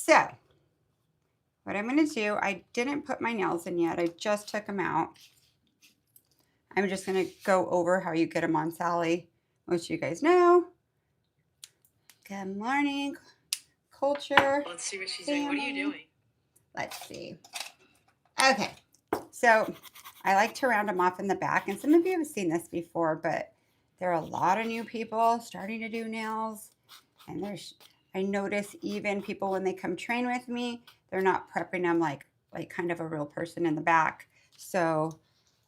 So what I'm going to do, I didn't put my nails in yet. I just took them out. I'm just going to go over how you get them on, Sally. Most of you guys know. Good morning, culture. Let's see what she's doing. What are you doing? Let's see. Okay, so I like to round them off in the back, and some of you have seen this before, but there are a lot of new people starting to do nails, and I notice even people when they come train with me, they're not prepping them like kind of a real person in the back. So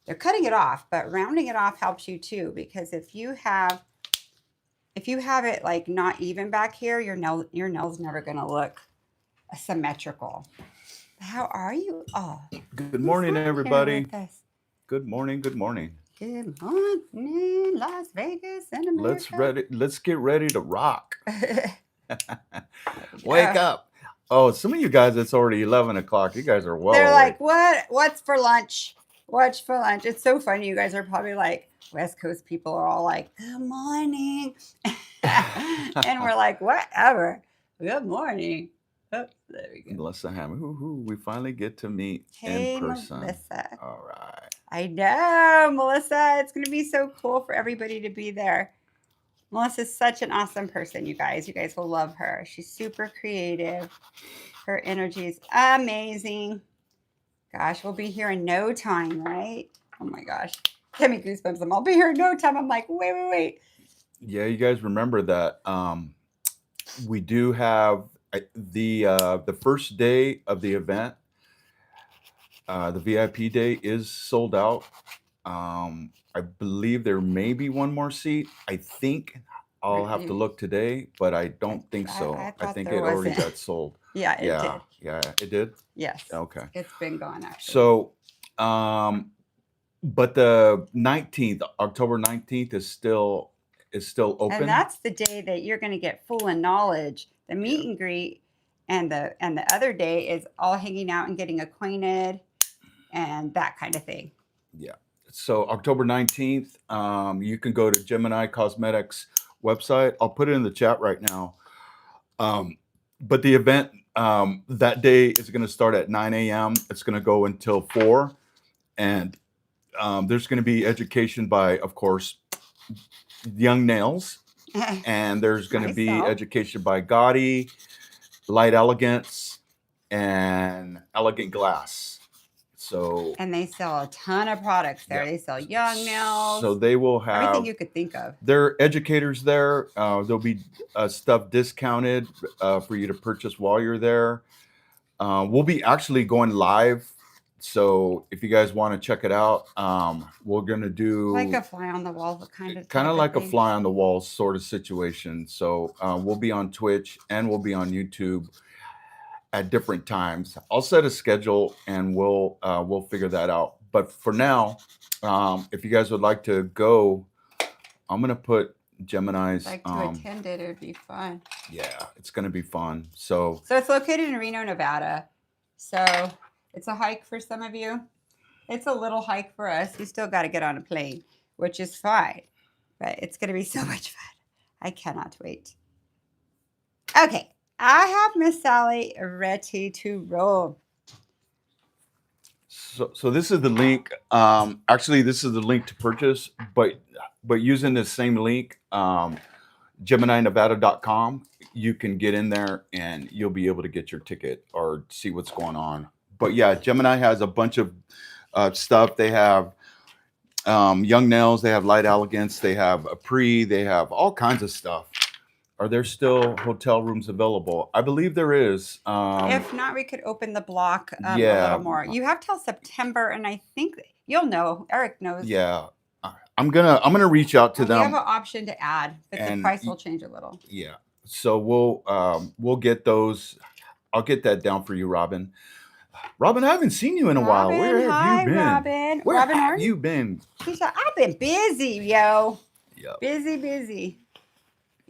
they're cutting it off, but rounding it off helps you too, because if you have it like not even back here, your nail's never going to look symmetrical. How are you all? Good morning, everybody. Good morning. Good morning. Good morning, Las Vegas and America. Let's get ready to rock. Wake up. Oh, some of you guys, it's already 11 o'clock. You guys are well. They're like, what's for lunch? What's for lunch? It's so funny. You guys are probably like, West Coast people are all like, good morning. And we're like, whatever. Good morning. Oh, there we go. Melissa Hammond, who we finally get to meet in person. Melissa. All right. I know, Melissa. It's going to be so cool for everybody to be there. Melissa's such an awesome person, you guys. You guys will love her. She's super creative. Her energy is amazing. Gosh, we'll be here in no time, right? Oh my gosh. Give me goosebumps. I'll be here in no time. I'm like, wait. Yeah, you guys remember that we do have the first day of the event. The VIP day is sold out. I believe there may be one more seat. I think I'll have to look today, but I don't think so. I think it already got sold. Yeah, it did. Yeah, it did? Yes. Okay. It's been gone, actually. So, but the 19th, October 19th is still open. And that's the day that you're going to get full of knowledge. The meet and greet, and the other day is all hanging out and getting acquainted and that kind of thing. Yeah. So October 19th, you can go to Gemini Cosmetics website. I'll put it in the chat right now. But the event that day is going to start at 9 a.m. It's going to go until 4. And there's going to be education by, of course, Young Nails. And there's going to be education by Gotti, Light Elegance, and Elegant Glass. So, and they sell a ton of products there. Yeah. They sell Young Nails. So they will have everything you could think of. There are educators there. There'll be stuff discounted for you to purchase while you're there. We'll be actually going live. So if you guys want to check it out, we're going to do like a fly on the wall kind of like a fly on the wall sort of situation. So we'll be on Twitch and we'll be on YouTube at different times. I'll set a schedule and we'll figure that out. But for now, if you guys would like to go, I'm gonna put Gemini's. Like to attend it, it would be fun. Yeah, it's gonna be fun. So it's located in Reno, Nevada. So it's a hike for some of you. It's a little hike for us. We still got to get on a plane, which is fine. But it's gonna be so much fun. I cannot wait. Okay. I have Miss Sally ready to roll. So this is the link. Actually, this is the link to purchase, but using the same link, GeminiNevada.com, you can get in there and you'll be able to get your ticket or see what's going on. But yeah, Gemini has a bunch of stuff. They have Young Nails, they have Light Elegance, they have Apri, they have all kinds of stuff. Are there still hotel rooms available? I believe there is. If not, we could open the block a little more. You have till September, and I think you'll know. Eric knows. Yeah, I'm gonna reach out to them. We have an option to add, but the price will change a little. Yeah, so we'll get those. I'll get that down for you, Robin. Robin, I haven't seen you in a while. Where have you been? Robin. Where have you been? She said, I've been busy, yo. Yeah. Busy.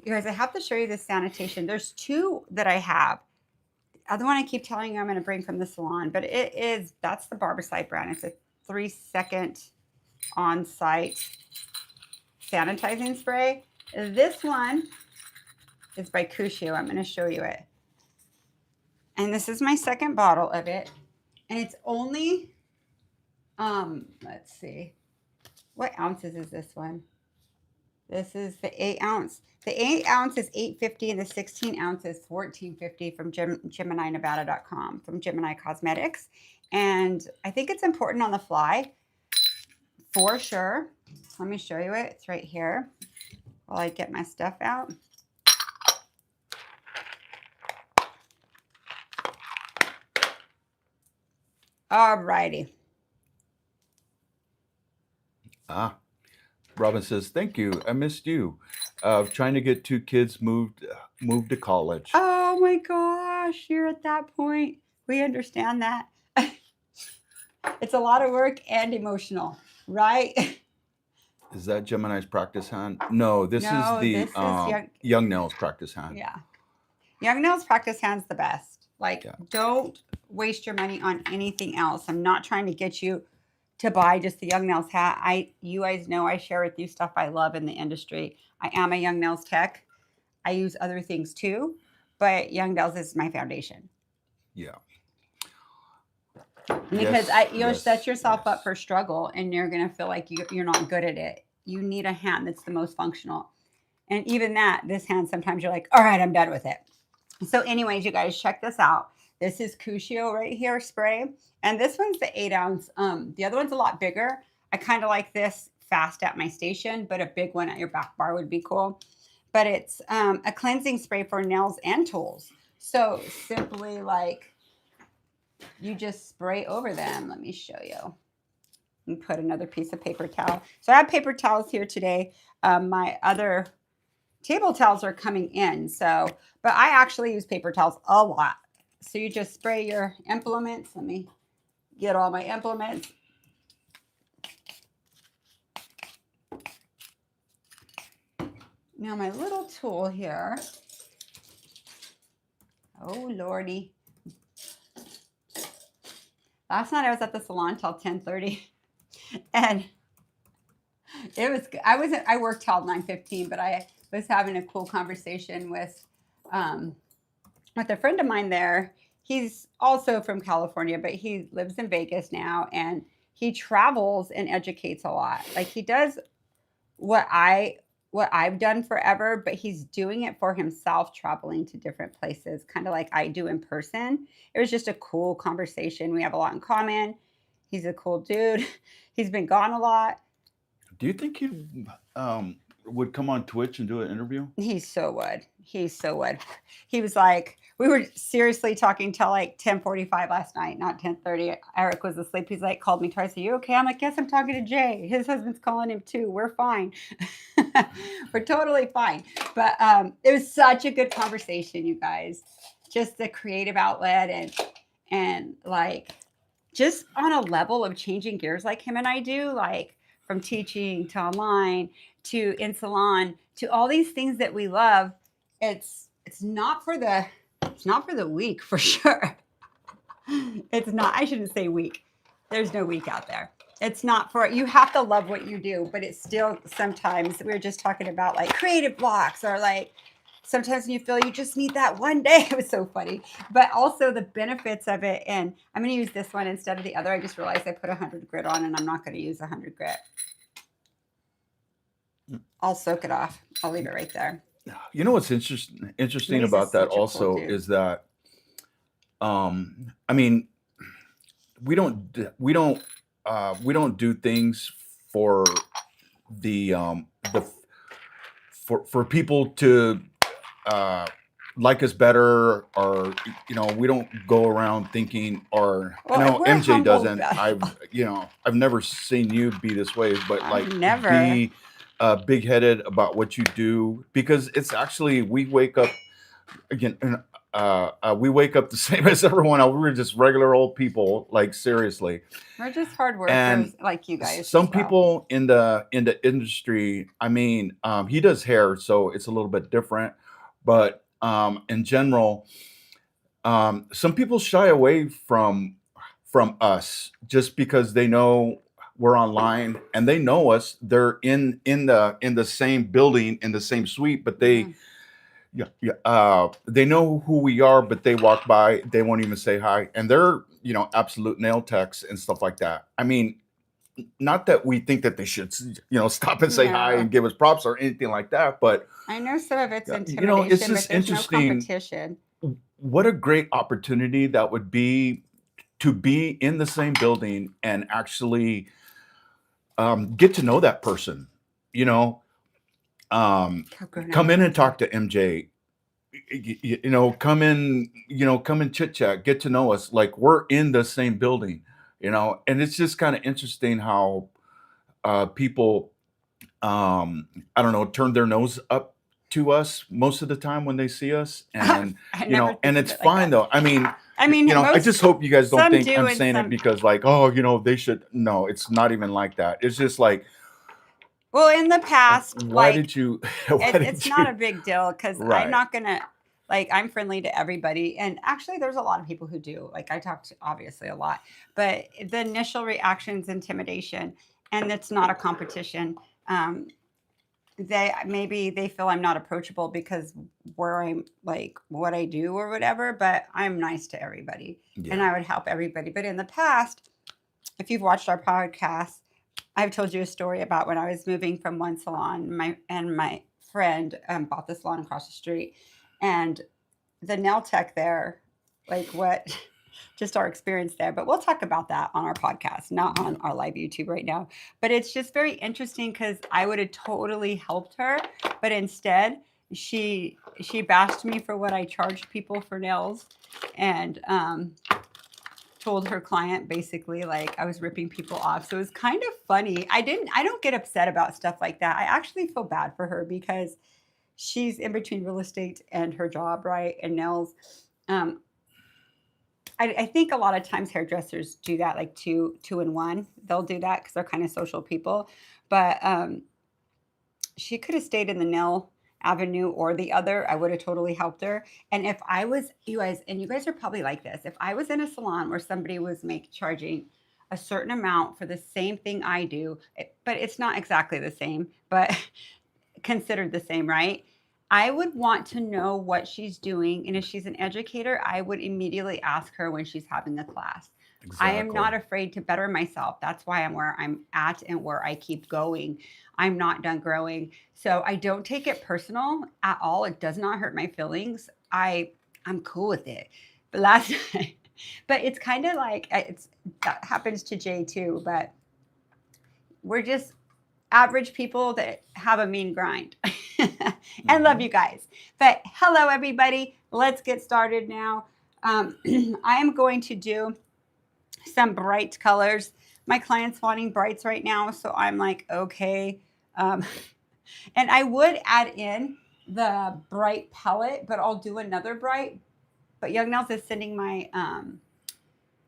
You guys, I have to show you this sanitation. There's 2 that I have. The other one I keep telling you I'm going to bring from the salon, but that's the Barbicide brand. It's a 3-second on-site sanitizing spray. This one is by Cuscio. I'm going to show you it. And this is my second bottle of it. And it's only, let's see, what ounces is this one? This is the 8 ounce. The 8 ounce is $8.50 and the 16 ounce is $14.50 from GeminiNevada.com, from Gemini Cosmetics. And I think it's important on the fly for sure. Let me show you it. It's right here while I get my stuff out. Alrighty. Robin says, thank you. I missed you. Trying to get 2 kids moved to college. Oh my gosh, you're at that point. We understand that. It's a lot of work and emotional, right? Is that Gemini's practice hand? No, this is the Young Nails practice hand. Yeah. Young Nails practice hand's the best. Like, don't waste your money on anything else. I'm not trying to get you to buy just the Young Nails hat. You guys know I share with you stuff I love in the industry. I am a Young Nails tech. I use other things too, but Young Nails is my foundation. Yeah. Because you'll set yourself up for struggle and you're going to feel like you're not good at it. You need a hand that's the most functional. And even this hand, sometimes you're like, all right, I'm done with it. So anyways, you guys, check this out. This is Cuscio right here, spray. And this one's the 8 ounce. The other one's a lot bigger. I kind of like this fast at my station, but a big one at your back bar would be cool. But it's a cleansing spray for nails and tools. So simply like, you just spray over them. Let me show you. And put another piece of paper towel. So I have paper towels here today. My other table towels are coming in. So, but I actually use paper towels a lot. So you just spray your implements. Let me get all my implements. Now my little tool here. Oh, Lordy. Last night I was at the salon till 10:30 and it was, I worked till 9:15, but I was having a cool conversation with a friend of mine there. He's also from California, but he lives in Vegas now and he travels and educates a lot. Like he does what I've done forever, but he's doing it for himself, traveling to different places, kind of like I do in person. It was just a cool conversation. We have a lot in common. He's a cool dude. He's been gone a lot. Do you think he would come on Twitch and do an interview? He so would. He so would. He was like, we were seriously talking till like 10:45 last night, not 10:30. Eric was asleep. He's like, called me twice. Are you okay? I'm like, yes, I'm talking to Jay. His husband's calling him too. We're fine. We're totally fine. But it was such a good conversation, you guys. Just the creative outlet and like just on a level of changing gears like him and I do, like from teaching to online to in salon to all these things that we love. It's not for the weak, for sure. It's not. I shouldn't say weak. There's no weak out there. It's not for, you have to love what you do, but it's still sometimes, we were just talking about like creative blocks or like sometimes when you feel you just need that one day. It was so funny, but also the benefits of it. And I'm going to use this one instead of the other. I just realized I put 100 grit on and I'm not going to use 100 grit. I'll soak it off. I'll leave it right there. You know what's interesting about that also is that, I mean, we don't do things for for people to like us better, or we don't go around thinking, or MJ doesn't. I've never seen you be this way, but like never be big-headed about what you do, because it's actually, we wake up again. We wake up the same as everyone else. We're just regular old people, like seriously. We're just hard workers like you guys. Some people in the industry, I mean, he does hair, so it's a little bit different. But in general, some people shy away from us just because they know we're online and they know us. They're in the same building, in the same suite, but they They know who we are, but they walk by, they won't even say hi, and they're absolute nail techs and stuff like that. I mean, not that we think that they should stop and say hi No. and give us props or anything like that, but I know some of it's it's intimidation, just but there's no interesting. competition. What a great opportunity that would be to be in the same building and actually get to know that person. You know, come in and talk to MJ. Come in, come and chit chat, get to know us. Like we're in the same building, and it's just kind of interesting how people, I don't know, turn their nose up to us most of the time when they see us, and I never think and of it's it like fine that. though. I mean, I most just hope you guys don't some think do I'm and saying it some. because like, oh, they should. No, it's not even like that. It's just like, Well, in the past, why like did you? Why it's did not you? a big deal because I'm Right. not gonna like I'm friendly to everybody, and actually, there's a lot of people who do. Like I talk to obviously a lot, but the initial reactions, intimidation, and it's not a competition. Um, they feel I'm not approachable because where I'm like what I do or whatever, but I'm nice to everybody and Yeah. I would help everybody. But in the past, if you've watched our podcast, I've told you a story about when I was moving from one salon, my friend bought the salon across the street, and the nail tech there, like what, just our experience there. But we'll talk about that on our podcast, not Yeah. on our live YouTube right now. But it's just very interesting because I would have totally helped her, but instead she bashed me for what I charged people for nails, and told her client basically like I was ripping people off. So it was kind of funny. I don't get upset about stuff like that. I actually feel bad for her because she's in between real estate and her job, right? And nails. Um, I think a lot of times hairdressers do that, like two in one. They'll do that because they're kind of social people. But she could have stayed in the nail avenue or the other. I would have totally helped her. And if I was you guys, and you guys are probably like this, if I was in a salon where somebody was charging a certain amount for the same thing I do, but it's not exactly the same, but considered the same, right? I would want to know what she's doing. And if she's an educator, I would immediately ask her when she's having a class. I am Exactly. not afraid to better myself. That's why I'm where I'm at and where I keep going. I'm not done growing. So I don't take it personal at all. It does not hurt my feelings. I'm cool with it. But last night, but it's kind of like that happens to Jay too, but we're just average people that have a mean grind and love you guys. But hello, everybody. Let's get started now. I am going to do some bright colors. My client's wanting brights right now, so I'm like, okay. Um, and I would add in the bright palette, but I'll do another bright. But Young Nails is sending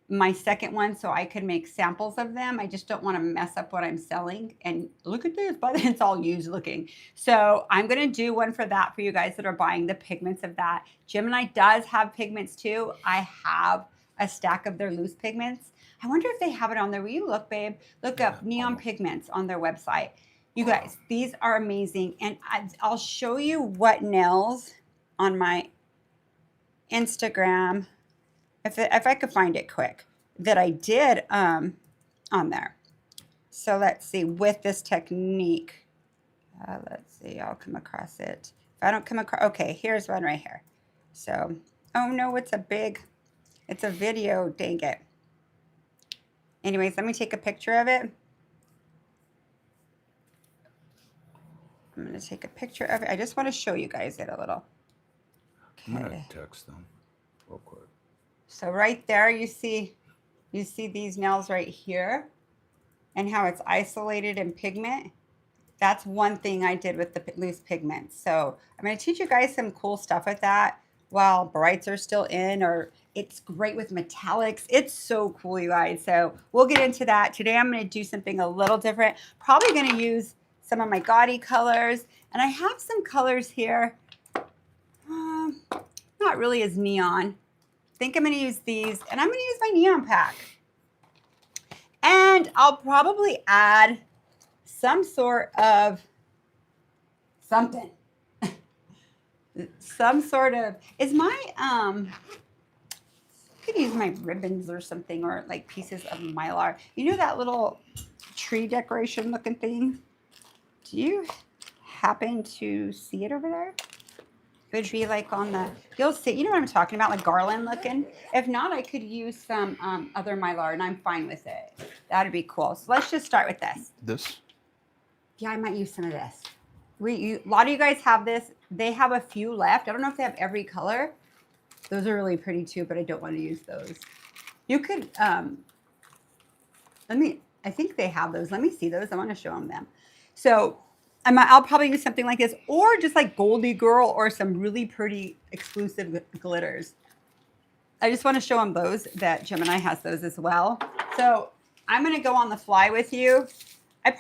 my second one so I could make samples of them. I just don't want to mess up what I'm selling. And look at this, but it's all used looking. So I'm going to do one for that for you guys that are buying the pigments of that. Gemini does have pigments too. I have a stack of their loose pigments. I wonder if they have it on there. Will you look, babe? Look up neon pigments on their website. You guys, these are amazing. And I'll show you what nails on my Instagram, if I could find it quick, that I did on there. So let's see, with this technique, let's see, I'll come across it. If I don't come across, okay, here's one right here. So, oh no, it's a video, dang it. Anyways, let me take a picture of it. I'm going to take a picture of it. I just want to show you guys it a little. I'm gonna Okay. text them real quick. So right there, you see these nails right here and how it's isolated in pigment. That's one thing I did with the loose pigments. So I'm going to teach you guys some cool stuff with that while brights are still in, or it's great with metallics. It's so cool, you guys. So we'll get into that. Today I'm going to do something a little different. Probably going to use some of my Gotti colors. And I have some colors here. Not really as neon. I think I'm going to use these, and I'm going to use my neon pack. And I'll probably add some sort of something. some sort of, is my, I could use my ribbons or something, or like pieces of mylar. You know that little tree decoration looking thing? Do you happen to see it over there? It would be like on the, you'll see, you know what I'm talking about, like garland looking. If not, I could use some other mylar, and I'm fine with it. That'd be cool. So let's just start with this. This? Yeah, I might use some of this. A lot of you guys have this. They have a few left. I don't know if they have every color. Those are really pretty too, but I don't want to use those. You could, I think they have those. Let me see those. I want to show them. So I'll probably use something like this, or just like Goldie Girl, or some really pretty exclusive glitters. I just want to show them those, that Gemini has those as well. So I'm going to go on the fly with you. I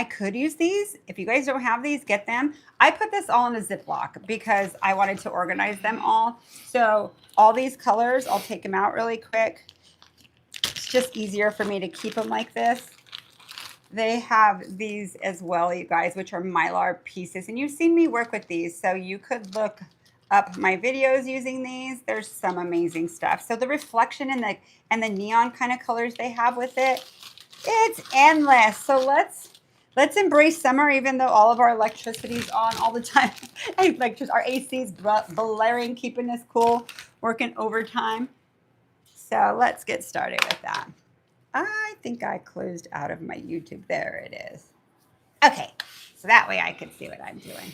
could use these. If you guys don't have these, get them. I put this all in a Ziploc because I wanted to organize them all. So all these colors, I'll take them out really quick. It's just easier for me to keep them like this. They have these as well, you guys, which are mylar pieces. And you've seen me work with these, so you could look up my videos using these. There's some amazing stuff. So the reflection and the neon kind of colors they have with it, it's endless. So let's embrace summer, even though all of our electricity's on all the time. Our AC's blaring, keeping us cool, working overtime. So let's get started with that. I think I closed out of my YouTube. There it is. Okay, so that way I can see what I'm doing.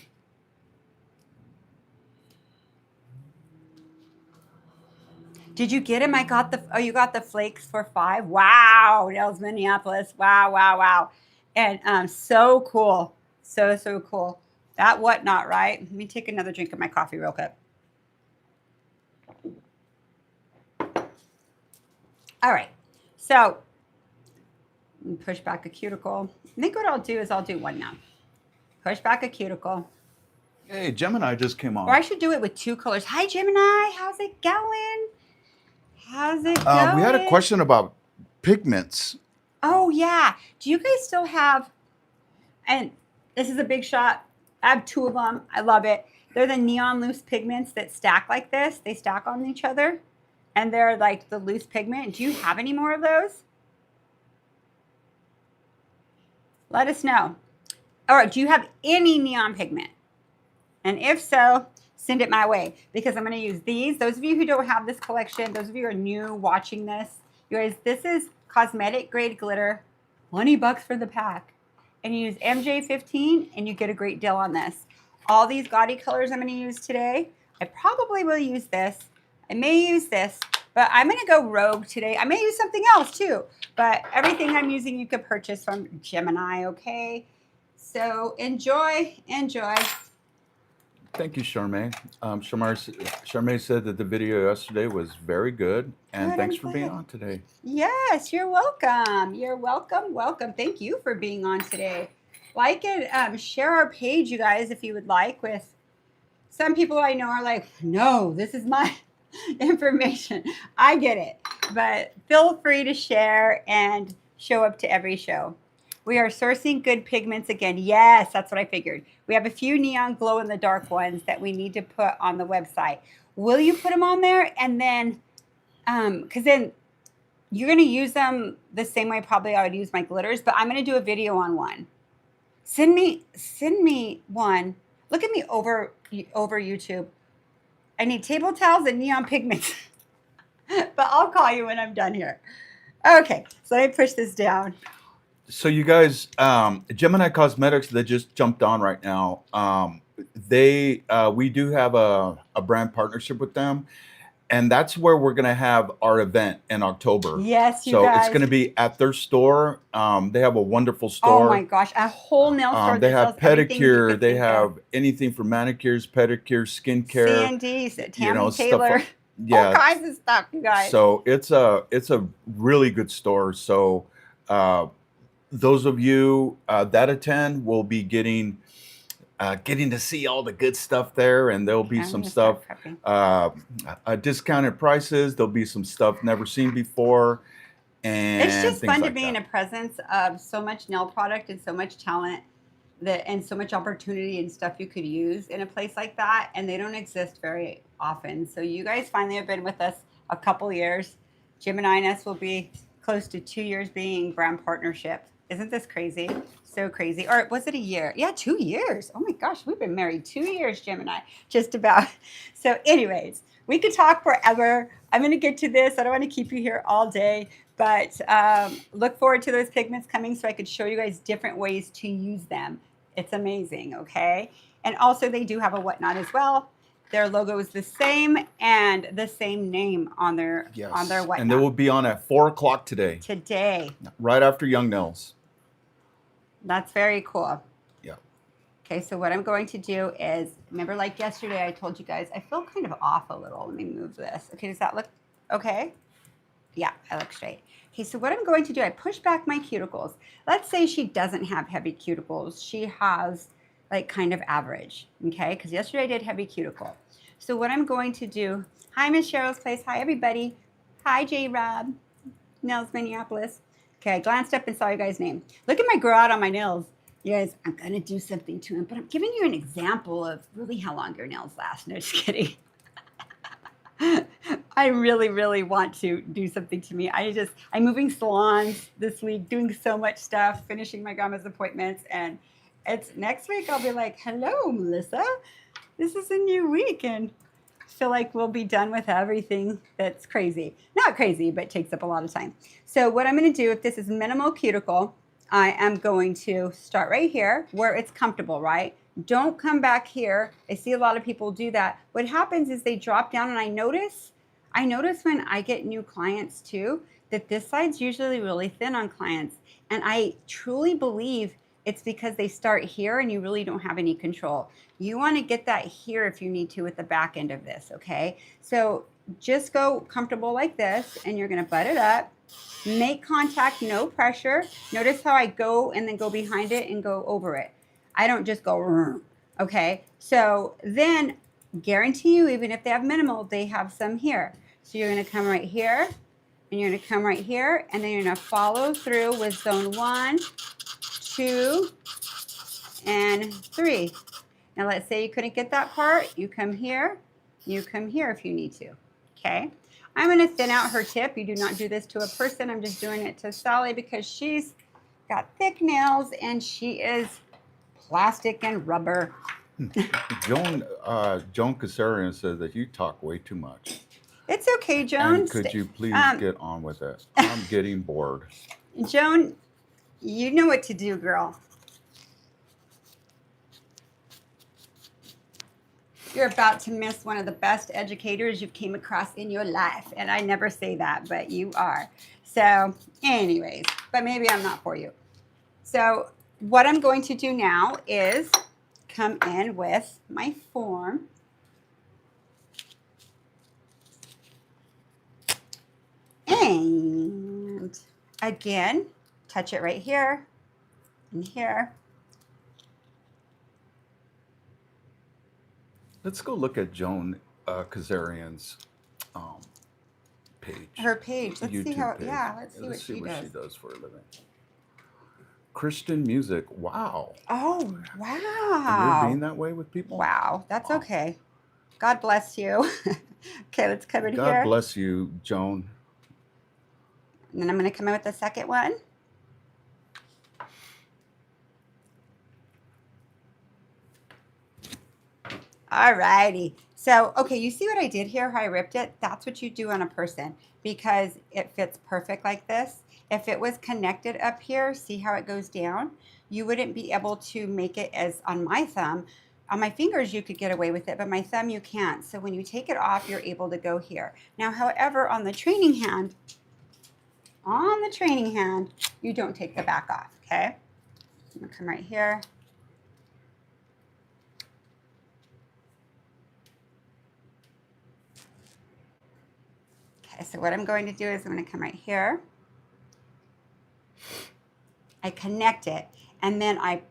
Did you get him? You got the flakes for $5. Wow, Nails Minneapolis. Wow. And so cool. So cool. That whatnot, right? Let me take another drink of my coffee real quick. All right. So push back a cuticle. I think what I'll do is I'll do one now. Push back a cuticle. Hey, Gemini just came on. Or I should do it with two colors. Hi, Gemini. How's it going? How's it going? We had a question about pigments. Oh, yeah. Do you guys still have, and this is a big shot. I have two of them. I love it. They're the neon loose pigments that stack like this. They stack on each other, and they're like the loose pigment. Do you have any more of those? Let us know. All right, do you have any neon pigment? And if so, send it my way, because I'm going to use these. Those of you who don't have this collection, those of you who are new watching this, you guys, this is cosmetic grade glitter, $20 for the pack. And you use Mjay 15 and you get a great deal on this. All these gaudy colors I'm going to use today. I probably will use this. I may use this, but I'm going to go rogue today. I may use something else too, but everything I'm using you can purchase from Gemini, okay? So enjoy. Thank you, Charmaine. Charmaine said that the video yesterday was very good, and thanks for being on today. Yes, you're welcome. You're welcome. Thank you for being on today. Like and share our page, you guys, if you would like. With some people I know are like, no, this is my information. I get it, but feel free to share and show up to every show. We are sourcing good pigments again. Yes, that's what I figured. We have a few neon glow-in-the-dark ones that we need to put on the website. Will you put them on there? And then, because then you're going to use them the same way probably I would use my glitters, but I'm going to do a video on one. Send me one. Look at me over YouTube. I need table towels and neon pigments. But I'll call you when I'm done here. Okay, so let me push this down. So you guys, Gemini Cosmetics, they just jumped on right now. We do have a brand partnership with them, and that's where we're going to have our event in October. Yes, so guys. It's going to be at their store. They have a wonderful store. Oh my gosh, a whole nail store. They have pedicure. They have anything for manicures, pedicures, skincare. C&D's, Tammy Taylor. Yeah, all kinds of stuff, you guys. So it's a really good store. So those of you that attend will be getting to see all the good stuff there, and there'll be some stuff discounted prices. There'll be some stuff never seen before, and it's just fun to be in a presence of so much nail product and so much talent and so much opportunity and stuff you could use in a place like that, and they don't exist very often. So you guys finally have been with us a couple years. Gemini and us will be close to 2 years being brand partnership. Isn't this crazy? So crazy. Or was it a year? Yeah, 2 years. Oh my gosh, we've been married 2 years, Gemini, just about. So, anyways, we could talk forever. I'm going to get to this. I don't want to keep you here all day, but look forward to those pigments coming so I could show you guys different ways to use them. It's amazing, okay? And also, they do have a whatnot as well. Their logo is the same and the same name on their whatnot. And they will be on at 4 o'clock today. Today. Right after Young Nails. That's very cool. Yeah. Okay, so what I'm going to do is, remember like yesterday I told you guys, I feel kind of off a little. Let me move this. Okay, does that look okay? Yeah, I look straight. Okay, so what I'm going to do, I push back my cuticles. Let's say she doesn't have heavy cuticles. She has like kind of average, okay? Because yesterday I did heavy cuticle. So what I'm going to do, hi, Miss Cheryl's Place. Hi, everybody. Hi, J-Rob. Nails Minneapolis. Okay, I glanced up and saw your guys' name. Look at my grow out on my nails. You guys, I'm going to do something to him, but I'm giving you an example of really how long your nails last. No, just kidding. I really, really want to do something to me. I'm moving salons this week, doing so much stuff, finishing my grandma's appointments, and it's next week I'll be like, hello, Melissa. This is a new week, and I feel like we'll be done with everything that's crazy. Not crazy, but takes up a lot of time. So what I'm going to do, if this is minimal cuticle, I am going to start right here where it's comfortable, right? Don't come back here. I see a lot of people do that. What happens is they drop down, and I notice when I get new clients too, that this side's usually really thin on clients. And I truly believe it's because they start here and you really don't have any control. You want to get that here if you need to with the back end of this, okay? So just go comfortable like this, and you're going to butt it up. Make contact, no pressure. Notice how I go and then go behind it and go over it. I don't just go, okay? So then guarantee you, even if they have minimal, they have some here. So you're going to come right here, and you're going to come right here, and then you're going to follow through with zone 1, 2, and 3. Now let's say you couldn't get that part. You come here if you need to, okay? I'm going to thin out her tip. You do not do this to a person. I'm just doing it to Sally because she's got thick nails and she is plastic and rubber. Joan Kasarian says that you talk way too much. It's okay, Joan. And could you please get on with it? I'm getting bored. Joan, you know what to do, girl. You're about to miss one of the best educators you've came across in your life. And I never say that, but you are. So anyways, but maybe I'm not for you. So what I'm going to do now is come in with my form. And again, touch it right here and here. Let's go look at Joan Kazarian's page. Her page. Let's YouTube see how. page. Yeah, let's see what she she does. does for a living. Christian music. Wow. Oh, And wow. you're being that way with people? Wow, that's Wow. okay. God bless you. Okay, let's come in God here. bless you, Joan. And then I'm going to come in with the second one. All righty. So, okay, you see what I did here, how I ripped it? That's what you do on a person because it fits perfect like this. If it was connected up here, see how it goes down? You wouldn't be able to make it as on my thumb. On my fingers, you could get away with it, but my thumb, you can't. So when you take it off, you're able to go here. Now, however, on the training hand, you don't take the back off, okay? I'm gonna come right here. Okay, so what I'm going to do is I'm going to come right here. I connect it, and then I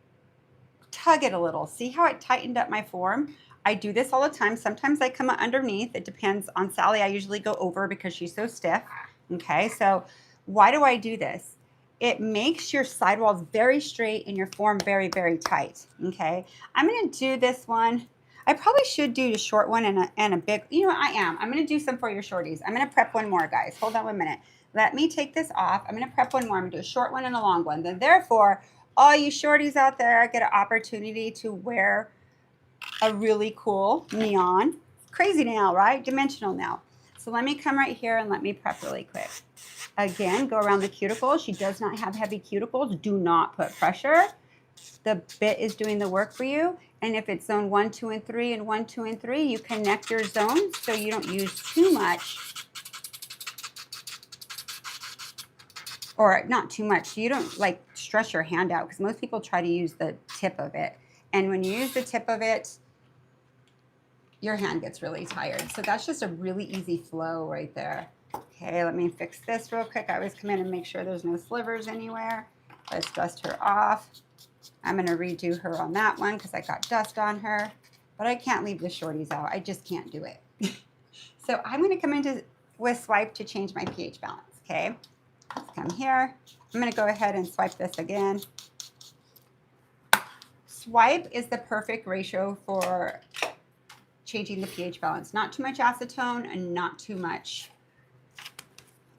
tug it a little. See how it tightened up my form? I do this all the time. Sometimes I come underneath. It depends on Sally. I usually go over because she's so stiff. Okay, so why do I do this? it makes your sidewalls very straight and your form very, very tight. Okay, I'm going to do this one. I probably should do a short one and a big, you know what, I'm going to do some for your shorties. I'm going to prep one more, guys. Hold on 1 minute. Let me take this off. I'm going to prep one more. I'm going to do a short one and a long one. Then therefore, all you shorties out there get an opportunity to wear a really cool neon, crazy nail, right? Dimensional nail. So let me come right here and let me prep really quick. Again, go around the cuticles. She does not have heavy cuticles. Do not put pressure. The bit is doing the work for you. And if it's zone 1, 2, and 3 and 1, 2, and 3, you connect your zones so you don't use too much. Or not too much. You don't like stress your hand out because most people try to use the tip of it. And when you use the tip of it, your hand gets really tired. So that's just a really easy flow right there. Okay, let me fix this real quick. I always come in and make sure there's no slivers anywhere. Let's dust her off. I'm going to redo her on that one because I got dust on her. But I can't leave the shorties out. I just can't do it. So I'm going to come into with swipe to change my pH balance. Okay, let's come here. I'm going to go ahead and swipe this again. Swipe is the perfect ratio for changing the pH balance. Not too much acetone and not too much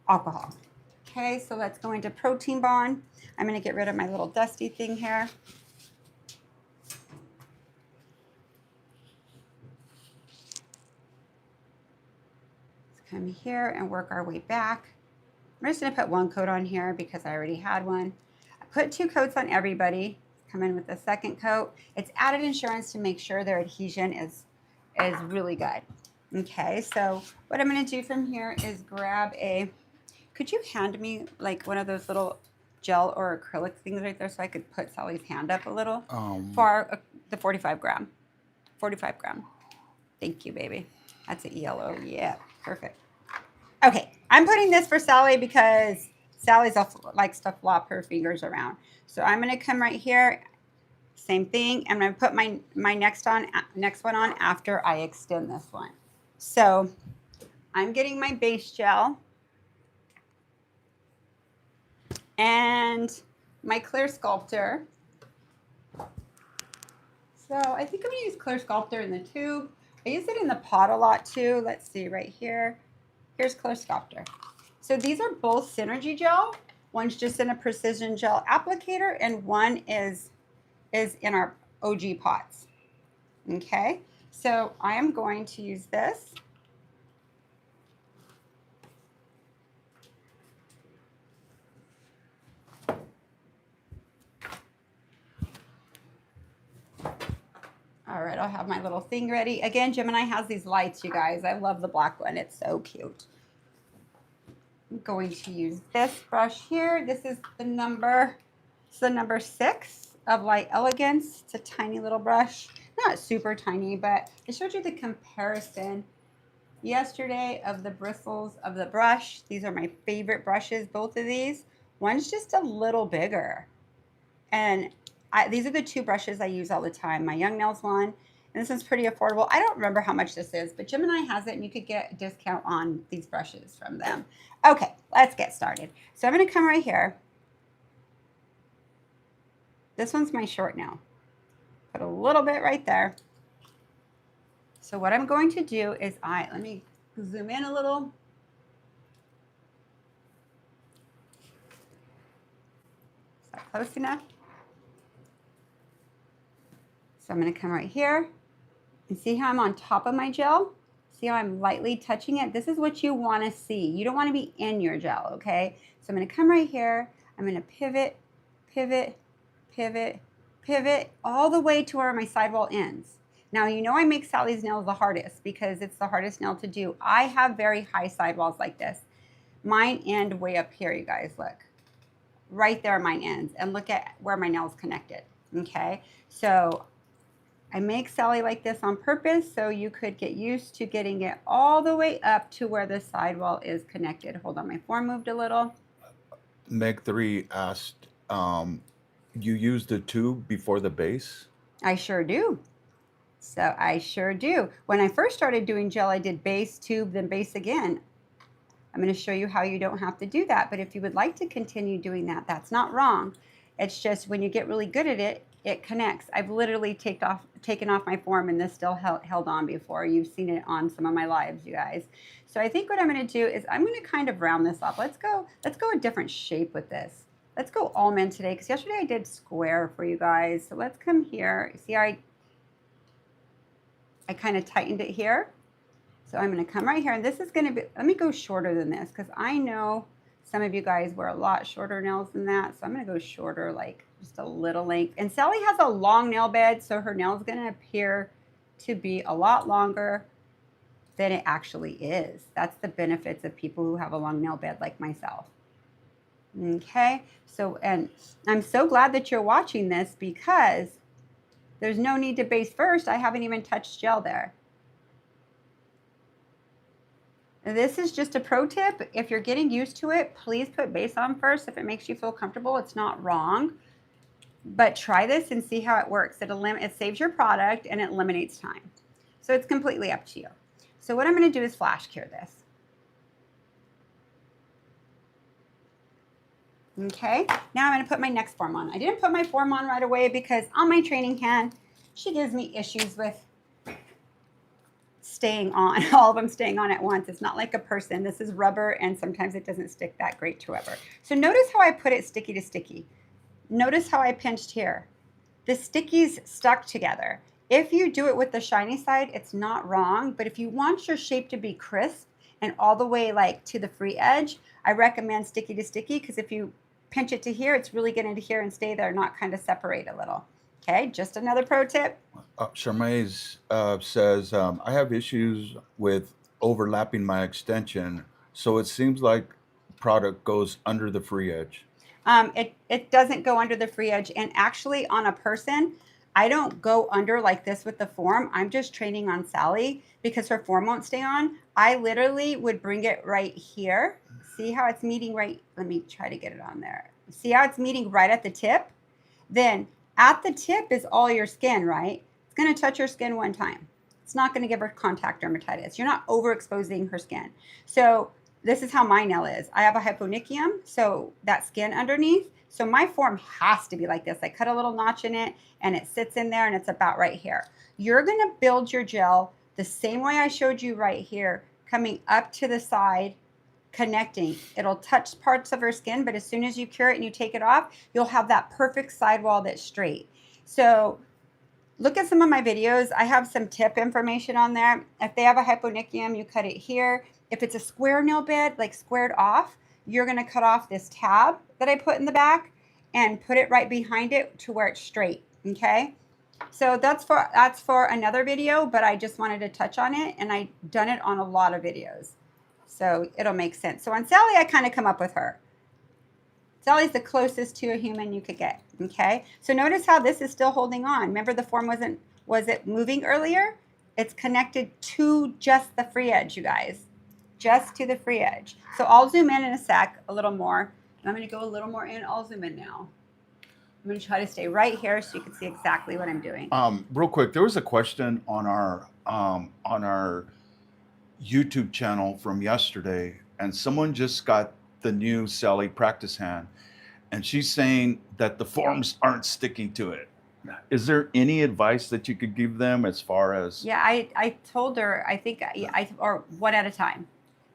alcohol. Okay, so let's go into protein bond. I'm going to get rid of my little dusty thing here. Let's come here and work our way back. I'm just going to put one coat on here because I already had one. I put 2 coats on everybody. Come in with the second coat. It's added insurance to make sure their adhesion is really good. Okay, so what I'm going to do from here is grab a, could you hand me like one of those little gel or acrylic things right there so I could put Sally's hand up a little for the 45 gram. 45 gram. Thank you, baby. That's an ELO. Yeah, perfect. Okay, I'm putting this for Sally because Sally's likes to flop her fingers around. So I'm going to come right here. Same thing. I'm going to put my next one on after I extend this one. So I'm getting my base gel and my clear sculptor. So I think I'm going to use clear sculptor in the tube. I use it in the pot a lot too. Let's see right here. Here's clear sculptor. So these are both Synergy gel. One's just in a precision gel applicator and one is in our OG pots. Okay, so I am going to use this. All right, I'll have my little thing ready. Again, Gemini has these lights, you guys. I love the black one. It's so cute. I'm going to use this brush here. This is the number 6 of Light Elegance. It's a tiny little brush. Not super tiny, but I showed you the comparison yesterday of the bristles of the brush. These are my favorite brushes, both of these. One's just a little bigger. And these are the 2 brushes I use all the time. My Young Nails one, and this one's pretty affordable. I don't remember how much this is, but Gemini has it, and you could get a discount on these brushes from them. Okay, let's get started. So I'm going to come right here. This one's my short nail. Put a little bit right there. So what I'm going to do is let me zoom in a little. Is that close enough? So I'm going to come right here and see how I'm on top of my gel. See how I'm lightly touching it? This is what you want to see. You don't want to be in your gel, okay? So I'm going to come right here. I'm going to pivot, pivot, pivot, pivot, all the way to where my sidewall ends. Now, you know I make Sally's nails the hardest because it's the hardest nail to do. I have very high sidewalls like this. Mine end way up here, you guys, look. Right there mine ends. And look at where my nail's connected, okay? So I make Sally like this on purpose so you could get used to getting it all the way up to where the sidewall is connected. Hold on, my form moved a little. Meg 3 asked, you use the tube before the base? I sure do. So I sure do. When I first started doing gel, I did base, tube, then base again. I'm going to show you how you don't have to do that. But if you would like to continue doing that, that's not wrong. It's just when you get really good at it, it connects. I've literally taken off my form and this still held on before. You've seen it on some of my lives, you guys. So I think what I'm going to do is I'm going to kind of round this off. Let's go a different shape with this. Let's go almond today because yesterday I did square for you guys. So let's come here. See, I kind of tightened it here. So I'm going to come right here, and this is going to be, let me go shorter than this because I know some of you guys wear a lot shorter nails than that. So I'm going to go shorter, like just a little length. And Sally has a long nail bed, so her nail is going to appear to be a lot longer than it actually is. That's the benefits of people who have a long nail bed like myself. Okay, so, and I'm so glad that you're watching this because there's no need to base first. I haven't even touched gel there. This is just a pro tip. If you're getting used to it, please put base on first. If it makes you feel comfortable, it's not wrong. But try this and see how it works. It saves your product and it eliminates time. So it's completely up to you. So what I'm going to do is flash cure this. Okay, now I'm going to put my next form on. I didn't put my form on right away because on my training hand, she gives me issues with staying on, all of them staying on at once. It's not like a person. This is rubber, and sometimes it doesn't stick that great to rubber. So notice how I put it sticky to sticky. Notice how I pinched here. The stickies stuck together. If you do it with the shiny side, it's not wrong, but if you want your shape to be crisp and all the way like to the free edge, I recommend sticky to sticky because if you pinch it to here, it's really getting to here and stay there, not kind of separate a little. Okay, just another pro tip. Charmaine says, I have issues with overlapping my extension, so it seems like product goes under the free edge. It doesn't go under the free edge, and actually on a person, I don't go under like this with the form. I'm just training on Sally because her form won't stay on. I literally would bring it right here. See how it's meeting right? Let me try to get it on there. See how it's meeting right at the tip? Then at the tip is all your skin, right? It's going to touch her skin one time. It's not going to give her contact dermatitis. You're not overexposing her skin. So this is how my nail is. I have a hyponychium, so that skin underneath. So my form has to be like this. I cut a little notch in it and it sits in there and it's about right here. You're going to build your gel the same way I showed you right here, coming up to the side, connecting. It'll touch parts of her skin, but as soon as you cure it and you take it off, you'll have that perfect sidewall that's straight. So look at some of my videos. I have some tip information on there. If they have a hyponychium, you cut it here. If it's a square nail bed, like squared off, you're going to cut off this tab that I put in the back and put it right behind it to where it's straight. Okay. So that's for another video, but I just wanted to touch on it, and I've done it on a lot of videos. So it'll make sense. So on Sally, I kind of come up with her. Sally's the closest to a human you could get, okay? So notice how this is still holding on. Remember the form was it moving earlier? It's connected to just the free edge, you guys. Just to the free edge. So I'll zoom in a sec, a little more. And I'm going to go a little more in. I'll zoom in now. I'm going to try to stay right here so you can see exactly what I'm doing. Real quick, there was a question on our YouTube channel from yesterday, and someone just got the new Sally practice hand, and she's saying that the forms aren't sticking to it. Is there any advice that you could give them as far as? Yeah, I told her, I think, or one at a time.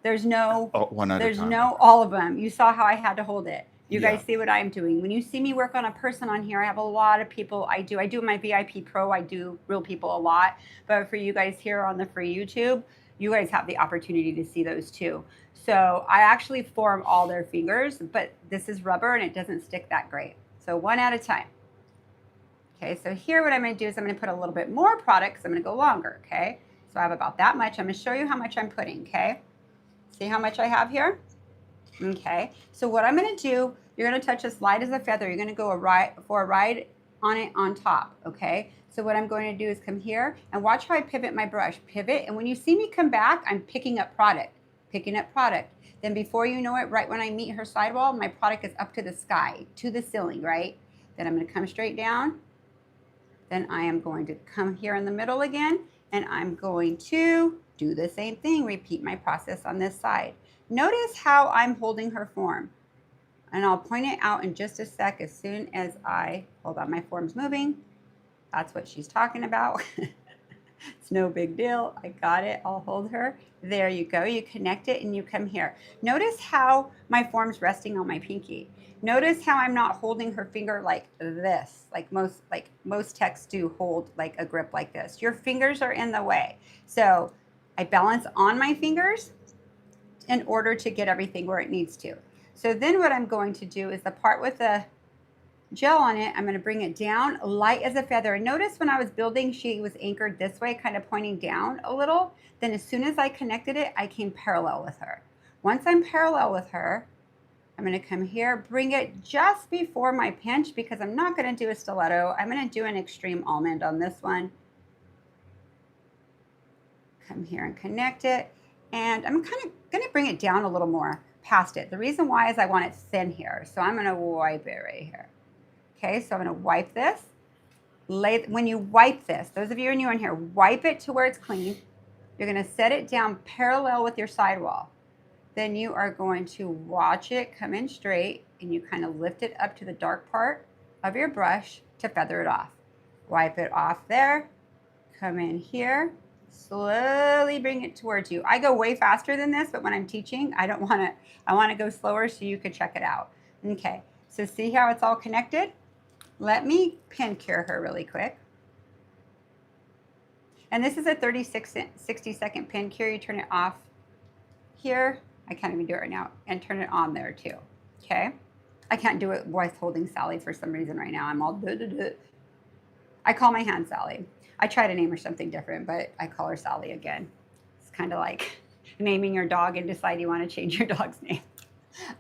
There's no, one at a time. There's no all of them. You saw how I had to hold it. You Yeah. guys see what I'm doing. When you see me work on a person on here, I have a lot of people. I do my VIP Pro. I do real people a lot. But for you guys here on the free YouTube, you guys have the opportunity to see those too. So I actually form all their fingers, but this is rubber and it doesn't stick that great. So one at a time. Okay, so here what I'm going to do is I'm going to put a little bit more product because I'm going to go longer, okay? So I have about that much. I'm going to show you how much I'm putting, okay? See how much I have here? Okay, so what I'm going to do, you're going to touch as light as a feather. You're going to go for a ride on it on top, okay? So what I'm going to do is come here and watch how I pivot my brush. Pivot, and when you see me come back, I'm picking up product. Then before you know it, right when I meet her sidewall, my product is up to the sky, to the ceiling, right? Then I'm going to come straight down. Then I am going to come here in the middle again, and I'm going to Do the same thing, repeat my process on this side. Notice how I'm holding her form. And I'll point it out in just a sec as soon as hold on, my form's moving. That's what she's talking about. It's no big deal. I got it. I'll hold her. There you go. You connect it and you come here. Notice how my form's resting on my pinky. Notice how I'm not holding her finger like this, like most techs do hold like a grip like this. Your fingers are in the way. So I balance on my fingers in order to get everything where it needs to. So then what I'm going to do is the part with the gel on it, I'm going to bring it down light as a feather. And notice when I was building, she was anchored this way, kind of pointing down a little. Then as soon as I connected it, I came parallel with her. Once I'm parallel with her, I'm going to come here, bring it just before my pinch, because I'm not going to do a stiletto. I'm going to do an extreme almond on this one. Come here and connect it. And I'm kind of going to bring it down a little more past it. The reason why is I want it thin here. So I'm going to wipe it right here. Okay, so I'm going to wipe this. When you wipe this, those of you who are new in here, wipe it to where it's clean. You're going to set it down parallel with your sidewall. Then you are going to watch it come in straight, and you kind of lift it up to the dark part of your brush to feather it off. Wipe it off there. Come in here. Slowly bring it towards you. I go way faster than this, but when I'm teaching, I want to go slower so you could check it out. Okay, so see how it's all connected? Let me pin cure her really quick. And this is a 60-second pin cure. You turn it off here. I can't even do it right now. And turn it on there too, okay? I can't do it with holding Sally for some reason right now. I'm all duh. I call my hand Sally. I try to name her something different, but I call her Sally again. It's kind of like naming your dog and decide you want to change your dog's name.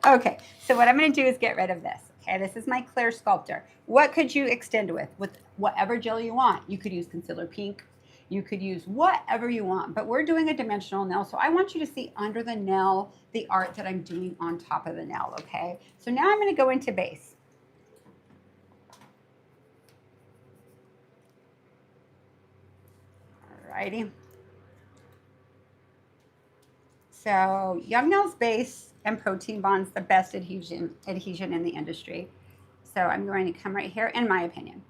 Okay, so what I'm going to do is get rid of this. Okay, this is my clear sculptor. What could you extend with? With whatever gel you want. You could use concealer pink. You could use whatever you want, but we're doing a dimensional nail, so I want you to see under the nail the art that I'm doing on top of the nail, okay? So now I'm going to go into base. Alrighty. So Young Nails Base and Protein Bond's the best adhesion in the industry. So I'm going to come right here, in my opinion.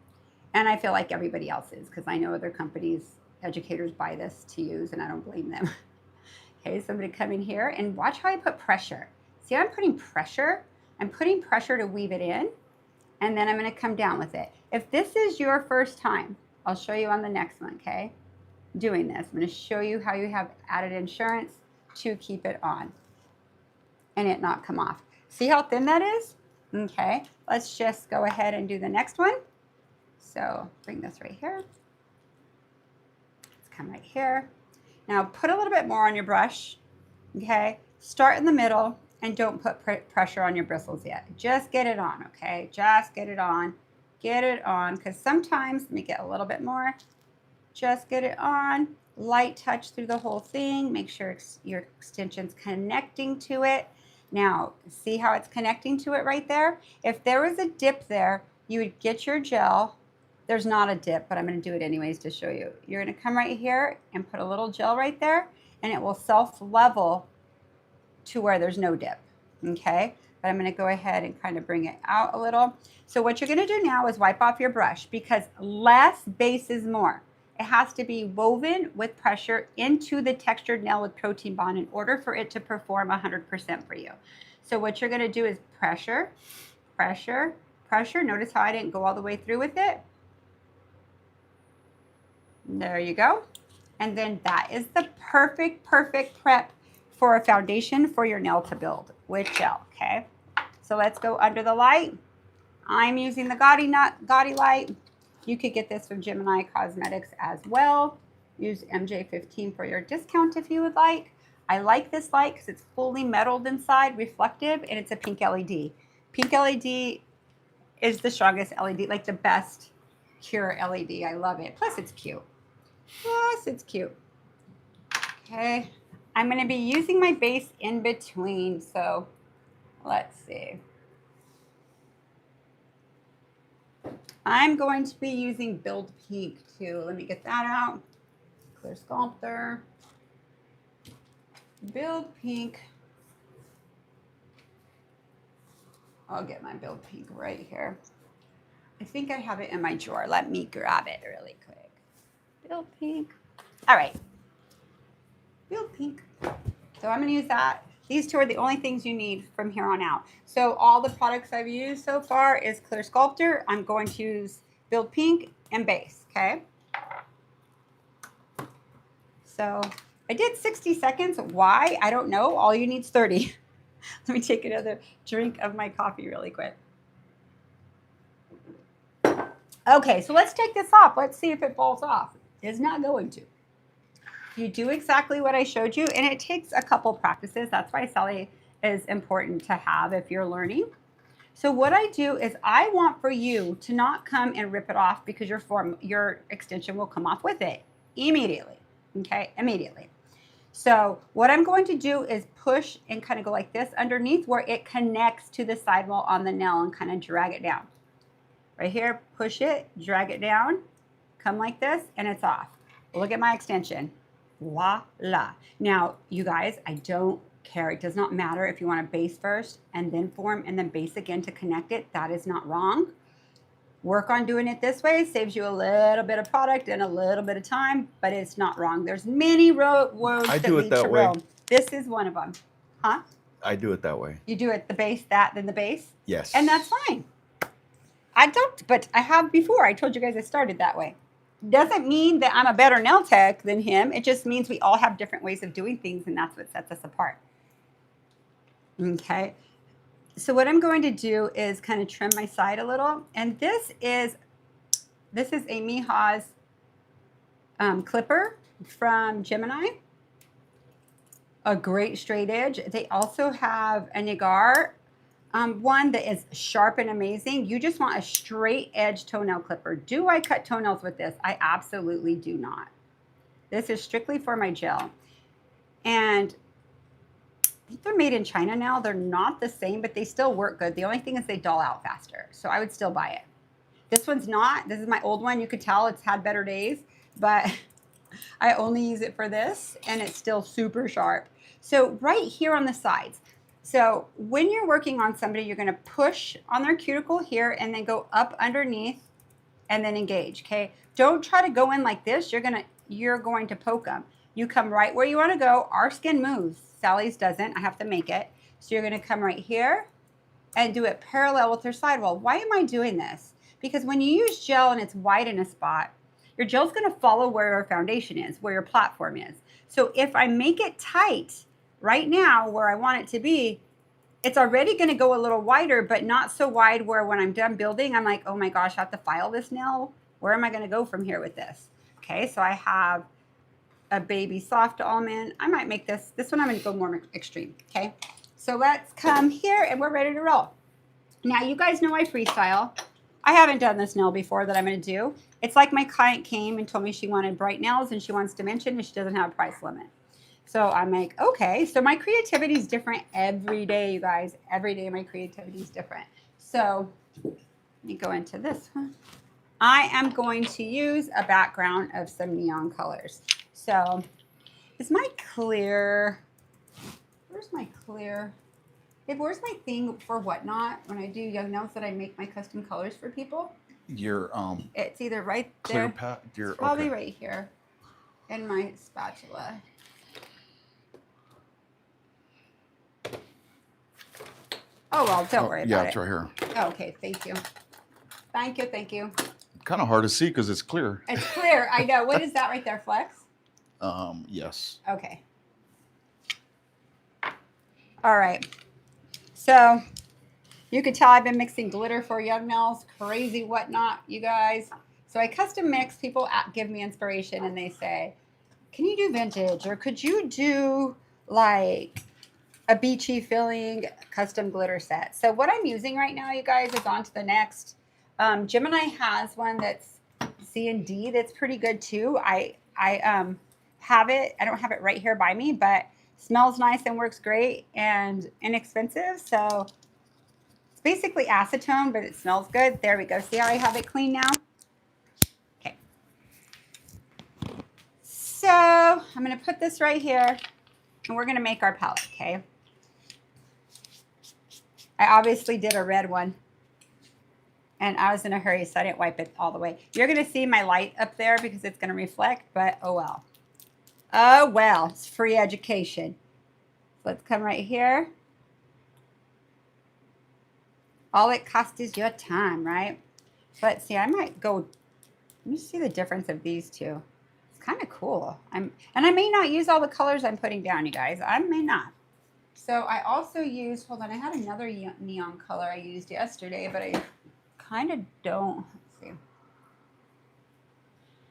And I feel like everybody else is, because I know other companies, educators buy this to use, and I don't blame them. Okay, so I'm going to come in here and watch how I put pressure. See how I'm putting pressure? I'm putting pressure to weave it in, and then I'm going to come down with it. If this is your first time, I'll show you on the next one, okay? Doing this. I'm going to show you how you have added insurance to keep it on and it not come off. See how thin that is? Okay, let's just go ahead and do the next one. So bring this right here. Let's come right here. Now put a little bit more on your brush, okay? Start in the middle and don't put pressure on your bristles yet. Just get it on, okay? Just get it on. Get it on, because sometimes, let me get a little bit more. Just get it on. Light touch through the whole thing. Make sure your extension's connecting to it. Now, see how it's connecting to it right there? If there was a dip there, you would get your gel. There's not a dip, but I'm going to do it anyways to show you. You're going to come right here and put a little gel right there, and it will self-level to where there's no dip, okay? But I'm going to go ahead and kind of bring it out a little. So what you're going to do now is wipe off your brush, because less base is more. It has to be woven with pressure into the textured nail with Protein Bond in order for it to perform 100% for you. So what you're going to do is pressure, pressure, pressure. Notice how I didn't go all the way through with it. There you go. And then that is the perfect prep for a foundation for your nail to build with gel, okay? So let's go under the light. I'm using the Gotti light. You could get this from Gemini Cosmetics as well. Use MJ15 for your discount if you would like. I like this light because it's fully metalled inside, reflective, and it's a pink LED. Pink LED is the strongest LED, like the best pure LED. I love it. Plus it's cute. Plus it's cute. Okay. I'm going to be using my base in between. So let's see. I'm going to be using Build Pink too. Let me get that out. Clear Sculptor. Build Pink. I'll get my Build Pink right here. I think I have it in my drawer. Let me grab it really quick. Build Pink. All right. Build Pink. So I'm going to use that. These two are the only things you need from here on out. So all the products I've used so far is Clear Sculptor. I'm going to use Build Pink and Base, okay? So I did 60 seconds. Why? I don't know. All you need is 30. Let me take another drink of my coffee really quick. Okay, so let's take this off. Let's see if it falls off. It's not going to. You do exactly what I showed you, and it takes a couple practices. That's why Sally is important to have if you're learning. So what I do is I want for you to not come and rip it off because your extension will come off with it immediately, okay? Immediately. So what I'm going to do is push and kind of go like this underneath where it connects to the sidewall on the nail and kind of drag it down. Right here, push it, drag it down, come like this, and it's off. Look at my extension. Voila. Now, you guys, I don't care. It does not matter if you want to base first and then form and then base again to connect it. That is not wrong. Work on doing it this way. Saves you a little bit of product and a little bit of time, but it's not wrong. There's many roads that lead to Rome. This is one of them. Huh? I do it that way. You do it the base, that, then the base? Yes. And that's fine. I don't, but I have before. I told you guys I started that way. Doesn't mean that I'm a better nail tech than him. It just means we all have different ways of doing things, and that's what sets us apart. Okay. So what I'm going to do is kind of trim my side a little. And this is a Mjay's clipper from Gemini. A great straight edge. They also have a Nagar one that is sharp and amazing. You just want a straight edge toenail clipper. Do I cut toenails with this? I absolutely do not. This is strictly for my gel. And they're made in China now. They're not the same, but they still work good. The only thing is they dull out faster. So I would still buy it. This one's not. This is my old one. You could tell it's had better days, but I only use it for this, and it's still super sharp. So right here on the sides. So when you're working on somebody, you're going to push on their cuticle here and then go up underneath and then engage, okay? Don't try to go in like this. You're going to poke them. You come right where you want to go. Our skin moves. Sally's doesn't. I have to make it. So you're going to come right here and do it parallel with your sidewall. Why am I doing this? Because when you use gel and it's wide in a spot, your gel's going to follow where your foundation is, where your platform is. So if I make it tight right now where I want it to be, it's already going to go a little wider, but not so wide where when I'm done building, I'm like, oh my gosh, I have to file this nail. Where am I going to go from here with this? Okay, so I have a baby soft almond. I might make this one I'm going to go more extreme, okay? So let's come here and we're ready to roll. Now you guys know I freestyle. I haven't done this nail before that I'm going to do. It's like my client came and told me she wanted bright nails and she wants dimension and she doesn't have a price limit. So I'm like, okay, so my creativity is different every day, you guys. Every day my creativity is different. So let me go into this one. I am going to use a background of some neon colors. So is my clear, where's my clear? Babe, where's my thing for Whatnot when I do young nails that I make my custom colors for people? Your it's either right clear there. pat. Your It's probably okay. right here in my spatula. Oh, well, don't worry about it. Yeah, it's right here. Oh, okay, thank you. Thank you, thank you. Kind of hard to see because it's clear. It's clear, I know. What is that right there, Flex? Yes. Okay. All right. So you could tell I've been mixing glitter for young nails, crazy Whatnot, you guys. So I custom mix. People give me inspiration and they say, can you do vintage? Or could you do like a beachy feeling custom glitter set? So what I'm using right now, you guys, is on to the next. Gemini has one that's C&D that's pretty good too. I have it. I don't have it right here by me, but smells nice and works great and inexpensive. So it's basically acetone, but it smells good. There we go. See how I have it clean now? Okay. So I'm going to put this right here. and we're going to make our palette, okay? I obviously did a red one, and I was in a hurry, so I didn't wipe it all the way. You're going to see my light up there because it's going to reflect, but oh well. Oh well, it's free education. So let's come right here. All it costs is your time, right? So let's see, I might go, let me see the difference of these two. It's kind of cool. And I may not use all the colors I'm putting down, you guys. I may not. So I also used, hold on, I had another neon color I used yesterday, but I kind of don't. Let's see.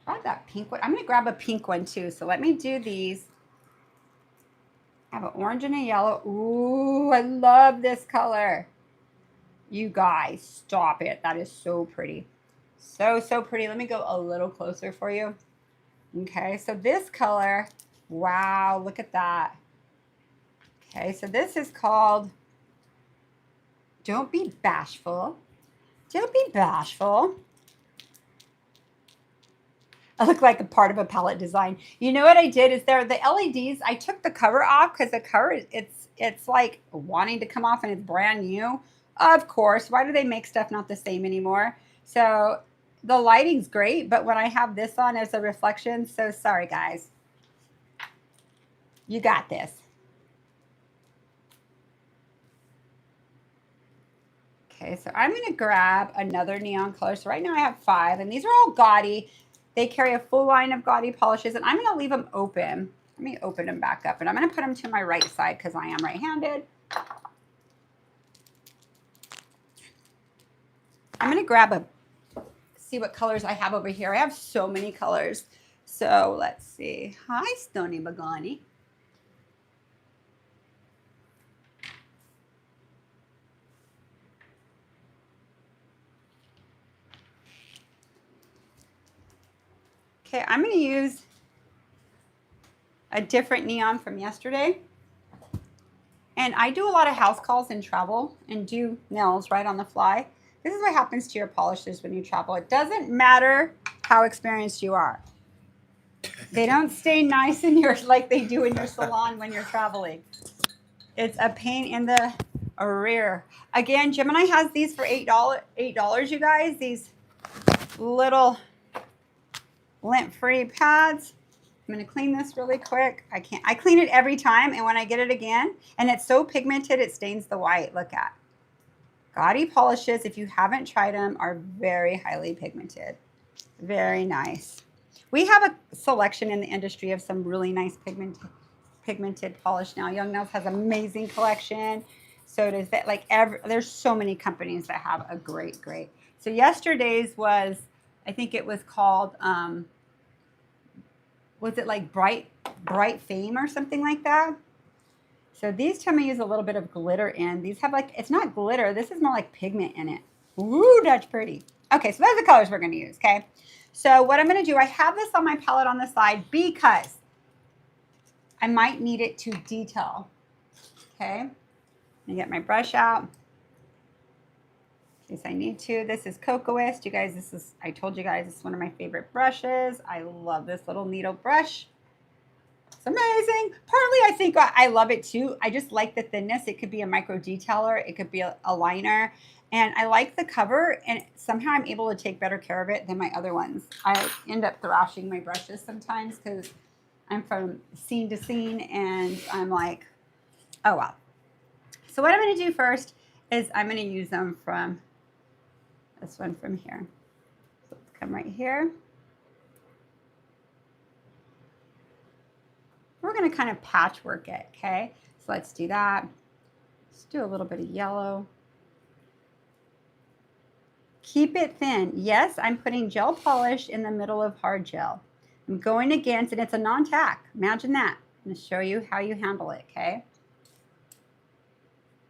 I have that pink one. I'm going to grab a pink one too. So let me do these. I have an orange and a yellow. Ooh, I love this color. You guys, stop it. That is so pretty. So, so pretty. Let me go a little closer for you. Okay, so this color, wow, look at that. Okay, so this is called Don't Be Bashful. Don't be bashful. I look like a part of a palette design. You know what I did is there the LEDs, I took the cover off because the cover, it's like wanting to come off and it's brand new. Of course, why do they make stuff not the same anymore? So the lighting's great, but when I have this on as a reflection, so sorry guys. You got this. Okay, so I'm going to grab another neon color. So right now I have 5, and these are all Gotti. They carry a full line of Gotti polishes, and I'm going to leave them open. Let me open them back up, and I'm going to put them to my right side because I am right-handed. I'm going to grab see what colors I have over here. I have so many colors. So let's see. Hi, Stony Bagani. Okay, I'm going to use a different neon from yesterday. And I do a lot of house calls and travel and do nails right on the fly. This is what happens to your polishes when you travel. It doesn't matter how experienced you are. They don't stay nice in your like they do in your salon when you're traveling. It's a pain in the rear. Again, Gemini has these for $8, you guys. These little lint-free pads. I'm going to clean this really quick. I clean it every time, and when I get it again, and it's so pigmented, it stains the white. Look at. Gotti polishes, if you haven't tried them, are very highly pigmented. Very nice. We have a selection in the industry of some really nice pigmented polish now. Young Nails has an amazing collection. So does that. Like there's so many companies that have a great. So yesterday's was, I think it was called, was it like Bright Fame or something like that? So these tell me use a little bit of glitter in. These have like, it's not glitter. This is more like pigment in it. Ooh, that's pretty. Okay, so those are the colors we're going to use, okay? So what I'm going to do, I have this on my palette on the side because I might need it to detail, okay? Let me get my brush out in case I need to. This is Kokoist. You guys, I told you guys, this is one of my favorite brushes. I love this little needle brush. It's amazing. Partly, I think I love it too. I just like the thinness. It could be a micro detailer. It could be a liner. And I like the cover, and somehow I'm able to take better care of it than my other ones. I end up thrashing my brushes sometimes because I'm from scene to scene, and I'm like, oh, wow. So what I'm going to do first is I'm going to use them from this one from here. So let's come right here. We're going to kind of patchwork it, okay? So let's do that. Let's do a little bit of yellow. Keep it thin. Yes, I'm putting gel polish in the middle of hard gel. I'm going against, and it's a non-tack. Imagine that. I'm going to show you how you handle it, okay?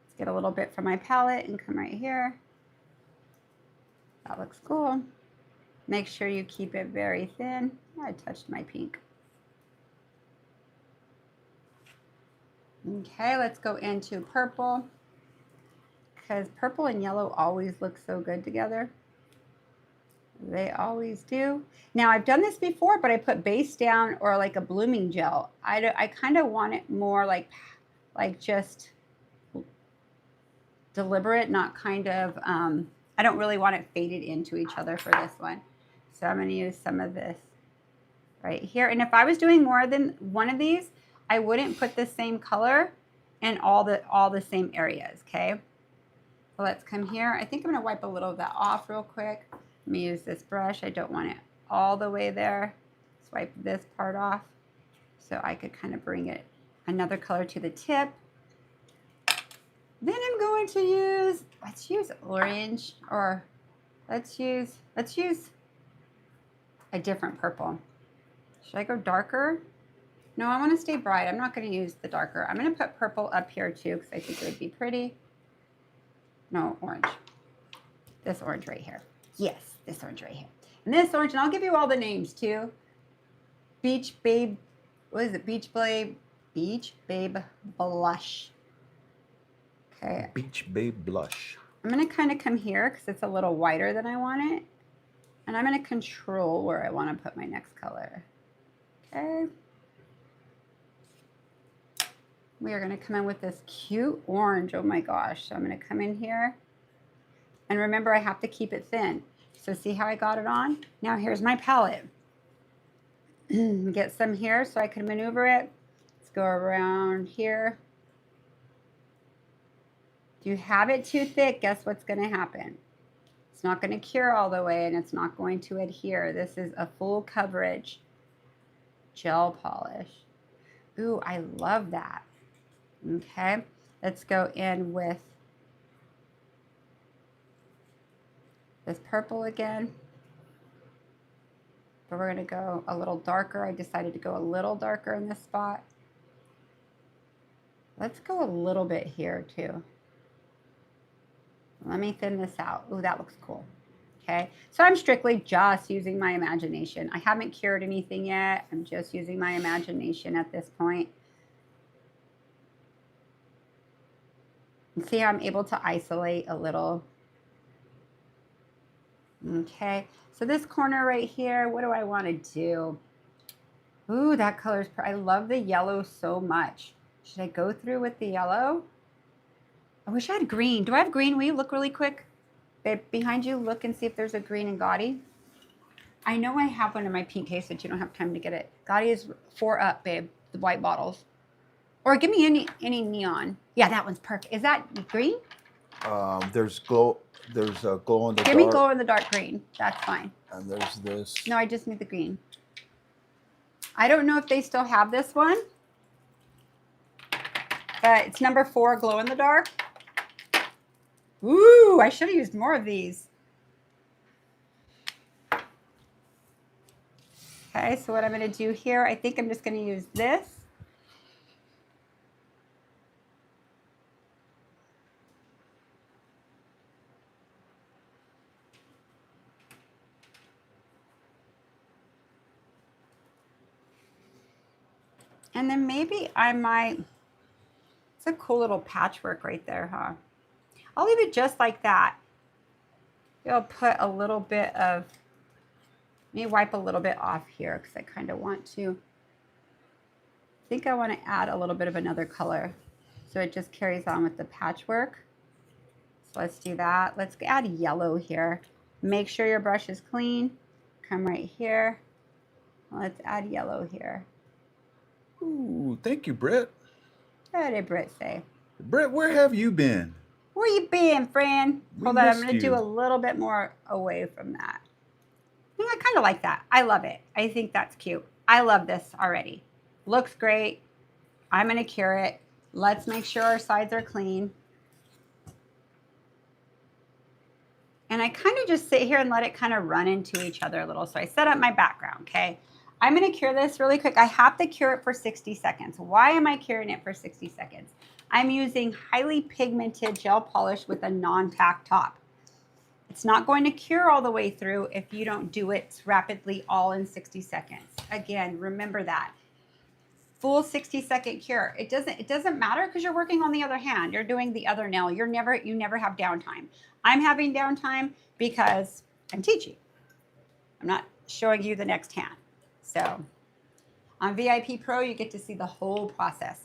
Let's get a little bit from my palette and come right here. That looks cool. Make sure you keep it very thin. I touched my pink. Okay, let's go into purple, because purple and yellow always look so good together. They always do. Now I've done this before, but I put base down or like a blooming gel. I kind of want it more like just deliberate, not kind of, I don't really want it faded into each other for this one. So I'm going to use some of this right here. And if I was doing more than one of these, I wouldn't put the same color in all the same areas, okay? So let's come here. I think I'm going to wipe a little of that off real quick. Let me use this brush. I don't want it all the way there. Let's wipe this part off so I could kind of bring it another color to the tip. Then I'm going to use, let's use orange, or let's use a different purple. Should I go darker? No, I want to stay bright. I'm not going to use the darker. I'm going to put purple up here too because I think it would be pretty. No, orange. This orange right here. Yes, this orange right here. And this orange, and I'll give you all the names too. Beach Babe, what is it? Beach Babe Blush. Okay. Beach Babe Blush. I'm going to kind of come here because it's a little whiter than I want it. And I'm going to control where I want to put my next color. Okay. We are going to come in with this cute orange. Oh my gosh. So I'm going to come in here. And remember, I have to keep it thin. So see how I got it on? Now here's my palette. Get some here so I can maneuver it. Let's go around here. If you have it too thick, guess what's going to happen? It's not going to cure all the way and it's not going to adhere. This is a full coverage gel polish. Ooh, I love that. Okay, let's go in with this purple again. But we're going to go a little darker. I decided to go a little darker in this spot. Let's go a little bit here too. Let me thin this out. Ooh, that looks cool. Okay, so I'm strictly just using my imagination. I haven't cured anything yet. I'm just using my imagination at this point. And see how I'm able to isolate a little. Okay, so this corner right here, what do I want to do? Ooh, that color's, I love the yellow so much. Should I go through with the yellow? I wish I had green. Do I have green? Will you look really quick? Babe, behind you, look and see if there's a green in Gotti. I know I have one in my pink case, but you don't have time to get it. Gotti is 4 up, babe, the white bottles. Or give me any neon. Yeah, that one's perfect. Is that green? There's glow in the dark. Give me glow in the dark green. That's fine. And there's this. No, I just need the green. I don't know if they still have this one. But it's number 4, glow in the dark. Ooh, I should have used more of these. Okay, so what I'm going to do here, I think I'm just going to use this. And then maybe I might, it's a cool little patchwork right there, huh? I'll leave it just like that. I'll put a little bit of, let me wipe a little bit off here because I kind of want to, I think I want to add a little bit of another color. So it just carries on with the patchwork. So let's do that. Let's add yellow here. Make sure your brush is clean. Come right here. Let's add yellow here. Ooh, thank you, Britt. What did Britt say? Britt, where have you been? Where you been, friend? Hold on, I'm going to do you. a little bit more away from that. I kind of like that. I love it. I think that's cute. I love this already. Looks great. I'm going to cure it. Let's make sure our sides are clean. And I kind of just sit here and let it kind of run into each other a little. So I set up my background, okay? I'm going to cure this really quick. I have to cure it for 60 seconds. Why am I curing it for 60 seconds? I'm using highly pigmented gel polish with a non-tack top. It's not going to cure all the way through if you don't do it rapidly all in 60 seconds. Again, remember that. Full 60-second cure. It doesn't matter because you're working on the other hand. You're doing the other nail. You never have downtime. I'm having downtime because I'm teaching. I'm not showing you the next hand. So on VIP Pro, you get to see the whole process.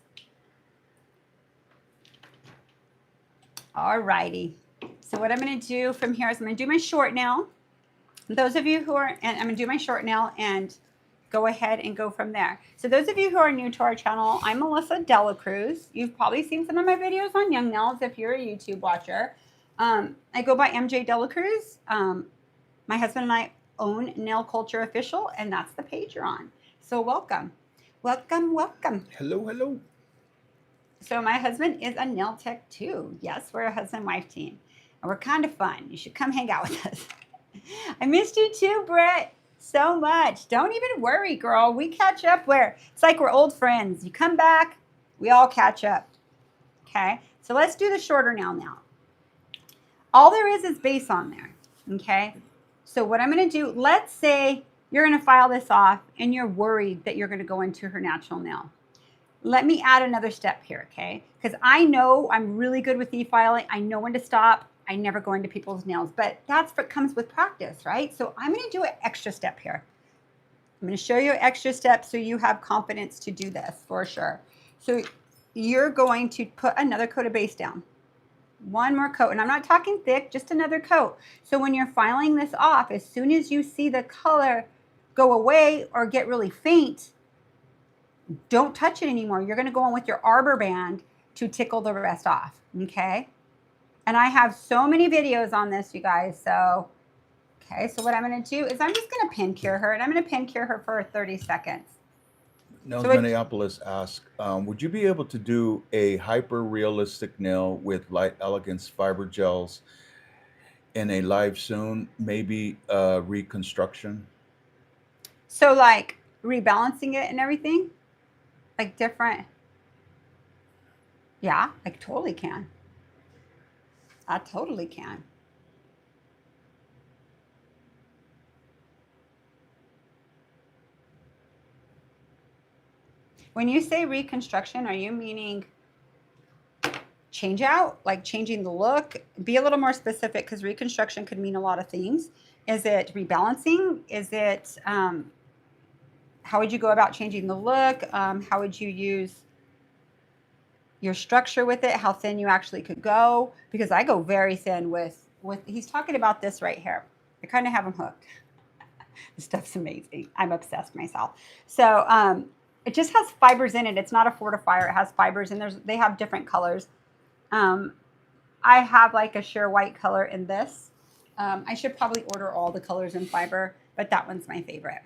All righty. So what I'm going to do from here is I'm going to do my short nail. Those of you who are, and I'm going to do my short nail and go ahead and go from there. So those of you who are new to our channel, I'm Melissa DeLaCruz. You've probably seen some of my videos on Young Nails if you're a YouTube watcher. I go by Mjay DeLaCruz. My husband and I own Nail Culture Official, and that's the page you're on. So welcome. Welcome, welcome. Hello, hello. So my husband is a nail tech too. Yes, we're a husband-wife team. And we're kind of fun. You should come hang out with us. I missed you too, Britt, so much. Don't even worry, girl. We catch up where it's like we're old friends. You come back, we all catch up. Okay, so let's do the shorter nail now. All there is base on there. Okay, so what I'm going to do, let's say you're going to file this off and you're worried that you're going to go into her natural nail. Let me add another step here, okay? Because I know I'm really good with e-filing. I know when to stop. I never go into people's nails, but that's what comes with practice, right? So I'm going to do an extra step here. I'm going to show you an extra step so you have confidence to do this for sure. So you're going to put another coat of base down. One more coat, and I'm not talking thick, just another coat. So when you're filing this off, as soon as you see the color go away or get really faint, don't touch it anymore. You're going to go on with your arbor band to tickle the rest off, okay? And I have so many videos on this, you guys. So, okay, so what I'm going to do is I'm just going to pin cure her, and I'm going to pin cure her for 30 seconds. Nails Minneapolis asks, would you be able to do a hyper-realistic nail with light Elegance fiber gels in a live soon, maybe reconstruction? So like rebalancing it and everything? Like different? Yeah, I totally can. I totally can. When you say reconstruction, are you meaning change out, like changing the look? Be a little more specific because reconstruction could mean a lot of things. Is it rebalancing? Is it, how would you go about changing the look? How would you use your structure with it? How thin you actually could go? Because I go very thin with he's talking about this right here. I kind of have him hooked. This stuff's amazing. I'm obsessed myself. So it just has fibers in it. It's not a fortifier. It has fibers, and they have different colors. I have like a sheer white color in this. I should probably order all the colors in fiber, but that one's my favorite.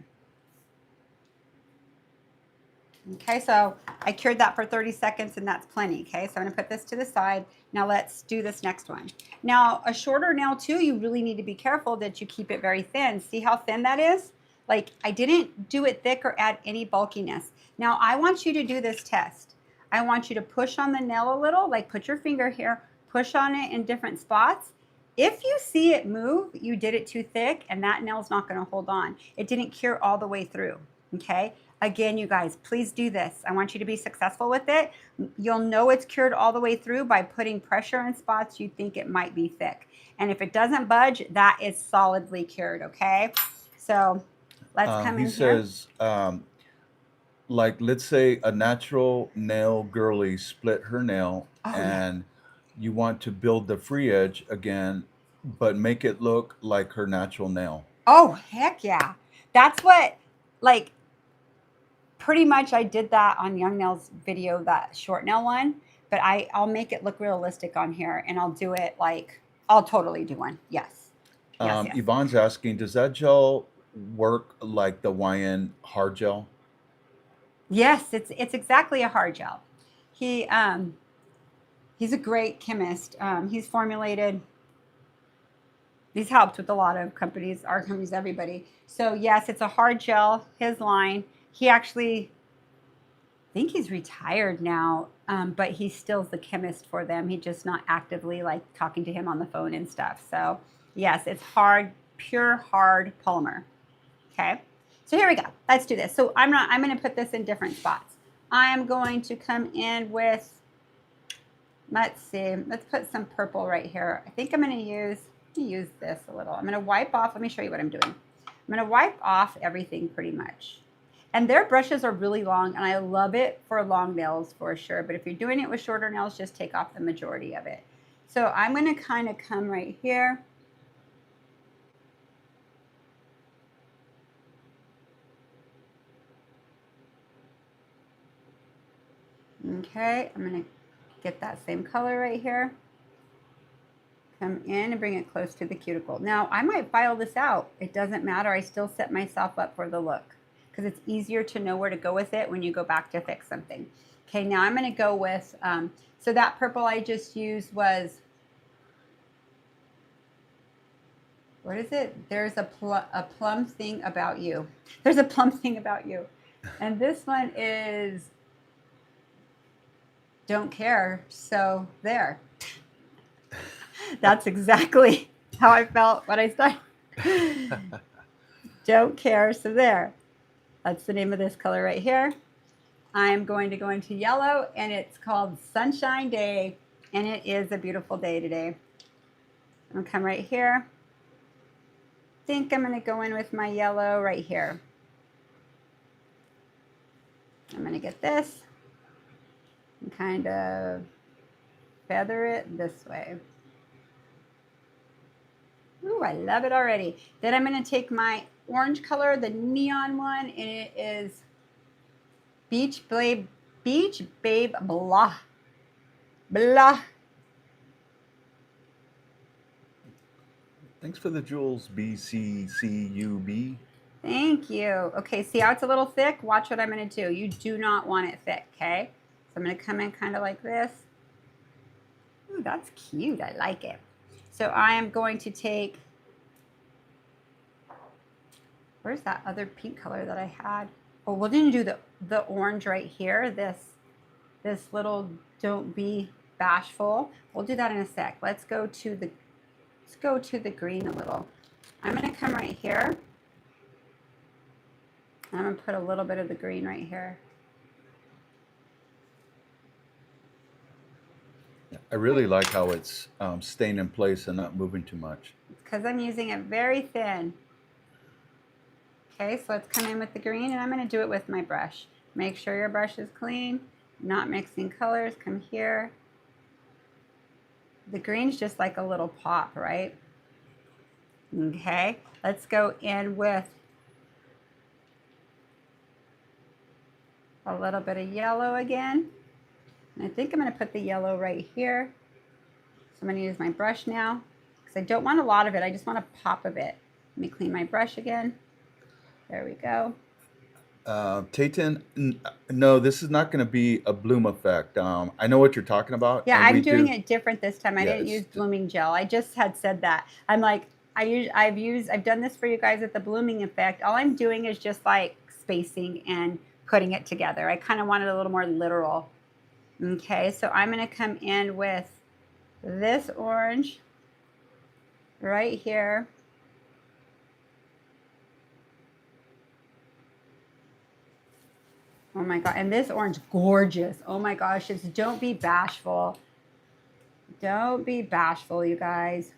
Okay, so I cured that for 30 seconds, and that's plenty. Okay, so I'm going to put this to the side. Now let's do this next one. Now, a shorter nail too, you really need to be careful that you keep it very thin. See how thin that is? Like, I didn't do it thick or add any bulkiness. Now, I want you to do this test. I want you to push on the nail a little, like put your finger here, push on it in different spots. If you see it move, you did it too thick, and that nail's not going to hold on. It didn't cure all the way through, okay? Again, you guys, please do this. I want you to be successful with it. You'll know it's cured all the way through by putting pressure in spots you think it might be thick. And if it doesn't budge, that is solidly cured, okay? So let's come in here. He says, like, let's say a natural nail girly split her nail and you want to build the free edge again, but make it look like her natural nail. Oh, heck yeah. That's what, like, pretty much I did that on Young Nails video, that short nail one, but I'll make it look realistic on here, and I'll do it like, I'll totally do one. Yes. Yes. Yvonne's asking, does that gel work like the YN hard gel? Yes, it's exactly a hard gel. He's a great chemist. He's formulated, he's helped with a lot of companies, our companies, everybody. So yes, it's a hard gel, his line. He actually, I think he's retired now, but he still's the chemist for them. He's just not actively like talking to him on the phone and stuff. So yes, it's hard, pure hard polymer. Okay, so here we go. Let's do this. So I'm going to put this in different spots. I am going to come in with, let's see, let's put some purple right here. I think I'm going to use this a little. I'm going to wipe off. Let me show you what I'm doing. I'm going to wipe off everything pretty much. And their brushes are really long, and I love it for long nails for sure. But if you're doing it with shorter nails, just take off the majority of it. So I'm going to kind of come right here. Okay, I'm going to get that same color right here. Come in and bring it close to the cuticle. Now, I might file this out. It doesn't matter. I still set myself up for the look because it's easier to know where to go with it when you go back to fix something. Okay, now I'm going to go with, so that purple I just used was, what is it? There's a plum thing about you. There's a plum thing about you. And this one is don't care, so there. That's exactly how I felt when I started. Don't care, so there. That's the name of this color right here. I'm going to go into yellow, and it's called Sunshine Day, and it is a beautiful day today. I'm going to come right here. I think I'm going to go in with my yellow right here. I'm going to get this and kind of feather it this way. Ooh, I love it already. Then I'm going to take my orange color, the neon one, and it is Beach Babe Blah. Blah. Thanks for the jewels, BCCUB. Thank you. Okay, see how it's a little thick? Watch what I'm going to do. You do not want it thick, okay? So I'm going to come in kind of like this. Ooh, that's cute. I like it. So I am going to take, where's that other pink color that I had? Oh, we're going to do the orange right here. This little Don't Be Bashful. We'll do that in a sec. Let's go to the green a little. I'm going to come right here. I'm going to put a little bit of the green right here. I really like how it's staying in place and not moving too much. It's because I'm using it very thin. Okay, so let's come in with the green, and I'm going to do it with my brush. Make sure your brush is clean, not mixing colors. Come here. The green's just like a little pop, right? Okay, let's go in with a little bit of yellow again. And I think I'm going to put the yellow right here. So I'm going to use my brush now because I don't want a lot of it. I just want a pop of it. Let me clean my brush again. There we go. Tayton, no, this is not going to be a bloom effect. I know what you're talking about. Yeah, I'm doing it different this time. I didn't use blooming gel. I just had said that. I'm like, I've done this for you guys with the blooming effect. All I'm doing is just like spacing and putting it together. I kind of wanted a little more literal. Okay, so I'm going to come in with this orange right here. Oh my God, and this orange, gorgeous. Oh my gosh, it's Don't Be Bashful. Don't be bashful, you guys.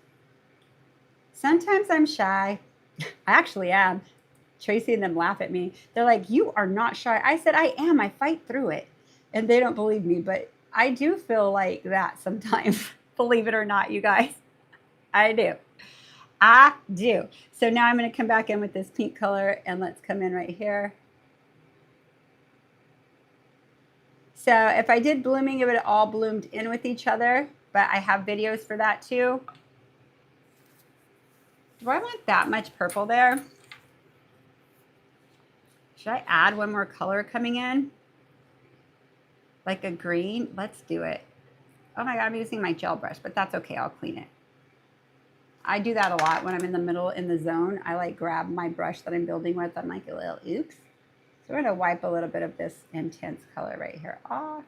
Sometimes I'm shy. I actually am. Tracy and them laugh at me. They're like, you are not shy. I said, I am. I fight through it. And they don't believe me, but I do feel like that sometimes. Believe it or not, you guys. I do. I do. So now I'm going to come back in with this pink color, and let's come in right here. So if I did blooming, it would all bloomed in with each other, but I have videos for that too. Do I want that much purple there? Should I add one more color coming in? Like a green? Let's do it. Oh my God, I'm using my gel brush, but that's okay. I'll clean it. I do that a lot when I'm in the middle, in the zone. I like grab my brush that I'm building with. I'm like a little oops. So we're going to wipe a little bit of this intense color right here off.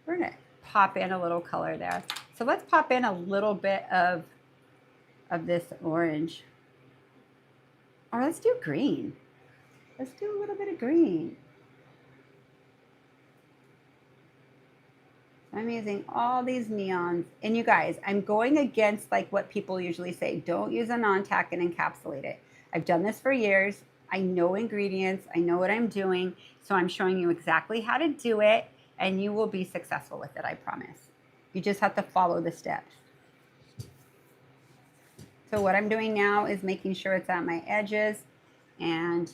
We're going to pop in a little color there. So let's pop in a little bit of this orange. Or let's do green. Let's do a little bit of green. I'm using all these neons. And you guys, I'm going against like what people usually say. Don't use a non-tack and encapsulate it. I've done this for years. I know ingredients. I know what I'm doing. So I'm showing you exactly how to do it, and you will be successful with it, I promise. You just have to follow the steps. So what I'm doing now is making sure it's at my edges. And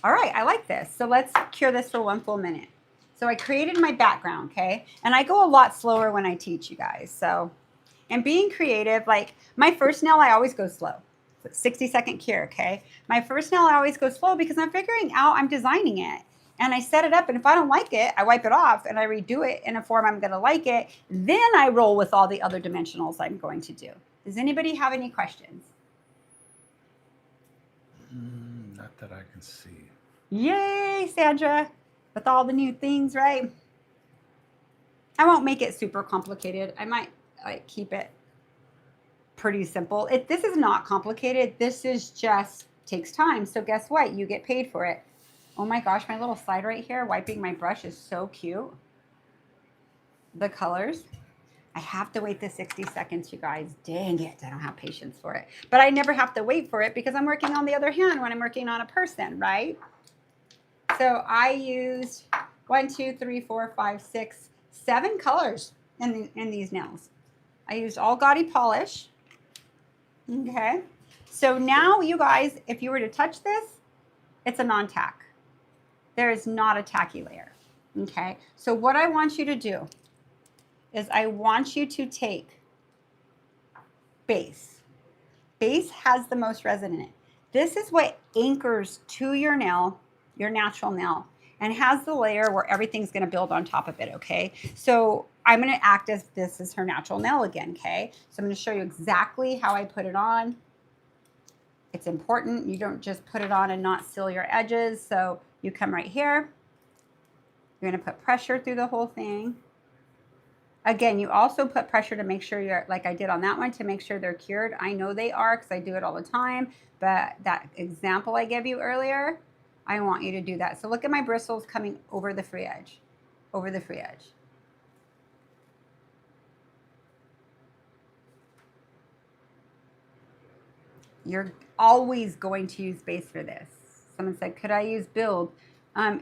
all right, I like this. So let's cure this for 1 full minute. So I created my background, okay? And I go a lot slower when I teach you guys. So, and being creative, like my first nail, I always go slow. 60-second cure, okay? My first nail, I always go slow because I'm figuring out, I'm designing it. And I set it up, and if I don't like it, I wipe it off and I redo it in a form I'm gonna like it. Then I roll with all the other dimensionals I'm going to do. Does anybody have any questions? Not that I can see. Yay, Sandra, with all the new things, right? I won't make it super complicated. I might like keep it pretty simple. This is not complicated. This is just takes time. So guess what? You get paid for it. Oh my gosh, my little slide right here, wiping my brush is so cute. The colors. I have to wait the 60 seconds, you guys. Dang it, I don't have patience for it. But I never have to wait for it because I'm working on the other hand when I'm working on a person, right? So I used 1, 2, 3, 4, 5, 6, 7 colors in these nails. I used all Gotti polish. Okay. So now you guys, if you were to touch this, it's a non-tack. There is not a tacky layer. Okay. So what I want you to do is I want you to take base. Base has the most resin in it. This is what anchors to your nail, your natural nail, and has the layer where everything's going to build on top of it, okay? So I'm going to act as this is her natural nail again, okay? So I'm going to show you exactly how I put it on. It's important. You don't just put it on and not seal your edges. So you come right here. You're going to put pressure through the whole thing. Again, you also put pressure to make sure you're, like I did on that one, to make sure they're cured. I know they are because I do it all the time, but that example I gave you earlier, I want you to do that. So look at my bristles coming over the free edge, over the free edge. You're always going to use base for this. Someone said, could I use build?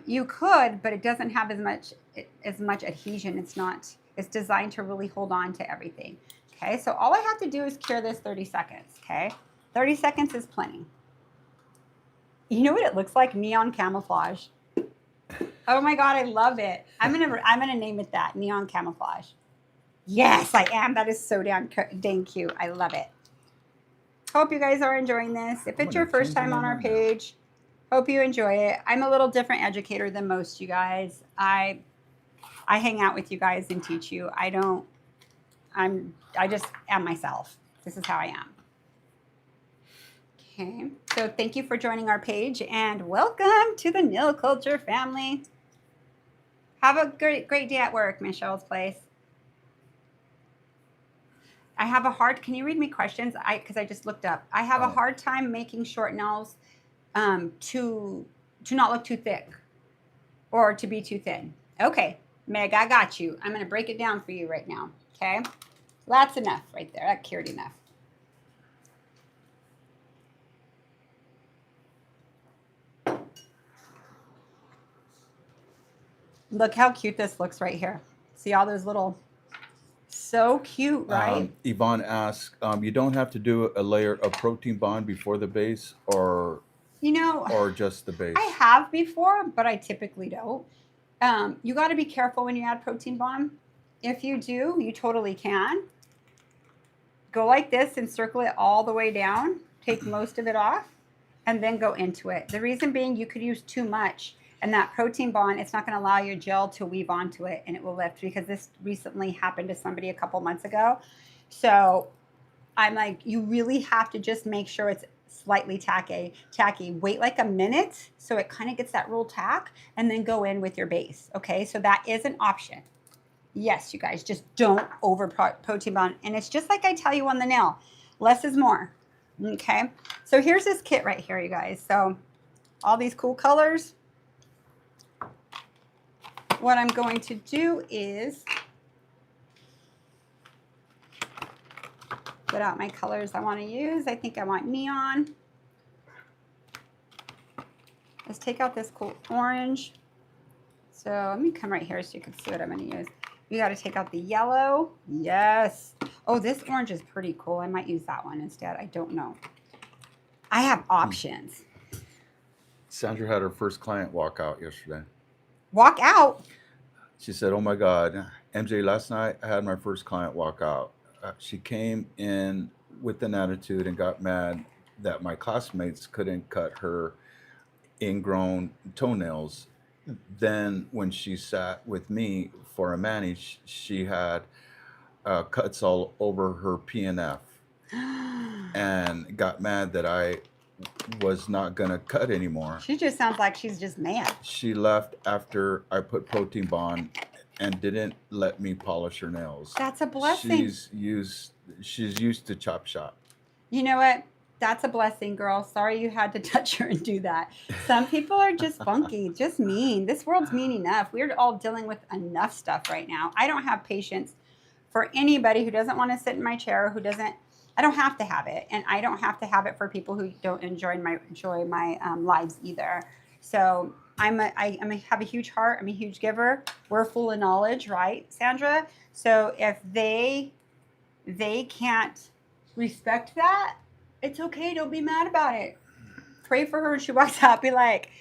You could, but it doesn't have as much adhesion. It's designed to really hold on to everything. Okay, so all I have to do is cure this 30 seconds, okay? 30 seconds is plenty. You know what it looks like? Neon camouflage. Oh my God, I love it. I'm gonna name it that, neon camouflage. Yes, I am. That is so dang cute. I love it. Hope you guys are enjoying this. If it's your first time on our page, hope you enjoy it. I'm a little different educator than most, you guys. I hang out with you guys and teach you. I just am myself. This is how I am. Okay, so thank you for joining our page and welcome to the nail culture family. Have a great day at work, Michelle's Place. I have a hard, can you read me questions? Because I just looked up. I have a hard time making short nails to not look too thick or to be too thin. Okay, Meg, I got you. I'm going to break it down for you right now, okay? That's enough right there. That cured enough. Look how cute this looks right here. See all those little, so cute, right? Yvonne asks, you don't have to do a layer of protein bond before the base, or just the base? I have before, but I typically don't. You got to be careful when you add protein bond. If you do, you totally can. Go like this and circle it all the way down. Take most of it off and then go into it. The reason being, you could use too much. And that protein bond, it's not going to allow your gel to weave onto it and it will lift, because this recently happened to somebody a couple months ago. So I'm like, you really have to just make sure it's slightly tacky. Wait like a minute so it kind of gets that roll tack, and then go in with your base. Okay, so that is an option. Yes, you guys, just don't over protein bond. And it's just like I tell you on the nail, less is more. Okay, so here's this kit right here, you guys. So all these cool colors. What I'm going to do is spit out my colors I want to use. I think I want neon. Let's take out this cool orange. So let me come right here so you can see what I'm going to use. You got to take out the yellow. Yes. Oh, this orange is pretty cool. I might use that one instead. I don't know. I have options. Sandra had her first client walk out yesterday. Walk out? She said, "Oh my God, MJ, last night I had my first client walk out. She came in with an attitude and got mad that my classmates couldn't cut her ingrown toenails. Then when she sat with me for a mani, she had cuts all over her PNF and got mad that I was not gonna cut anymore. She just sounds like she's just mad. She left after I put protein bond and didn't let me polish her nails. That's a blessing. She's used to chop shop. You know what? That's a blessing, girl. Sorry you had to touch her and do that. Some people are just funky, just mean. This world's mean enough. We're all dealing with enough stuff right now. I don't have patience for anybody who doesn't want to sit in my chair, who doesn't. I don't have to have it, and I don't have to have it for people who don't enjoy my lives either. So I have a huge heart. I'm a huge giver. We're full of knowledge, right, Sandra? So if they can't respect that, it's okay. Don't be mad about it. Pray for her when she walks out. Be like,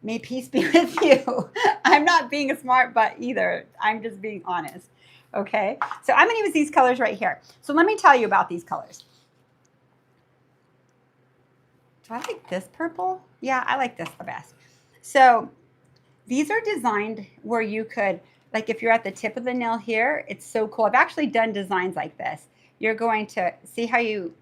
may peace be with you. I'm not being a smart butt either. I'm just being honest. Okay. So I'm going to use these colors right here. So let me tell you about these colors. Do I like this purple? Yeah, I like this the best. So these are designed where you could, like if you're at the tip of the nail here, it's so cool. I've actually done designs like this. You're going to see how you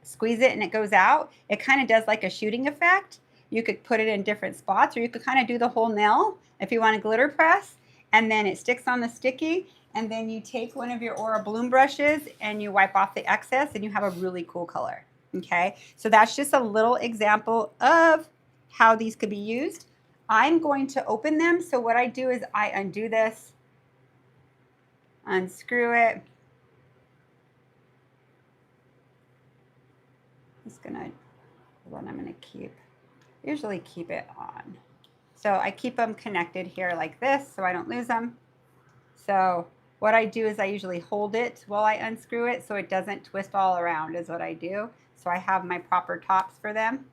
squeeze it and it goes out. It kind of does like a shooting effect. You could put it in different spots, or you could kind of do the whole nail if you want to glitter press, and then it sticks on the sticky, and then you take one of your Aura Bloom brushes and you wipe off the excess, and you have a really cool color. Okay, so that's just a little example of how these could be used. I'm going to open them. So what I do is I undo this, unscrew it. I'm gonna usually keep it on. So I keep them connected here like this so I don't lose them. So what I do is I usually hold it while I unscrew it so it doesn't twist all around is what I do. So I have my proper tops for them.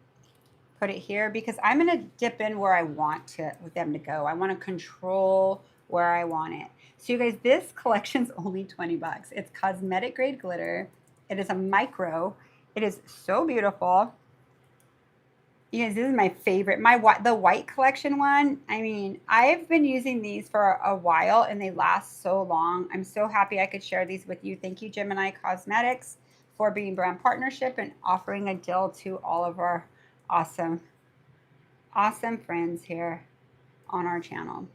Put it here because I'm gonna dip in where I want them to go. I wanna control where I want it. So you guys, this collection's only 20 bucks. It's cosmetic grade glitter. It is a micro. It is so beautiful. You guys, this is my favorite. The white collection one. I mean, I've been using these for a while and they last so long. I'm so happy I could share these with you. Thank you, Gemini Cosmetics, for being brand partnership and offering a deal to all of our awesome friends here on our channel.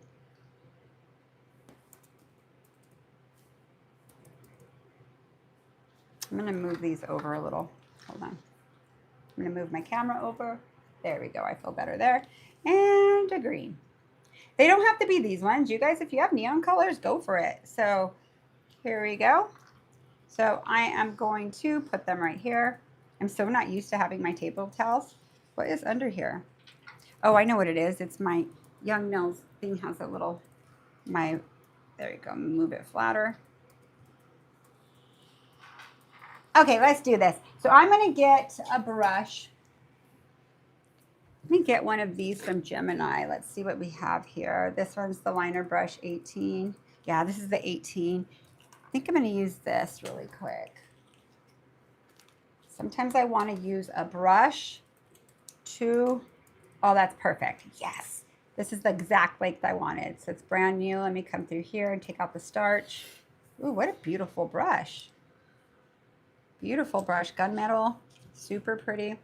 I'm going to move these over a little. Hold on. I'm going to move my camera over. There we go. I feel better there. And a green. They don't have to be these ones. You guys, if you have neon colors, go for it. So here we go. So I am going to put them right here. I'm so not used to having my table towels. What is under here? Oh, I know what it is. It's my Young Nails thing has a little, there you go. Move it flatter. Okay, let's do this. So I'm going to get a brush. Let me get one of these from Gemini. Let's see what we have here. This one's the liner brush 18. Yeah, this is the 18. I think I'm going to use this really quick. Sometimes I want to use a brush to, oh, that's perfect. Yes, this is the exact length I wanted. So it's brand new. Let me come through here and take out the starch. Ooh, what a beautiful brush. Beautiful brush, gunmetal, super pretty. I'm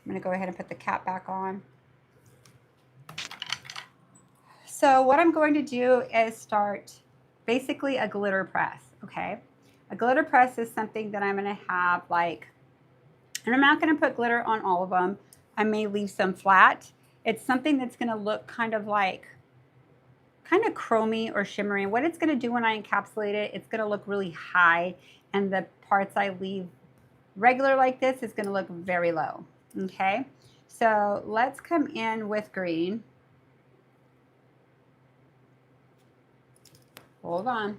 going to go ahead and put the cap back on. So what I'm going to do is start basically a glitter press, okay? A glitter press is something that I'm going to have like, and I'm not going to put glitter on all of them. I may leave some flat. It's something that's going to look kind of like kind of chromy or shimmery. What it's going to do when I encapsulate it, it's going to look really high, and the parts I leave regular like this is going to look very low. Okay, so let's come in with green. Hold on.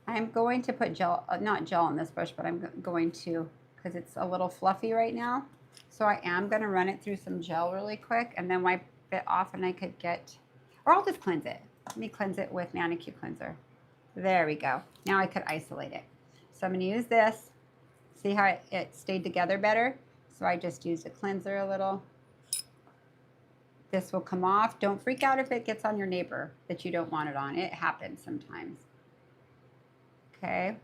I'm going to put gel, not gel on this brush, but I'm going to, because it's a little fluffy right now. So I am going to run it through some gel really quick and then wipe it off, and I could get, or I'll just cleanse it. Let me cleanse it with Manicure Cleanser. There we go. Now I could isolate it. So I'm going to use this. See how it stayed together better? So I just used a cleanser a little. This will come off. Don't freak out if it gets on your neighbor that you don't want it on. It happens sometimes. Okay.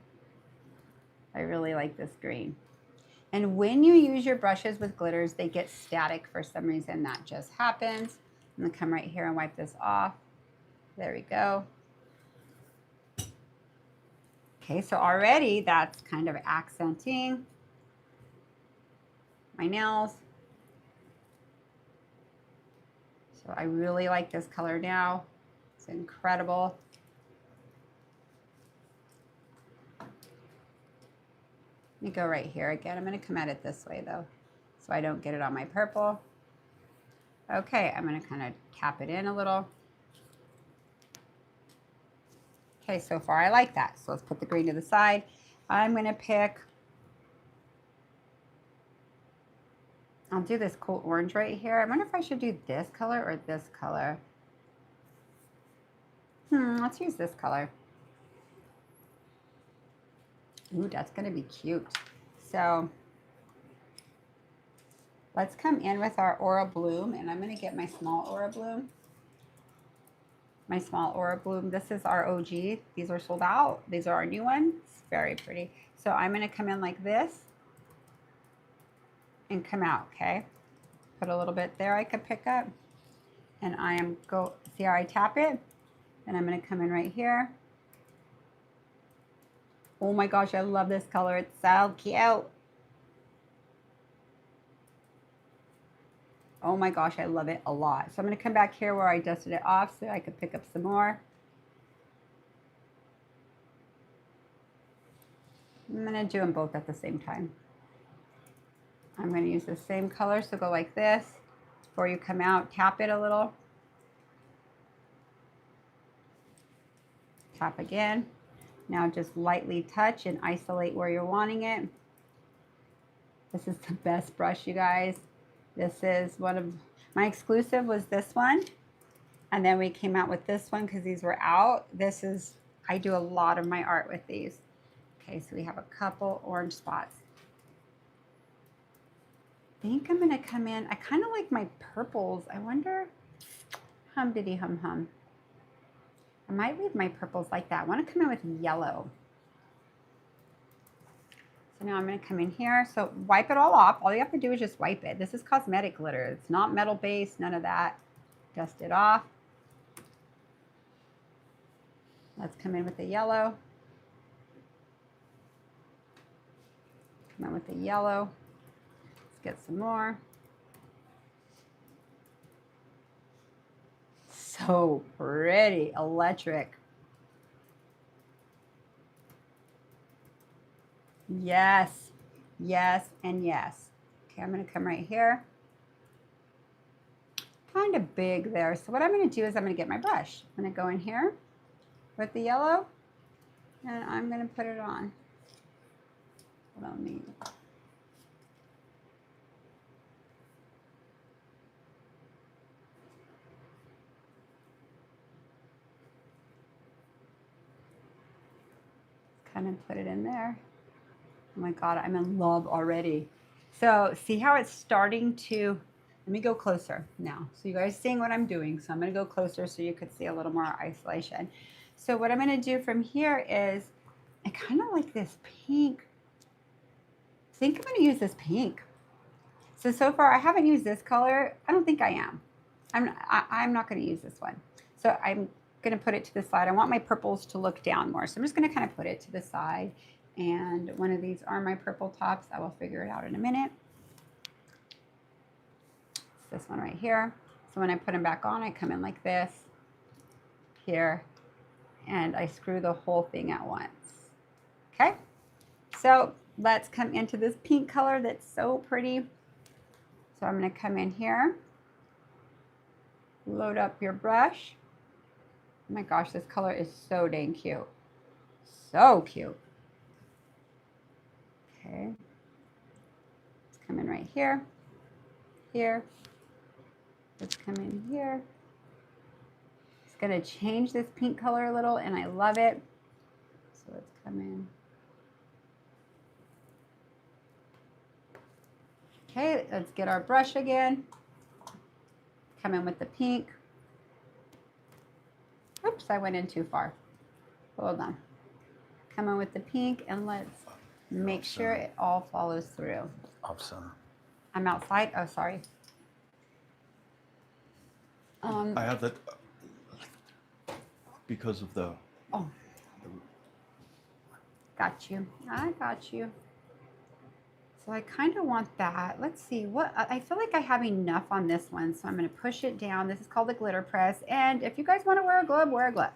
I really like this green. And when you use your brushes with glitters, they get static for some reason. That just happens. I'm going to come right here and wipe this off. There we go. Okay, so already that's kind of accenting my nails. So I really like this color now. It's incredible. Let me go right here again. I'm going to come at it this way though, so I don't get it on my purple. Okay, I'm going to kind of tap it in a little. Okay, so far I like that. So let's put the green to the side. I'm going to pick, I'll do this cool orange right here. I wonder if I should do this color or this color. Let's use this color. Ooh, that's going to be cute. So let's come in with our Aura Bloom, and I'm going to get my small Aura Bloom. My small Aura Bloom. This is our OG. These are sold out. These are our new ones. Very pretty. So I'm going to come in like this and come out, okay? Put a little bit there I could pick up. And I am see how I tap it? And I'm going to come in right here. Oh my gosh, I love this color. It's so cute. Oh my gosh, I love it a lot. So I'm going to come back here where I dusted it off so I could pick up some more. I'm going to do them both at the same time. I'm going to use the same color, so go like this. Before you come out, tap it a little. Tap again. Now just lightly touch and isolate where you're wanting it. This is the best brush, you guys. This is one of my exclusive was this one. And then we came out with this one because these were out. This is, I do a lot of my art with these. Okay, so we have a couple orange spots. I think I'm gonna come in, I kind of like my purples. I wonder, hum diddy hum hum. I might leave my purples like that. I want to come in with yellow. So now I'm going to come in here. So wipe it all off. All you have to do is just wipe it. This is cosmetic glitter. It's not metal based, none of that. Dust it off. Let's come in with the yellow. Come in with the yellow. Let's get some more. So pretty, electric. Yes, yes, and yes. Okay, I'm going to come right here. Kind of big there. So what I'm going to do is I'm going to get my brush. I'm going to go in here with the yellow, and I'm going to put it on. Let me. Kind of put it in there. Oh my God, I'm in love already. So see how it's starting to, let me go closer now. So you guys seeing what I'm doing. So I'm gonna go closer so you could see a little more isolation. So what I'm gonna do from here is, I kind of like this pink. I think I'm gonna use this pink. So far I haven't used this color. I don't think I am. I'm not gonna use this one. So I'm gonna put it to the side. I want my purples to look down more. So I'm just gonna kind of put it to the side. And one of these are my purple tops. I will figure it out in a minute. It's this one right here. So when I put them back on, I come in like this, here, and I screw the whole thing at once. Okay, so let's come into this pink color that's so pretty. So I'm going to come in here, load up your brush. Oh my gosh, this color is so dang cute. So cute. Okay, let's come in right here, here. Let's come in here. It's going to change this pink color a little, and I love it. So let's come in. Okay, let's get our brush again. Come in with the pink. Oops, I went in too far. Hold on. Come in with the pink, and let's make sure it all follows through. Off center. I'm outside. Oh, sorry. I have that because of the. Oh, got you. I got you. So I kind of want that. Let's see what, I feel like I have enough on this one. So I'm going to push it down. This is called the glitter press. And if you guys want to wear a glove, wear a glove.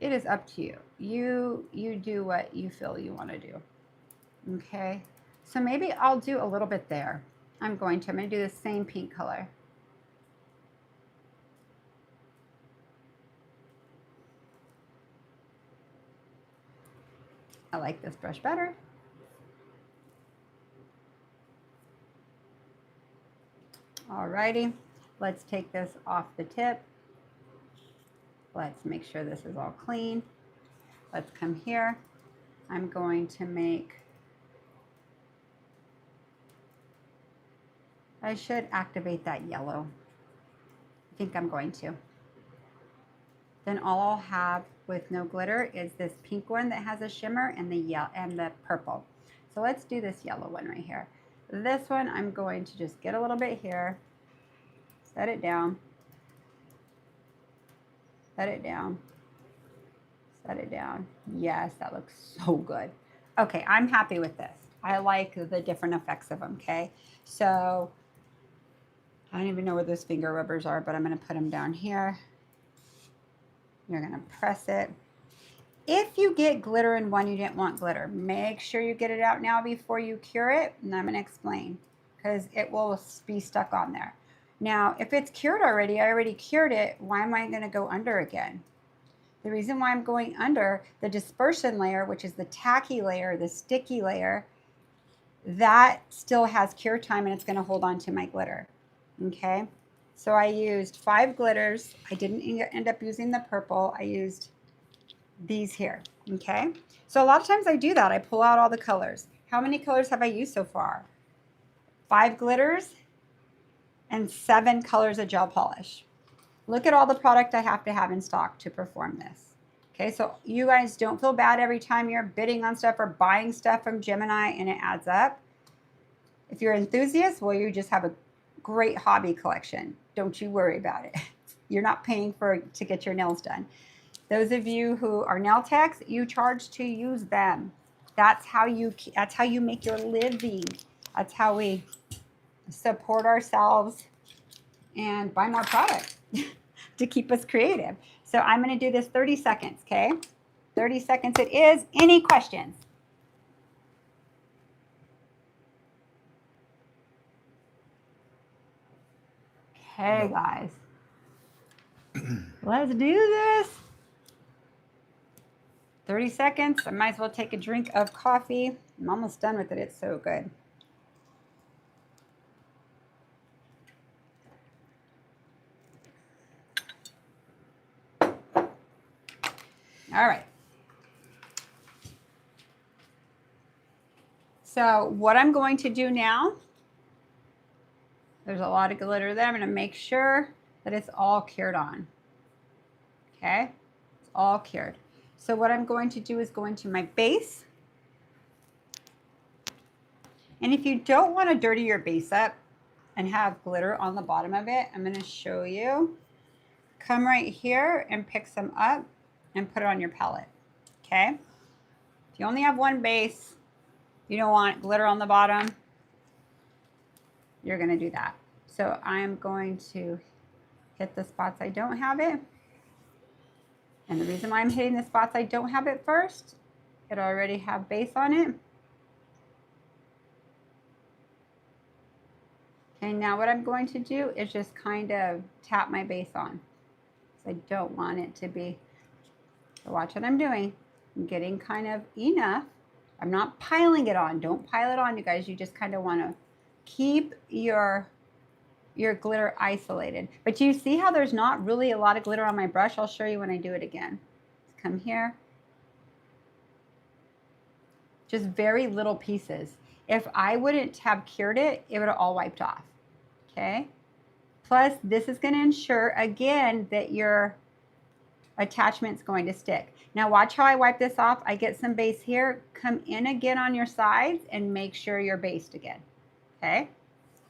It is up to you. You do what you feel you want to do. Okay. So maybe I'll do a little bit there. I'm going to do the same pink color. I like this brush better. Alrighty, let's take this off the tip. Let's make sure this is all clean. Let's come here. I'm going to make, I should activate that yellow. I think I'm going to. Then all I'll have with no glitter is this pink one that has a shimmer and the yellow and the purple. So let's do this yellow one right here. This one I'm going to just get a little bit here, set it down, set it down, set it down. Yes, that looks so good. Okay, I'm happy with this. I like the different effects of them, okay? So I don't even know where those finger rubbers are, but I'm gonna put them down here. You're gonna press it. If you get glitter in one you didn't want glitter, make sure you get it out now before you cure it, and I'm gonna explain, because it will be stuck on there. Now, if it's cured already, I already cured it, why am I gonna go under again? The reason why I'm going under, the dispersion layer, which is the tacky layer, the sticky layer, that still has cure time and it's gonna hold on to my glitter, okay? So I used 5 glitters. I didn't end up using the purple. I used these here, okay? So a lot of times I do that. I pull out all the colors. How many colors have I used so far? 5 glitters and 7 colors of gel polish. Look at all the product I have to have in stock to perform this. Okay, so you guys don't feel bad every time you're bidding on stuff or buying stuff from Gemini and it adds up. If you're enthusiasts, well, you just have a great hobby collection. Don't you worry about it. You're not paying to get your nails done. Those of you who are nail techs, you charge to use them. That's how you make your living. That's how we support ourselves and buy more product to keep us creative. So I'm going to do this 30 seconds, okay? 30 seconds it is. Any questions? Okay, guys. Let's do this. 30 seconds. I might as well take a drink of coffee. I'm almost done with it. It's so good. All right. So what I'm going to do now, there's a lot of glitter there. I'm going to make sure that it's all cured on. Okay? It's all cured. So what I'm going to do is go into my base. And if you don't want to dirty your base up and have glitter on the bottom of it, I'm going to show you. Come right here and pick some up and put it on your palette. Okay? If you only have one base, you don't want glitter on the bottom, you're going to do that. So I'm going to hit the spots I don't have it. And the reason why I'm hitting the spots I don't have it first, it already have base on it. Okay, now what I'm going to do is just kind of tap my base on. So I don't want it to be, so watch what I'm doing. I'm getting kind of enough. I'm not piling it on. Don't pile it on, you guys. You just kind of want to keep your glitter isolated. But you see how there's not really a lot of glitter on my brush? I'll show you when I do it again. Let's come here. Just very little pieces. If I wouldn't have cured it, it would have all wiped off. Okay? Plus, this is going to ensure, again, that your attachment's going to stick. Now watch how I wipe this off. I get some base here. Come in again on your sides and make sure you're based again. Okay?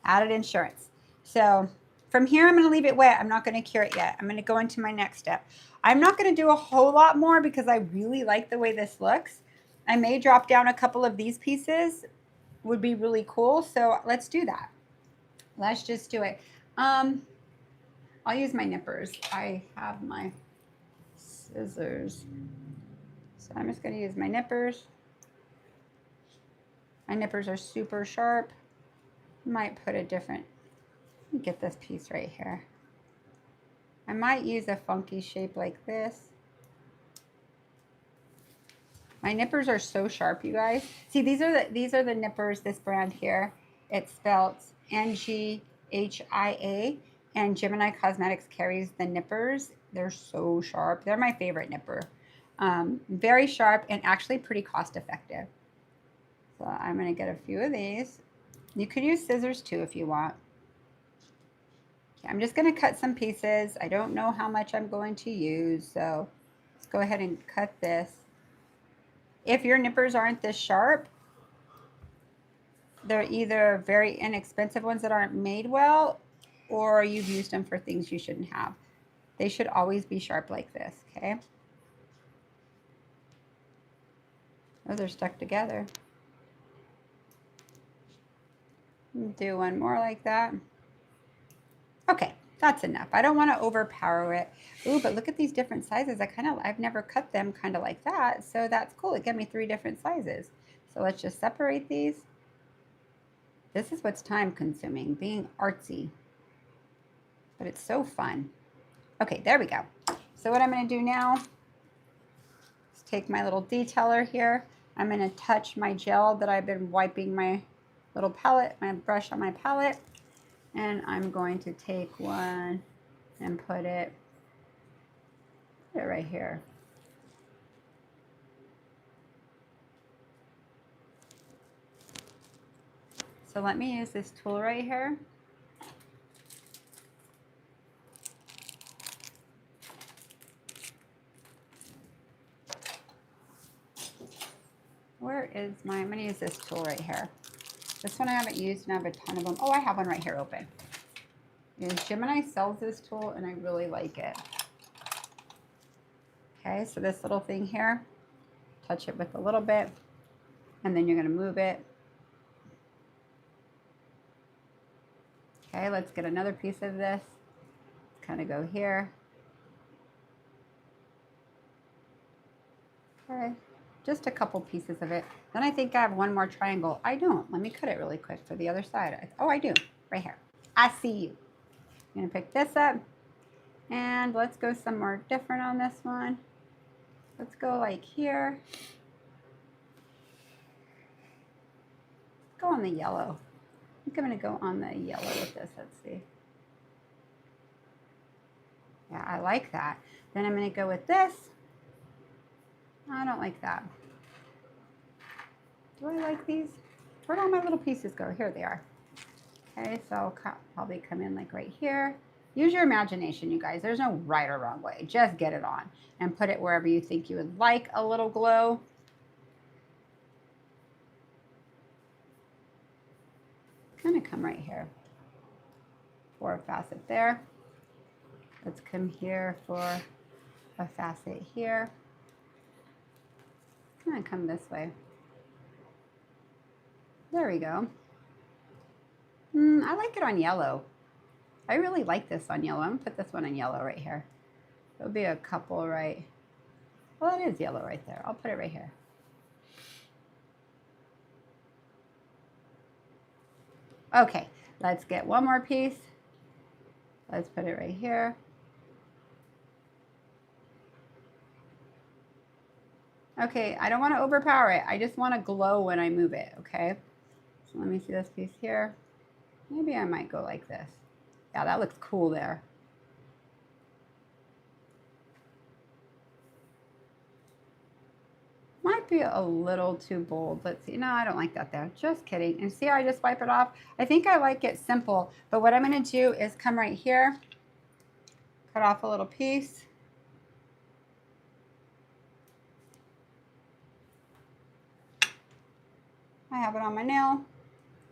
Added insurance. So from here, I'm going to leave it wet. I'm not going to cure it yet. I'm going to go into my next step. I'm not going to do a whole lot more because I really like the way this looks. I may drop down a couple of these pieces. Would be really cool. So let's do that. Let's just do it. I'll use my nippers. I have my scissors. So I'm just going to use my nippers. My nippers are super sharp. Might put a different, let me get this piece right here. I might use a funky shape like this. My nippers are so sharp, you guys. See, these are the nippers, this brand here. It's spelled Mjay, and Gemini Cosmetics carries the nippers. They're so sharp. They're my favorite nipper. Very sharp and actually pretty cost effective. So I'm going to get a few of these. You could use scissors too if you want. Okay, I'm just going to cut some pieces. I don't know how much I'm going to use, so let's go ahead and cut this. If your nippers aren't this sharp, they're either very inexpensive ones that aren't made well, or you've used them for things you shouldn't have. They should always be sharp like this, okay? Oh, they're stuck together. Do one more like that. Okay, that's enough. I don't want to overpower it. Ooh, but look at these different sizes. I've never cut them kind of like that, so that's cool. It gave me 3 different sizes. So let's just separate these. This is what's time consuming, being artsy, but it's so fun. Okay, there we go. So what I'm going to do now is take my little detailer here. I'm going to touch my gel that I've been wiping my little palette, my brush on my palette, and I'm going to take one and put it right here. So let me use this tool right here. Where is my, I'm going to use this tool right here. This one I haven't used and I have a ton of them. Oh, I have one right here open. And Gemini sells this tool and I really like it. Okay, so this little thing here, touch it with a little bit, and then you're going to move it. Okay, let's get another piece of this. Let's kind of go here. Okay, just a couple pieces of it. Then I think I have one more triangle. I don't. Let me cut it really quick for the other side. Oh, I do. Right here. I see you. I'm going to pick this up. And let's go somewhere different on this one. Let's go like here. Go on the yellow. I think I'm going to go on the yellow with this. Let's see. Yeah, I like that. Then I'm going to go with this. I don't like that. Do I like these? Where'd all my little pieces go? Here they are. Okay, so I'll probably come in like right here. Use your imagination, you guys. There's no right or wrong way. Just get it on and put it wherever you think you would like a little glow. Kind of come right here for a facet there. Let's come here for a facet here. Kind of come this way. There we go. I like it on yellow. I really like this on yellow. I'm gonna put this one on yellow right here. There'll be a couple right. Well, it is yellow right there. I'll put it right here. Okay, let's get one more piece. Let's put it right here. Okay, I don't want to overpower it. I just want to glow when I move it, okay? So let me see this piece here. Maybe I might go like this. Yeah, that looks cool there. Might be a little too bold. Let's see. No, I don't like that there. Just kidding. And see how I just wipe it off? I think I like it simple. But what I'm going to do is come right here, cut off a little piece. I have it on my nail,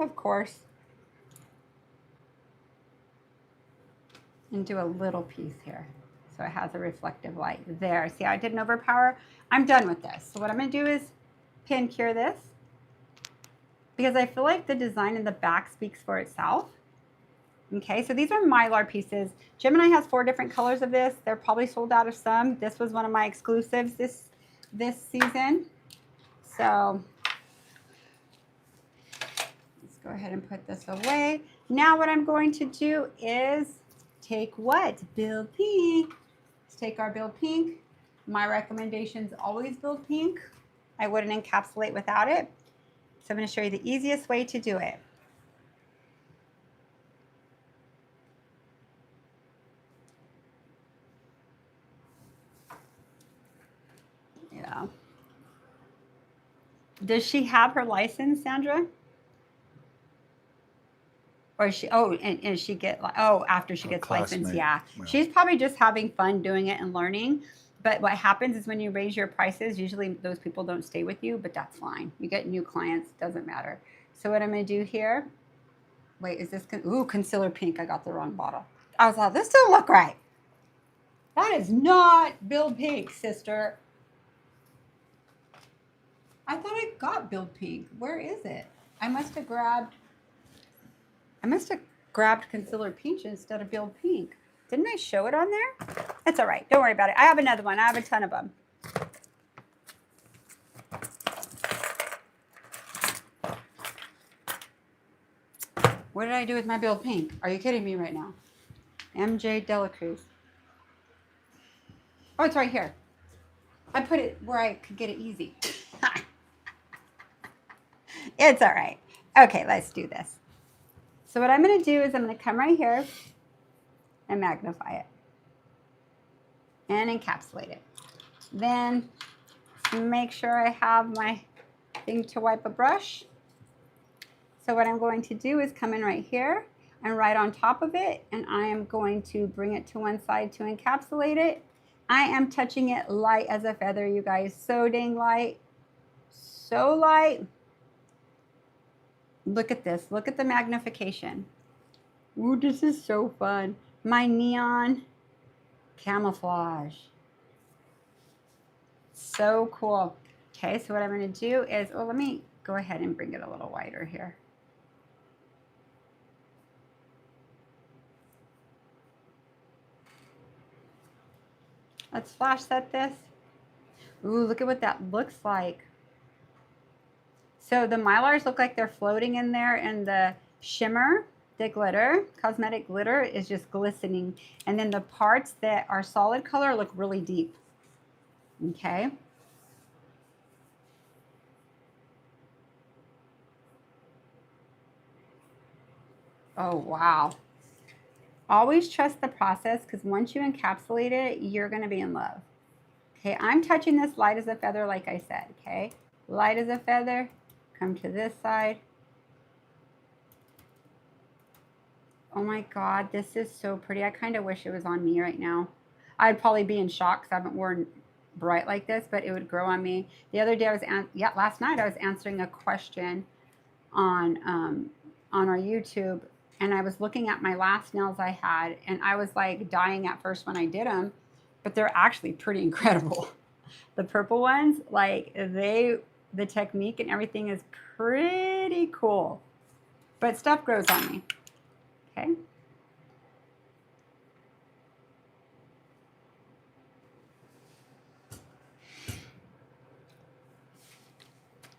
of course. And do a little piece here. So it has a reflective light there. See how I didn't overpower? I'm done with this. So what I'm going to do is pin cure this, because I feel like the design in the back speaks for itself. Okay, so these are Mylar pieces. Gemini has 4 different colors of this. They're probably sold out of some. This was one of my exclusives this season. So let's go ahead and put this away. Now what I'm going to do is take what? Build pink. Let's take our build pink. My recommendation is always build pink. I wouldn't encapsulate without it. So I'm going to show you the easiest way to do it. Yeah. Does she have her license, Sandra? Or is she, oh, and she get, oh, after she gets licensed, yeah. She's probably just having fun doing it and learning. But what happens is when you raise your prices, usually those people don't stay with you, but that's fine. You get new clients, doesn't matter. So what I'm going to do here, wait, is this, ooh, concealer pink. I got the wrong bottle. I was like, this don't look right. That is not Build Pink, sister. I thought I got Build Pink. Where is it? I must have grabbed concealer peach instead of Build Pink. Didn't I show it on there? It's all right. Don't worry about it. I have another one. I have a ton of them. What did I do with my Build Pink? Are you kidding me right now? Mjay DeLaCruz. Oh, it's right here. I put it where I could get it easy. It's all right. Okay, let's do this. So what I'm going to do is I'm going to come right here and magnify it and encapsulate it. Then make sure I have my thing to wipe a brush. So what I'm going to do is come in right here and right on top of it, and I am going to bring it to one side to encapsulate it. I am touching it light as a feather, you guys. So dang light. So light. Look at this. Look at the magnification. Ooh, this is so fun. My neon camouflage. So cool. Okay, so what I'm going to do is, oh, let me go ahead and bring it a little wider here. Let's flash set this. Ooh, look at what that looks like. So the Mylars look like they're floating in there, and the shimmer, the glitter, cosmetic glitter, is just glistening. And then the parts that are solid color look really deep. Okay. Oh, wow. Always trust the process, because once you encapsulate it, you're going to be in love. Okay, I'm touching this light as a feather, like I said, okay? Light as a feather. Come to this side. Oh my God, this is so pretty. I kind of wish it was on me right now. I'd probably be in shock because I haven't worn bright like this, but it would grow on me. The other day last night I was answering a question on our YouTube, and I was looking at my last nails I had, and I was like dying at first when I did them, but they're actually pretty incredible. The purple ones, like the technique and everything is pretty cool, but stuff grows on me. Okay.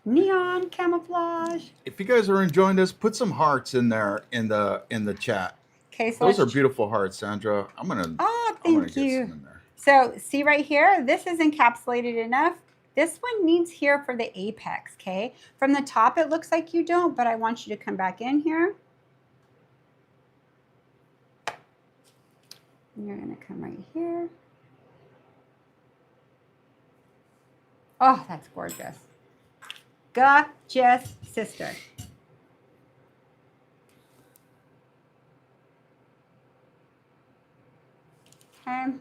Neon camouflage. If you guys are enjoying this, put some hearts in there in the chat. Okay, so Those are let's beautiful hearts, Sandra. I'm gonna thank get you. some in there. So see right here, this is encapsulated enough. This one needs here for the apex, okay? From the top, it looks like you don't, but I want you to come back in here. And you're gonna come right here. Oh, that's gorgeous. Gorgeous, sister. Okay,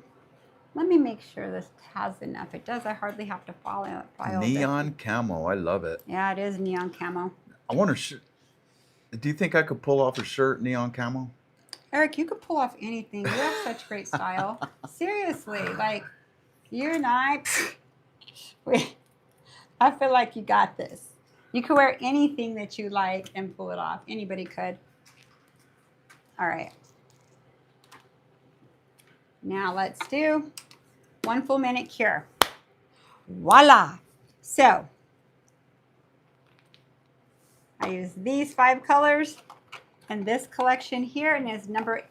let me make sure this has enough. It does. I hardly have to file Neon camo. I love it. Yeah, it is neon camo. I wonder, do you think I could pull off a shirt neon camo? Eric, you could pull off anything. You have such great style. Seriously, like you and I feel like you got this. You could wear anything that you like and pull it off. Anybody could. All right. Now let's do 1 full minute cure. Voila. So I use these 5 colors and this collection here, and it is number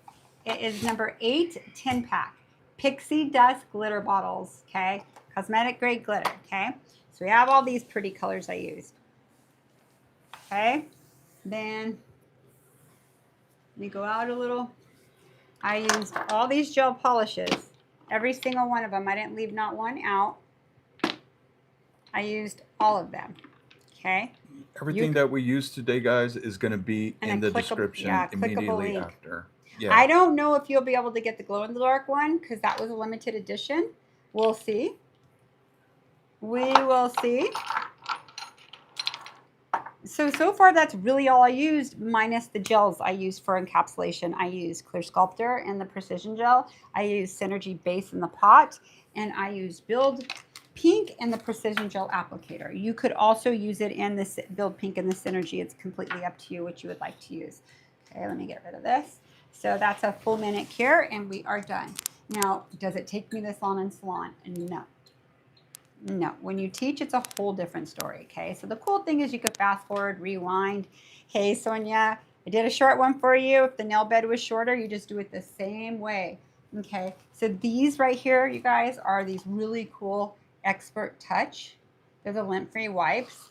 8 10-pack. Pixie Dust glitter bottles, okay? Cosmetic grade glitter, okay? So we have all these pretty colors I used. Okay, then let me go out a little. I used all these gel polishes, every single one of them. I didn't leave not one out. I used all of them, okay? Everything that we use today, guys, is going to be in the description immediately after. Yeah. I don't know if you'll be able to get the glow-in-the-dark one because that was a limited edition. We'll see. We will see. So far, that's really all I used, minus the gels I used for encapsulation. I used Clear Sculptor and the Precision Gel. I used Synergy Base in the pot. And I used Build Pink and the Precision Gel Applicator. You could also use it in the Build Pink and the Synergy. It's completely up to you what you would like to use. Okay, let me get rid of this. So that's a full minute cure, and we are done. Now, does it take me this long in salon? No. No, when you teach, it's a whole different story, okay? So the cool thing is you could fast forward, rewind. Hey, Sonia, I did a short one for you. If the nail bed was shorter, you just do it the same way, okay? So these right here, you guys, are these really cool Expert Touch. They're the lint-free wipes.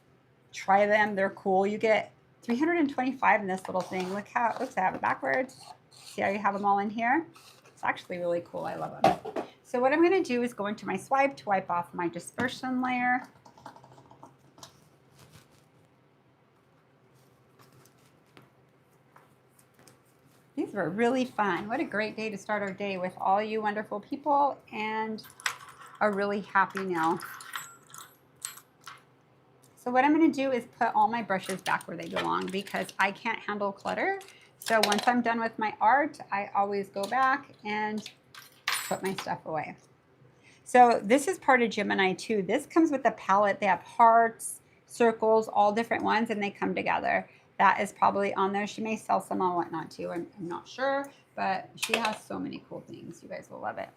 Try them. They're cool. You get 325 in this little thing. Look how, oops, I have it backwards. See how you have them all in here? It's actually really cool. I love them. So what I'm going to do is go into my swipe to wipe off my dispersion layer. These were really fun. What a great day to start our day with all you wonderful people and a really happy nail. So what I'm going to do is put all my brushes back where they belong because I can't handle clutter. So once I'm done with my art, I always go back and put my stuff away. So this is part of Gemini too. This comes with a palette. They have hearts, circles, all different ones, and they come together. That is probably on there. She may sell some on Whatnot too. I'm not sure, but she has so many cool things. You guys will love it.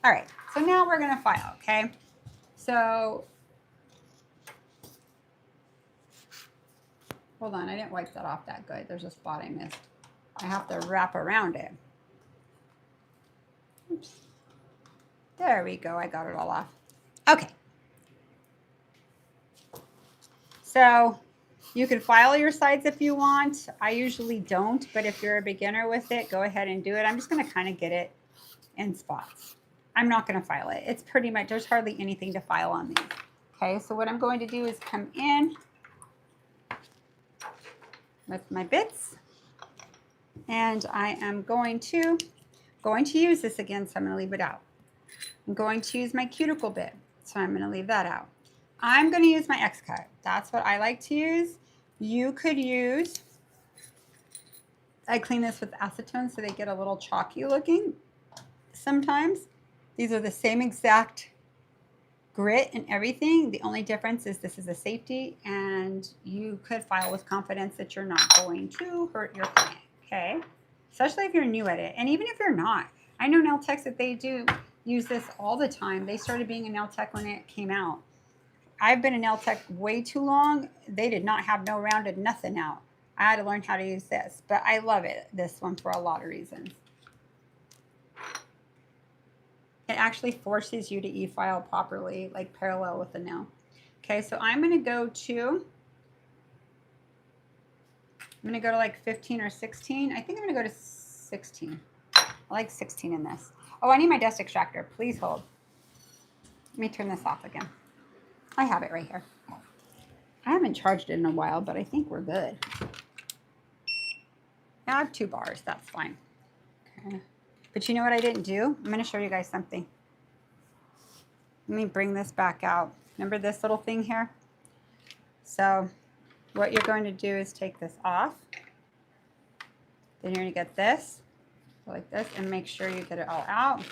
All right, so now we're gonna file, okay? So, hold on, I didn't wipe that off that good. There's a spot I missed. I have to wrap around it. Oops. There we go. I got it all off. Okay. So you can file your sides if you want. I usually don't, but if you're a beginner with it, go ahead and do it. I'm just going to kind of get it in spots. I'm not going to file it. It's pretty much, there's hardly anything to file on these. Okay, so what I'm going to do is come in with my bits, and I am going to use this again, so I'm going to leave it out. I'm going to use my cuticle bit, so I'm going to leave that out. I'm going to use my X-Cut. That's what I like to use. You could use, I clean this with acetone so they get a little chalky looking sometimes. These are the same exact grit and everything. The only difference is this is a safety, and you could file with confidence that you're not going to hurt your client, okay? Especially if you're new at it, and even if you're not. I know nail techs that they do use this all the time. They started being a nail tech when it came out. I've been a nail tech way too long. They did not have no rounded nothing out. I had to learn how to use this, but I love it, this one, for a lot of reasons. It actually forces you to e-file properly, like parallel with the nail. Okay, so I'm going to go to like 15 or 16. I think I'm going to go to 16. I like 16 in this. Oh, I need my dust extractor. Please hold. Let me turn this off again. I have it right here. I haven't charged it in a while, but I think we're good. I have 2 bars. That's fine. Okay. But you know what I didn't do? I'm going to show you guys something. Let me bring this back out. Remember this little thing here? So what you're going to do is take this off. Then you're going to get this, like this, and make sure you get it all out.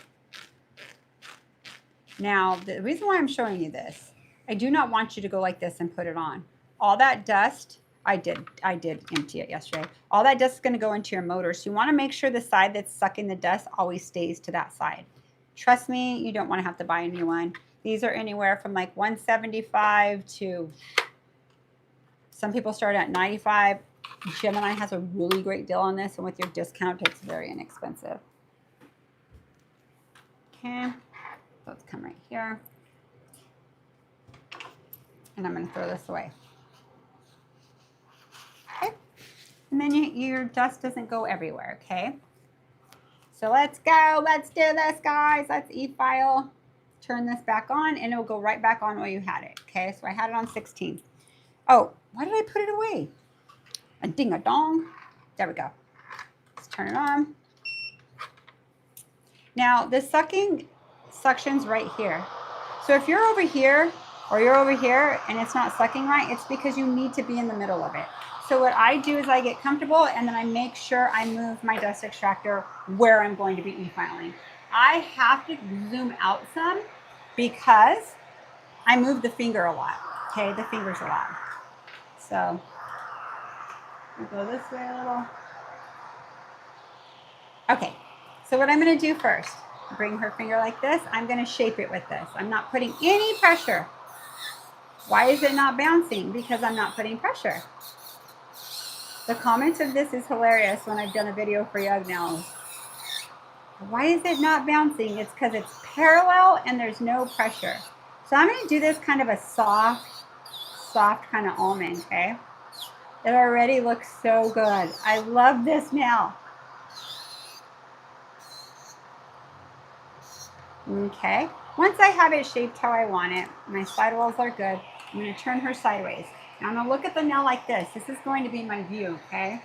Now, the reason why I'm showing you this, I do not want you to go like this and put it on. All that dust, I did empty it yesterday. All that dust is going to go into your motor. So you want to make sure the side that's sucking the dust always stays to that side. Trust me, you don't want to have to buy a new one. These are anywhere from like $175 to, some people start at $95. Gemini has a really great deal on this, and with your discount, it's very inexpensive. Okay, let's come right here. And I'm going to throw this away. Okay, and then your dust doesn't go everywhere, okay? So let's go. Let's do this, guys. Let's e-file. Turn this back on, and it will go right back on where you had it, okay? So I had it on 16. Oh, why did I put it away? A ding-a-dong. There we go. Let's turn it on. Now, the suction's right here. So if you're over here or you're over here and it's not sucking right, it's because you need to be in the middle of it. So what I do is I get comfortable, and then I make sure I move my dust extractor where I'm going to be e-filing. I have to zoom out some because I move the finger a lot. Okay, the finger's a lot. So we'll go this way a little. Okay, so what I'm going to do first, bring her finger like this. I'm going to shape it with this. I'm not putting any pressure. Why is it not bouncing? Because I'm not putting pressure. The comments of this is hilarious when I've done a video for Young Nails. Why is it not bouncing? It's because it's parallel and there's no pressure. So I'm going to do this kind of a soft kind of almond, okay? It already looks so good. I love this nail. Okay, once I have it shaped how I want it, my sidewalls are good, I'm going to turn her sideways. Now I'm going to look at the nail like this. This is going to be my view, okay?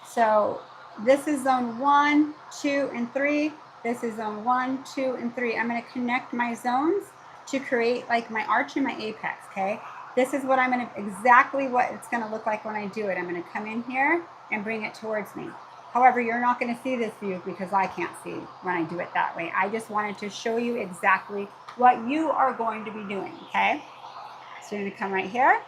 So this is zone 1, 2, and 3. This is zone 1, 2, and 3. I'm going to connect my zones to create like my arch and my apex, okay? This is what I'm going to, exactly what it's going to look like when I do it. I'm going to come in here and bring it towards me. However, you're not going to see this view because I can't see when I do it that way. I just wanted to show you exactly what you are going to be doing, okay? So you're going to come right here.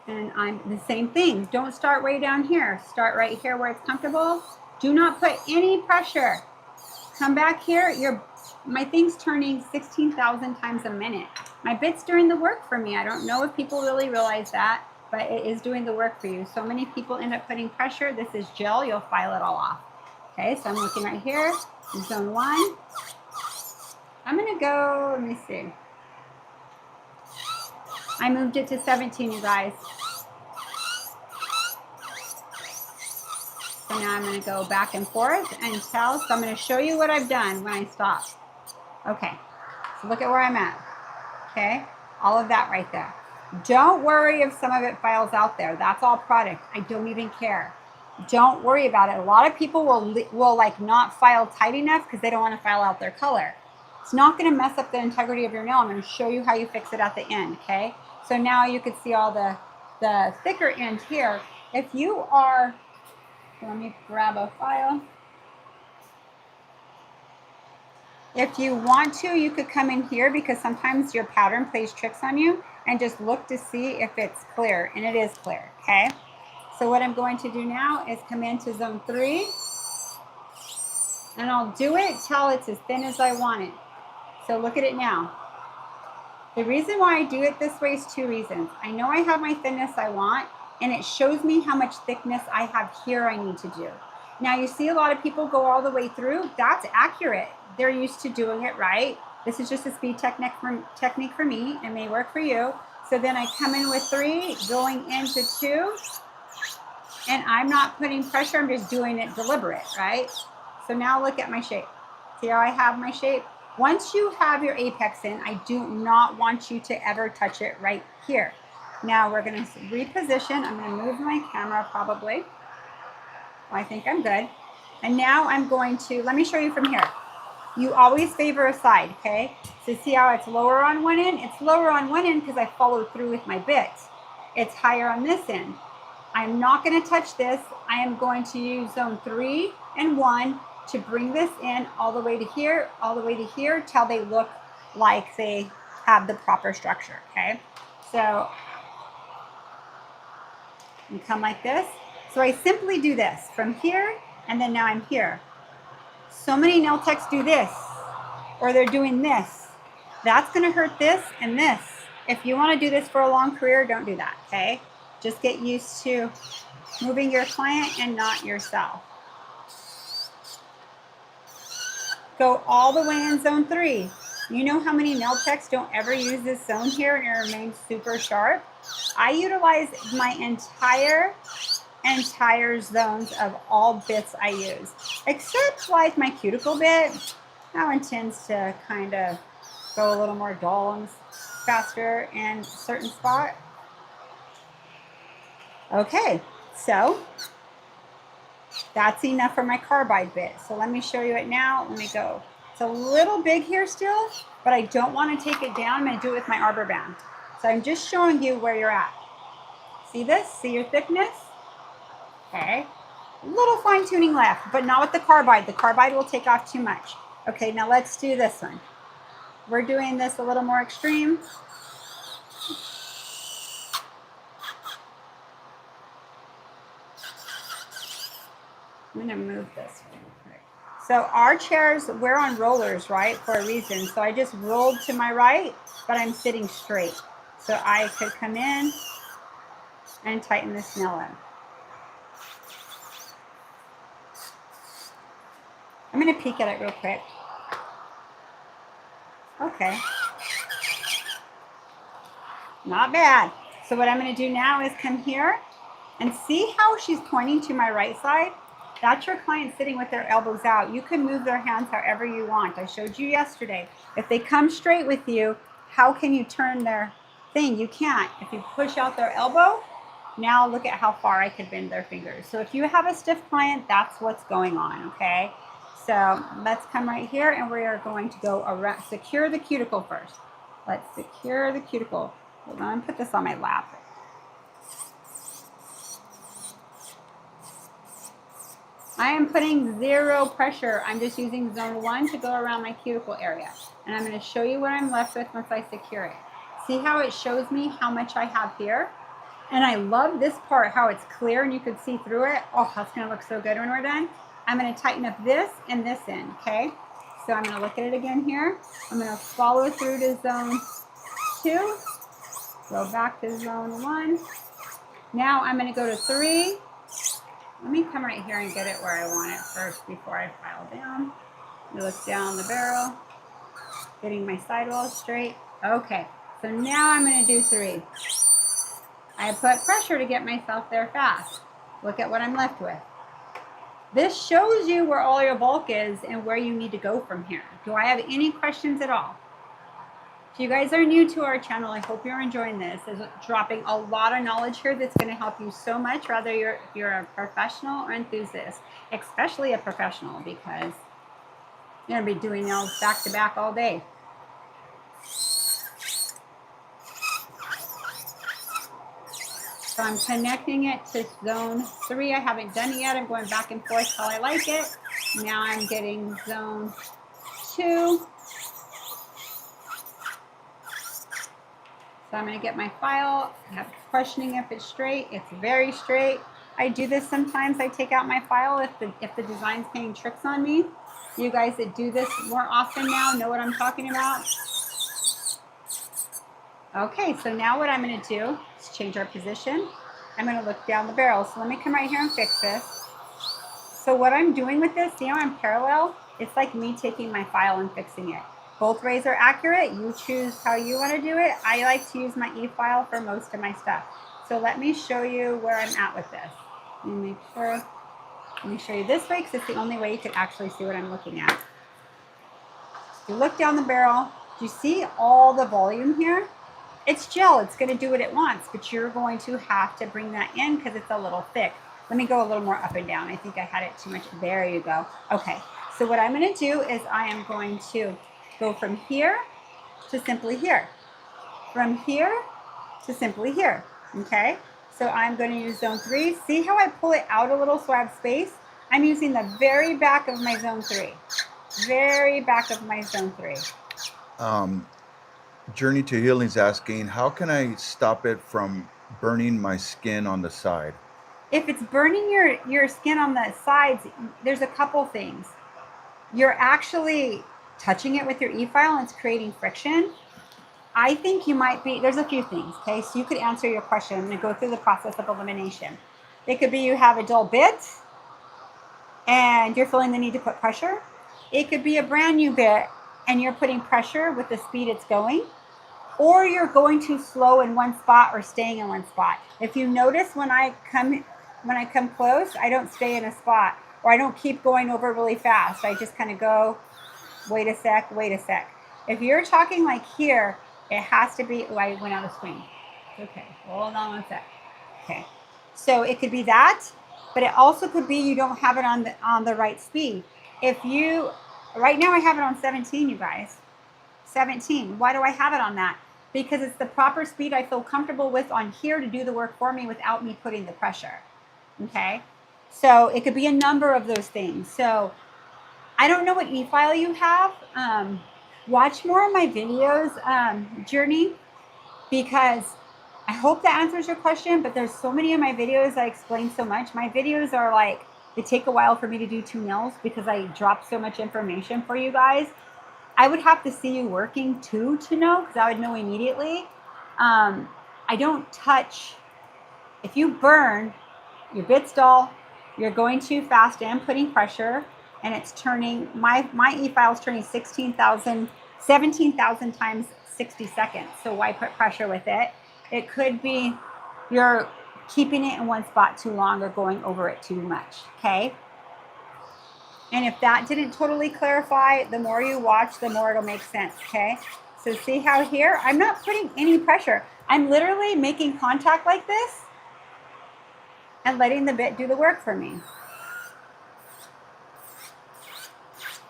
And I'm the same thing. Don't start way down here. Start right here where it's comfortable. Do not put any pressure. Come back here. My thing's turning 16,000 times a minute. My bit's doing the work for me. I don't know if people really realize that, but it is doing the work for you. So many people end up putting pressure. This is gel. You'll file it all off. Okay, so I'm looking right here. Zone 1. I'm going to go, let me see. I moved it to 17, you guys. So now I'm going to go back and forth until, so I'm going to show you what I've done when I stop. Okay, so look at where I'm at. Okay, all of that right there. Don't worry if some of it files out there. That's all product. I don't even care. Don't worry about it. A lot of people will like not file tight enough because they don't want to file out their color. It's not going to mess up the integrity of your nail. I'm going to show you how you fix it at the end, okay? So now you can see all the thicker end here. If you are, let me grab a file. If you want to, you could come in here because sometimes your pattern plays tricks on you and just look to see if it's clear, and it is clear, okay? So what I'm going to do now is come into zone 3, and I'll do it till it's as thin as I want it. So look at it now. The reason why I do it this way is 2 reasons. I know I have my thinness I want, and it shows me how much thickness I have here I need to do. Now you see a lot of people go all the way through. That's accurate. They're used to doing it right. This is just a speed technique for me. It may work for you. So then I come in with 3, going into 2, and I'm not putting pressure. I'm just doing it deliberate, right? So now look at my shape. See how I have my shape? Once you have your apex in, I do not want you to ever touch it right here. Now we're going to reposition. I'm going to move my camera probably. Well, I think I'm good. And now I'm going to, let me show you from here. You always favor a side, okay? So see how it's lower on one end? It's lower on one end because I followed through with my bit. It's higher on this end. I'm not going to touch this. I am going to use zone 3 and 1 to bring this in all the way to here, all the way to here, till they look like they have the proper structure, okay? So you come like this. So I simply do this from here, and then now I'm here. So many nail techs do this, or they're doing this. That's gonna hurt this and this. If you wanna do this for a long career, don't do that, okay? Just get used to moving your client and not yourself. Go all the way in zone 3. You know how many nail techs don't ever use this zone here and it remains super sharp? I utilize my entire zones of all bits I use, except like my cuticle bit. That one tends to kind of go a little more dull and faster in a certain spot. Okay, so that's enough for my carbide bit. So let me show you it now. Let me go. It's a little big here still, but I don't want to take it down. I'm going to do it with my arbor band. So I'm just showing you where you're at. See this? See your thickness? Okay. A little fine tuning left, but not with the carbide. The carbide will take off too much. Okay, now let's do this one. We're doing this a little more extreme. I'm going to move this one. So our chairs, we're on rollers, right, for a reason. So I just rolled to my right, but I'm sitting straight. So I could come in and tighten this nail in. I'm going to peek at it real quick. Okay. Not bad. So what I'm going to do now is come here and see how she's pointing to my right side. That's your client sitting with their elbows out. You can move their hands however you want. I showed you yesterday. If they come straight with you, how can you turn their thing? You can't. If you push out their elbow, now look at how far I could bend their fingers. So if you have a stiff client, that's what's going on, okay? So let's come right here and we are going to go around, secure the cuticle first. Let's secure the cuticle. Hold on, put this on my lap. I am putting 0 pressure. I'm just using zone 1 to go around my cuticle area. And I'm going to show you what I'm left with once I secure it. See how it shows me how much I have here? And I love this part, how it's clear and you can see through it. Oh, that's going to look so good when we're done. I'm going to tighten up this and this end, okay? So I'm going to look at it again here. I'm going to follow through to zone 2. Go back to zone 1. Now I'm going to go to 3. Let me come right here and get it where I want it first before I file down. I look down the barrel, getting my sidewall straight. Okay, so now I'm going to do 3. I put pressure to get myself there fast. Look at what I'm left with. This shows you where all your bulk is and where you need to go from here. Do I have any questions at all? If you guys are new to our channel, I hope you're enjoying this. It's dropping a lot of knowledge here that's going to help you so much, whether you're a professional or enthusiast, especially a professional, because you're going to be doing nails back to back all day. So I'm connecting it to zone 3. I haven't done it yet. I'm going back and forth till I like it. Now I'm getting zone 2. So I'm going to get my file. I'm questioning if it's straight. It's very straight. I do this sometimes. I take out my file if the design's playing tricks on me. You guys that do this more often now know what I'm talking about. Okay, so now what I'm going to do is change our position. I'm going to look down the barrel. So let me come right here and fix this. So what I'm doing with this, see how I'm parallel? It's like me taking my file and fixing it. Both ways are accurate. You choose how you want to do it. I like to use my e-file for most of my stuff. So let me show you where I'm at with this. Let me make sure. Let me show you this way because it's the only way you can actually see what I'm looking at. You look down the barrel. Do you see all the volume here? It's gel. It's going to do what it wants, but you're going to have to bring that in because it's a little thick. Let me go a little more up and down. I think I had it too much. There you go. Okay. So what I'm going to do is I am going to go from here to simply here. From here to simply here. Okay. So I'm going to use zone 3. See how I pull it out a little so I have space? I'm using the very back of my zone 3. Very back of my zone 3. Journey to Healing's asking, how can I stop it from burning my skin on the side? If it's burning your skin on the sides, there's a couple things. You're actually touching it with your e-file and it's creating friction. I think you might be, there's a few things, okay? So you could answer your question. I'm going to go through the process of elimination. It could be you have a dull bit and you're feeling the need to put pressure. It could be a brand new bit and you're putting pressure with the speed it's going. Or you're going too slow in one spot or staying in one spot. If you notice when I come close, I don't stay in a spot or I don't keep going over really fast. I just kind of go, wait a sec, wait a sec. If you're talking like here, it has to be, oh, I went out of swing. Okay, hold on one sec. Okay, so it could be that, but it also could be you don't have it on the right speed. If you, right now I have it on 17, you guys. 17. Why do I have it on that? Because it's the proper speed I feel comfortable with on here to do the work for me without me putting the pressure. Okay? So it could be a number of those things. So I don't know what e-file you have. Watch more of my videos, Journey, because I hope that answers your question, but there's so many of my videos I explain so much. My videos are like, they take a while for me to do 2 nails because I drop so much information for you guys. I would have to see you working too to know, because I would know immediately. I don't touch. If you burn, your bit's dull, you're going too fast and putting pressure, and it's turning, my e-file is turning 17,000 times 60 seconds. So why put pressure with it? It could be you're keeping it in one spot too long or going over it too much, okay? And if that didn't totally clarify, the more you watch, the more it'll make sense, okay? So see how here, I'm not putting any pressure. I'm literally making contact like this and letting the bit do the work for me.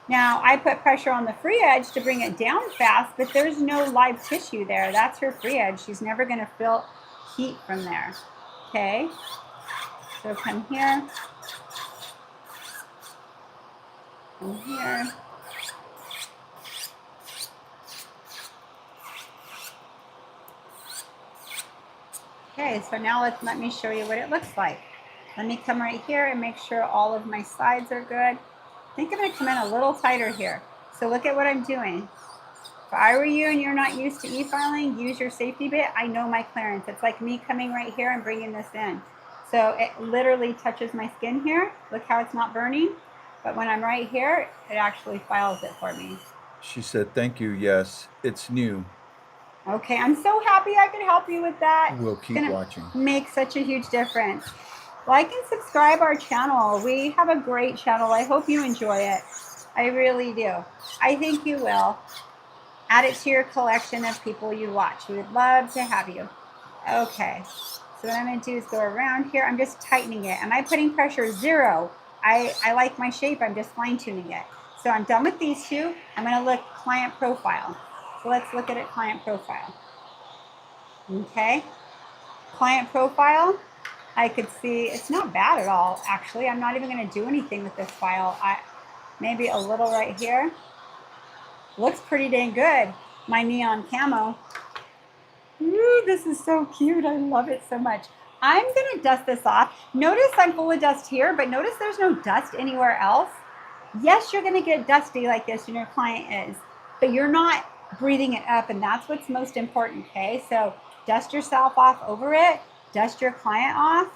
Now, I put pressure on the free edge to bring it down fast, but there's no live tissue there. That's her free edge. She's never gonna feel heat from there, okay? So come here. Come here. Okay, so now let me show you what it looks like. Let me come right here and make sure all of my sides are good. I think I'm gonna come in a little tighter here. So look at what I'm doing. If I were you and you're not used to e-filing, use your safety bit. I know my clearance. It's like me coming right here and bringing this in. So it literally touches my skin here. Look how it's not burning. But when I'm right here, it actually files it for me. She said, thank you. Yes, it's new. Okay, I'm so happy I could help you with that. We'll keep watching. Make such a huge difference. Like and subscribe our channel. We have a great channel. I hope you enjoy it. I really do. I think you will. Add it to your collection of people you watch. We would love to have you. Okay, so what I'm going to do is go around here. I'm just tightening it. Am I putting pressure? 0. I like my shape. I'm just fine tuning it. So I'm done with these two. I'm going to look client profile. So let's look at it, client profile. Okay, client profile. I could see it's not bad at all, actually. I'm not even going to do anything with this file. Maybe a little right here. Looks pretty dang good. My neon camo. Ooh, this is so cute. I love it so much. I'm going to dust this off. Notice I'm full of dust here, but notice there's no dust anywhere else. Yes, you're going to get dusty like this and your client is, but you're not breathing it up, and that's what's most important, okay? So dust yourself off over it, dust your client off.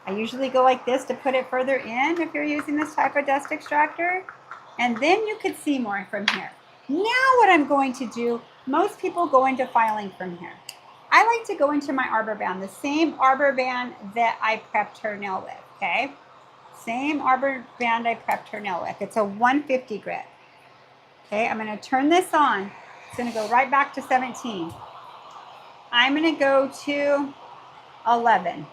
I usually go like this to put it further in if you're using this type of dust extractor, and then you could see more from here. Now what I'm going to do, most people go into filing from here. I like to go into my arbor band, the same arbor band that I prepped her nail with, okay? Same arbor band I prepped her nail with. It's a 150 grit. Okay, I'm going to turn this on. It's going to go right back to 17. I'm going to go to 11.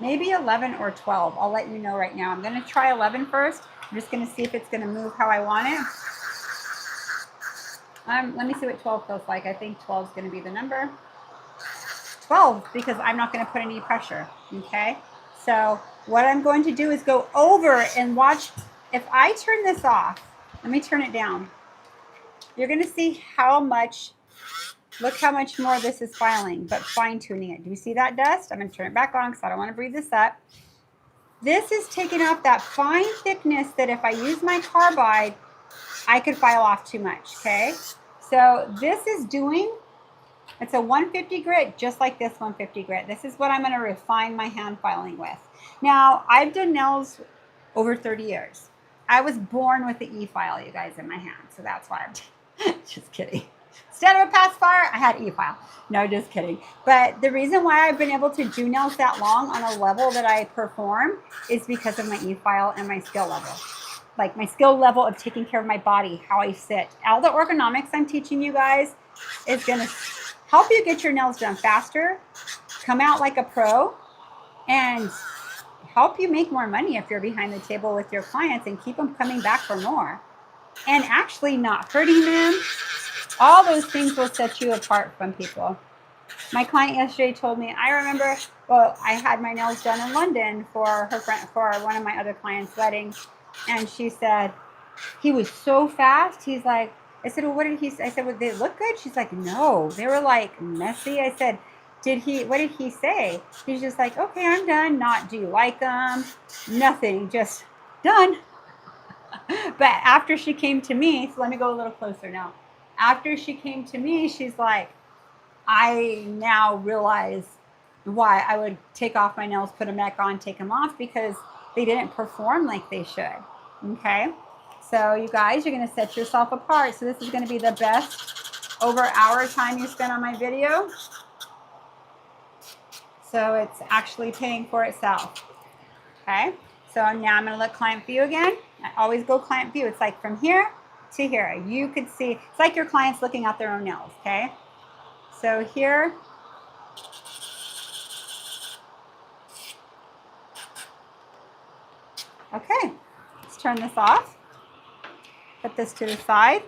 Maybe 11 or 12. I'll let you know right now. I'm going to try 11 first. I'm just going to see if it's going to move how I want it. Let me see what 12 feels like. I think 12 is going to be the number. 12, because I'm not going to put any pressure. Okay, so what I'm going to do is go over and watch. If I turn this off, let me turn it down. You're going to see how much, look how much more this is filing, but fine tuning it. Do you see that dust? I'm going to turn it back on because I don't want to breathe this up. This is taking off that fine thickness that if I use my carbide, I could file off too much, okay? So this is doing, it's a 150 grit, just like this 150 grit. This is what I'm going to refine my hand filing with. Now, I've done nails over 30 years. I was born with the E-file, you guys, in my hand, so that's why I'm just kidding. Instead of a pacifier, I had E-file. No, just kidding. But the reason why I've been able to do nails that long on a level that I perform is because of my E-file and my skill level. Like my skill level of taking care of my body, how I sit. All the ergonomics I'm teaching you guys is going to help you get your nails done faster, come out like a pro, and help you make more money if you're behind the table with your clients and keep them coming back for more. And actually not hurting them. All those things will set you apart from people. My client yesterday told me, I remember, well, I had my nails done in London for her friend, for one of my other clients' weddings. And she said, he was so fast. He's like, I said, well, what did he say? I said, well, they look good? She's like, no, they were like messy. I said, what did he say? He's just like, okay, I'm done. Not, do you like them? Nothing, just done. But after she came to me, so let me go a little closer now. After she came to me, she's like, I now realize why I would take off my nails, put them back on, take them off, because they didn't perform like they should. Okay, so you guys, you're going to set yourself apart. So this is going to be the best over hour time you spend on my video. So it's actually paying for itself. Okay, so now I'm going to look client view again. I always go client view. It's like from here to here. You could see, it's like your client's looking at their own nails. Okay, so here, okay, let's turn this off. Put this to the side.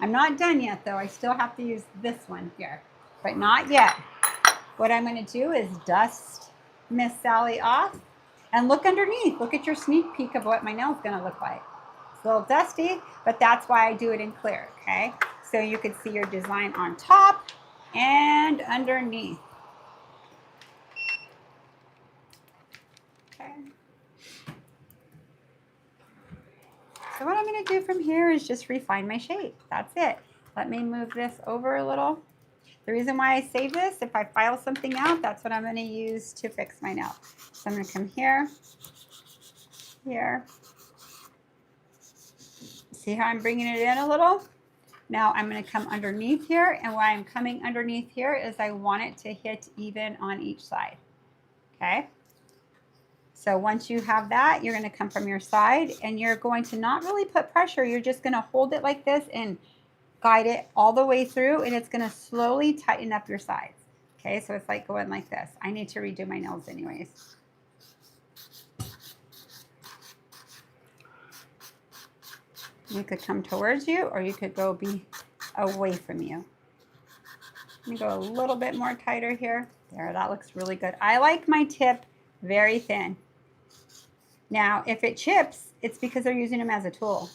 I'm not done yet though. I still have to use this one here, but not yet. What I'm going to do is dust Miss Sally off and look underneath. Look at your sneak peek of what my nail's going to look like. It's a little dusty, but that's why I do it in clear, okay? So you can see your design on top and underneath. Okay. So what I'm going to do from here is just refine my shape. That's it. Let me move this over a little. The reason why I save this, if I file something out, that's what I'm going to use to fix my nail. So I'm going to come here, here. See how I'm bringing it in a little? Now I'm going to come underneath here, and why I'm coming underneath here is I want it to hit even on each side. Okay? So once you have that, you're going to come from your side, and you're going to not really put pressure. You're just going to hold it like this and guide it all the way through, and it's going to slowly tighten up your sides. Okay, so it's like going like this. I need to redo my nails anyways. You could come towards you, or you could go be away from you. Let me go a little bit more tighter here. There, that looks really good. I like my tip very thin. Now, if it chips, it's because they're using them as a tool.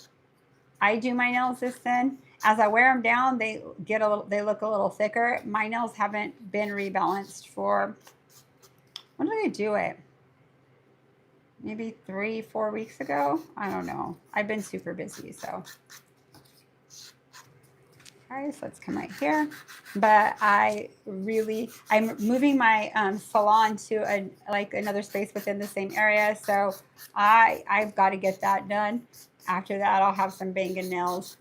I do my nails this thin. As I wear them down, they look a little thicker. My nails haven't been rebalanced for, when did I do it? Maybe 3-4 weeks ago. I don't know. I've been super busy, so. Okay, so let's come right here. But I'm moving my salon to another space within the same area. So I've got to get that done. After that, I'll have some banging nails.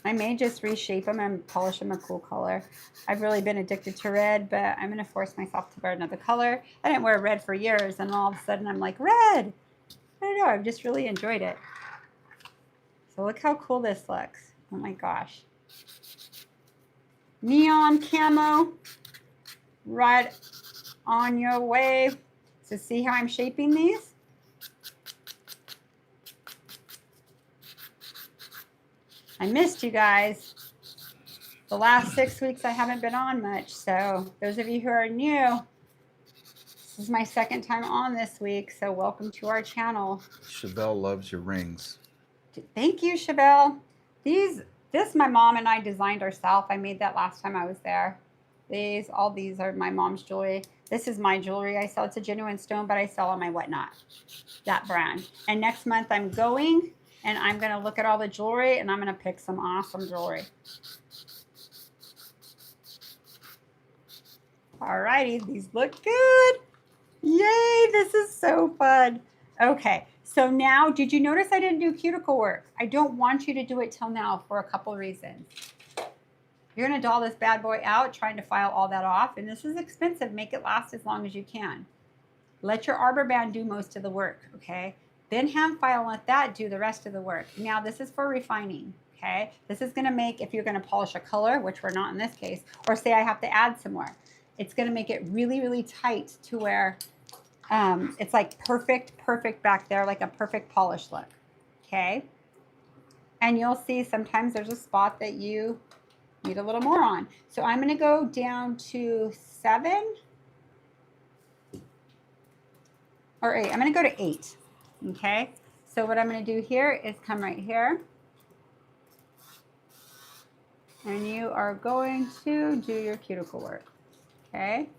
I may just reshape them and polish them a cool color. I've really been addicted to red, but I'm going to force myself to wear another color. I didn't wear red for years, and all of a sudden I'm like, red! I don't know, I've just really enjoyed it. So look how cool this looks. Oh my gosh. Neon camo, right on your way. So see how I'm shaping these? I missed you guys. The last 6 weeks I haven't been on much, so those of you who are new, this is my second time on this week, so welcome to our channel. Chevelle loves your rings. Thank you, Chevelle. This my mom and I designed ourselves. I made that last time I was there. All these are my mom's jewelry. This is my jewelry I sell. It's a genuine stone, but I sell on my Whatnot, that brand. And next month I'm going, and I'm going to look at all the jewelry, and I'm going to pick some awesome jewelry. Alrighty, these look good. Yay, this is so fun. Okay, so now, did you notice I didn't do cuticle work? I don't want you to do it till now for a couple reasons. You're gonna doll this bad boy out, trying to file all that off, and this is expensive. Make it last as long as you can. Let your arbor band do most of the work, okay? Then hand file and let that do the rest of the work. Now, this is for refining, okay? This is gonna make, if you're gonna polish a color, which we're not in this case, or say I have to add some more, it's going to make it really, really tight to where it's like perfect back there, like a perfect polish look. Okay. And you'll see sometimes there's a spot that you need a little more on. So I'm going to go down to 7 or 8. I'm going to go to 8. Okay. So what I'm going to do here is come right here. And you are going to do your cuticle work. Okay.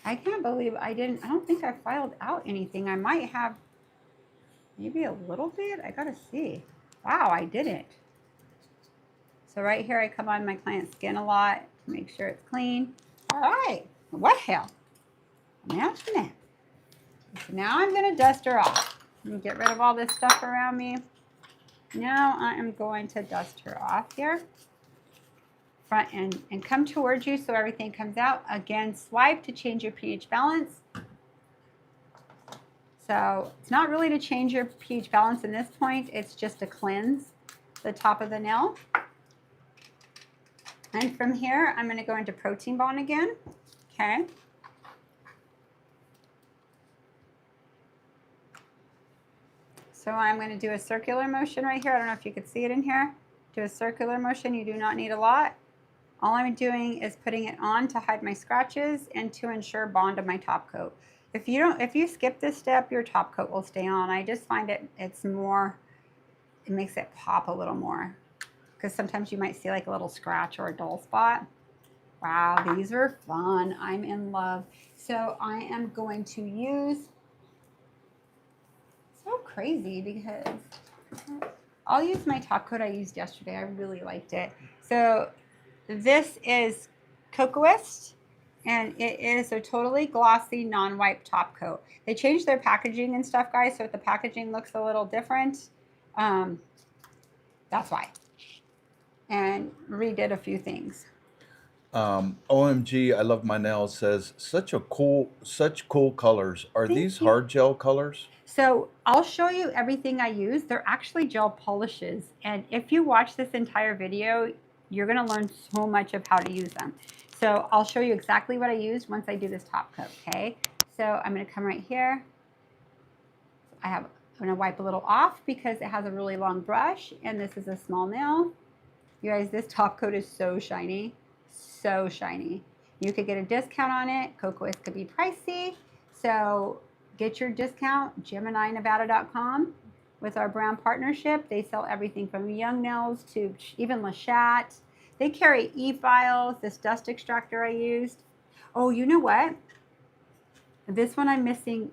I can't believe I don't think I filed out anything. I might have maybe a little bit. I gotta see. Wow, I didn't. So right here, I come on my client's skin a lot to make sure it's clean. All right, what hell? Imagine that. So now I'm gonna dust her off. And get rid of all this stuff around me. Now I am going to dust her off here. Front and come towards you so everything comes out. Again, swipe to change your pH balance. So it's not really to change your pH balance in this point. It's just to cleanse the top of the nail. And from here, I'm going to go into protein bond again. Okay. So I'm going to do a circular motion right here. I don't know if you could see it in here. Do a circular motion. You do not need a lot. All I'm doing is putting it on to hide my scratches and to ensure bond of my top coat. If you skip this step, your top coat will stay on. I just find it makes it pop a little more. Because sometimes you might see like a little scratch or a dull spot. Wow, these are fun. I'm in love. So I am going to use, so crazy because I'll use my top coat I used yesterday. I really liked it. So this is Kokoist, and it is a totally glossy, non-wipe top coat. They changed their packaging and stuff, guys, so the packaging looks a little different. That's why. And redid a few things. OMG, I love my nails says such cool colors. Are these hard gel colors? So I'll show you everything I use. They're actually gel polishes, and if you watch this entire video, you're going to learn so much of how to use them. So I'll show you exactly what I used once I do this top coat, okay? So I'm going to come right here. I'm going to wipe a little off because it has a really long brush, and this is a small nail. You guys, this top coat is so shiny, so shiny. You could get a discount on it. Kokoist could be pricey. So get your discount, GeminiNevada.com. With our brand partnership, they sell everything from young nails to even Lachat. They carry e-files, this dust extractor I used. Oh, you know what? This one I'm missing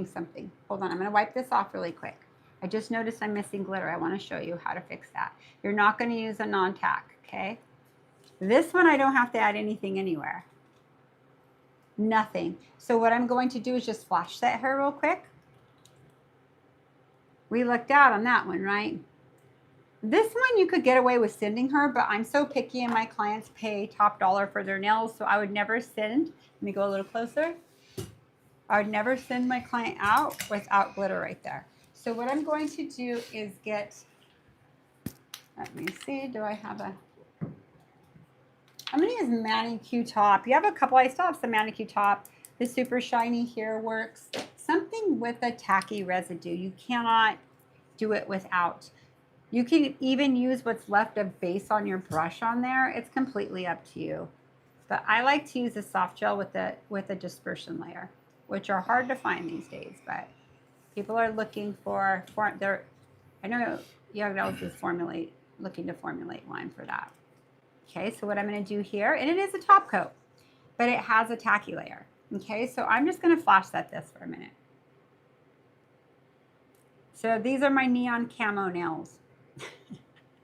something. Hold on, I'm gonna wipe this off really quick. I just noticed I'm missing glitter. I wanna show you how to fix that. You're not gonna use a non-tack, okay? This one I don't have to add anything anywhere. Nothing. So what I'm going to do is just flash set her real quick. We lucked out on that one, right? This one you could get away with sending her, but I'm so picky and my clients pay top dollar for their nails, so I would never send. Let me go a little closer. I would never send my client out without glitter right there. So what I'm going to do is get, let me see, do I have a, I'm gonna use Manicure Top. You have a couple, I still have some Manicure Top. The super shiny here works. Something with a tacky residue. You cannot do it without. You can even use what's left of base on your brush on there. It's completely up to you. But I like to use a soft gel with a dispersion layer, which are hard to find these days, but people are looking for their, I know Young Nails is looking to formulate one for that. Okay, so what I'm gonna do here, and it is a top coat, but it has a tacky layer. Okay, so I'm just gonna flash set this for a minute. So these are my neon camo nails.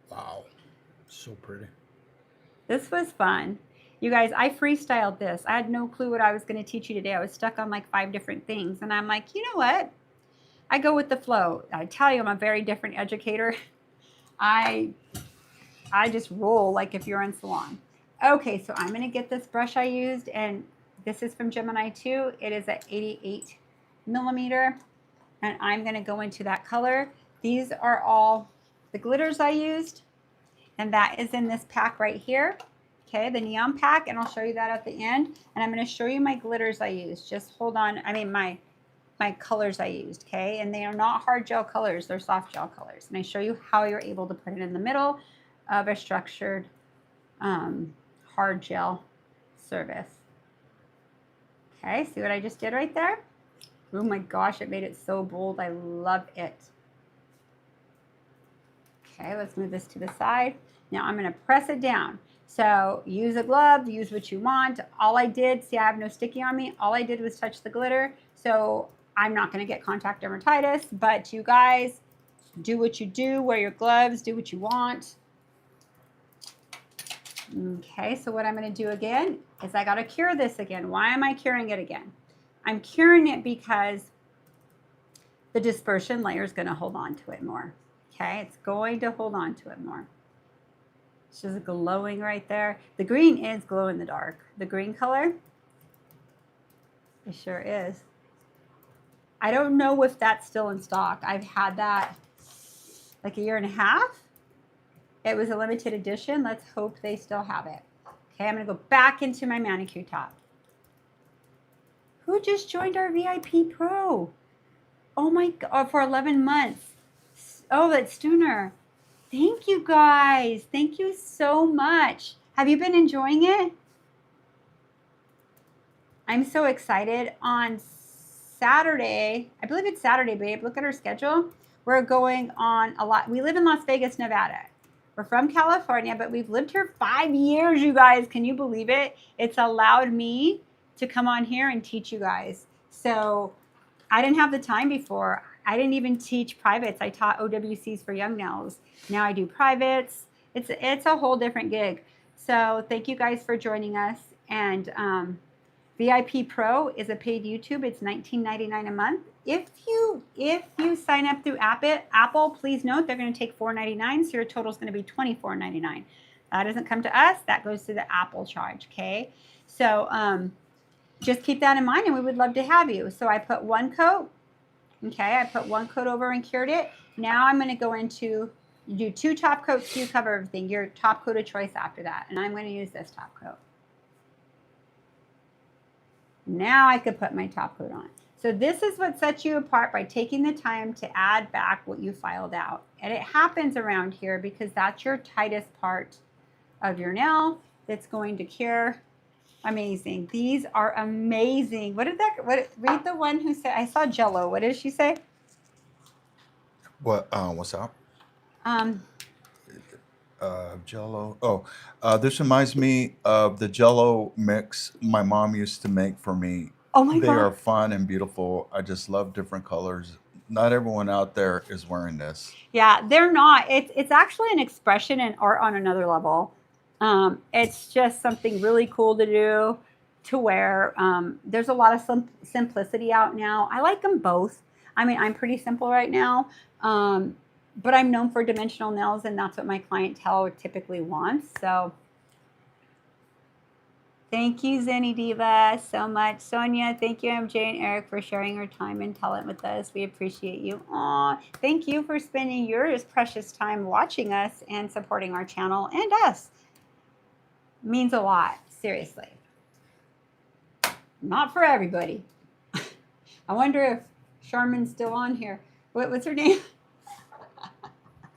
Wow, so pretty. This was fun. You guys, I freestyled this. I had no clue what I was going to teach you today. I was stuck on like 5 different things. And I'm like, you know what? I go with the flow. I tell you, I'm a very different educator. I just roll like if you're in salon. Okay, so I'm going to get this brush I used. And this is from Gemini 2. It is at 88 millimeter. And I'm going to go into that color. These are all the glitters I used. And that is in this pack right here. Okay, the neon pack, and I'll show you that at the end. And I'm going to show you my glitters I used. Just hold on. I mean, my colors I used, okay? And they are not hard gel colors. They're soft gel colors. And I show you how you're able to put it in the middle of a structured hard gel service. Okay, see what I just did right there? Oh my gosh, it made it so bold. I love it. Okay, let's move this to the side. Now I'm going to press it down. So use a glove, use what you want. All I did, see I have no sticky on me. All I did was touch the glitter. So I'm not going to get contact dermatitis, but you guys do what you do, wear your gloves, do what you want. Okay, so what I'm going to do again is I got to cure this again. Why am I curing it again? I'm curing it because the dispersion layer is going to hold on to it more. Okay, it's going to hold on to it more. It's just glowing right there. The green is glow in the dark. The green color, it sure is. I don't know if that's still in stock. I've had that like a year and a half. It was a limited edition. Let's hope they still have it. Okay, I'm gonna go back into my Manicure Top. Who just joined our VIP Pro? Oh my God, for 11 months. Oh, that's Stooner. Thank you guys. Thank you so much. Have you been enjoying it? I'm so excited. On Saturday, I believe it's Saturday, babe. Look at our schedule. We're going on a lot. We live in Las Vegas, Nevada. We're from California, but we've lived here 5 years, you guys. Can you believe it? It's allowed me to come on here and teach you guys. So I didn't have the time before. I didn't even teach privates. I taught OWCs for Young Nails. Now I do privates. It's a whole different gig. So thank you guys for joining us. And VIP Pro is a paid YouTube. It's $19.99 a month. If you sign up through Apple, please note they're going to take $4.99, so your total is going to be $24.99. That doesn't come to us. That goes to the Apple charge. Okay. So just keep that in mind, and we would love to have you. So I put one coat. Okay, I put one coat over and cured it. Now I'm going to go into, do 2 top coats so you cover everything. Your top coat of choice after that. And I'm going to use this top coat. Now I could put my top coat on. So this is what sets you apart by taking the time to add back what you filed out. And it happens around here because that's your tightest part of your nail that's going to cure. Amazing. These are amazing. Read the one who said, I saw Jello. What did she say? What's up? Um, Jello. Oh, this reminds me of the Jello mix my mom used to make for me Oh my They God. are fun and beautiful. I just love different colors. Not everyone out there is wearing this. Yeah, they're not. It's actually an expression and art on another level. It's just something really cool to do, to wear. There's a lot of simplicity out now. I like them both. I mean, I'm pretty simple right now, but I'm known for dimensional nails, and that's what my clientele typically wants. So thank you, Zenny Diva, so much. Sonia, thank you, MJ and Eric, for sharing your time and talent with us. We appreciate you. Aw, thank you for spending your precious time watching us and supporting our channel and us. It means a lot, seriously. Not for everybody. I wonder if Charmin's still on here. What's her name?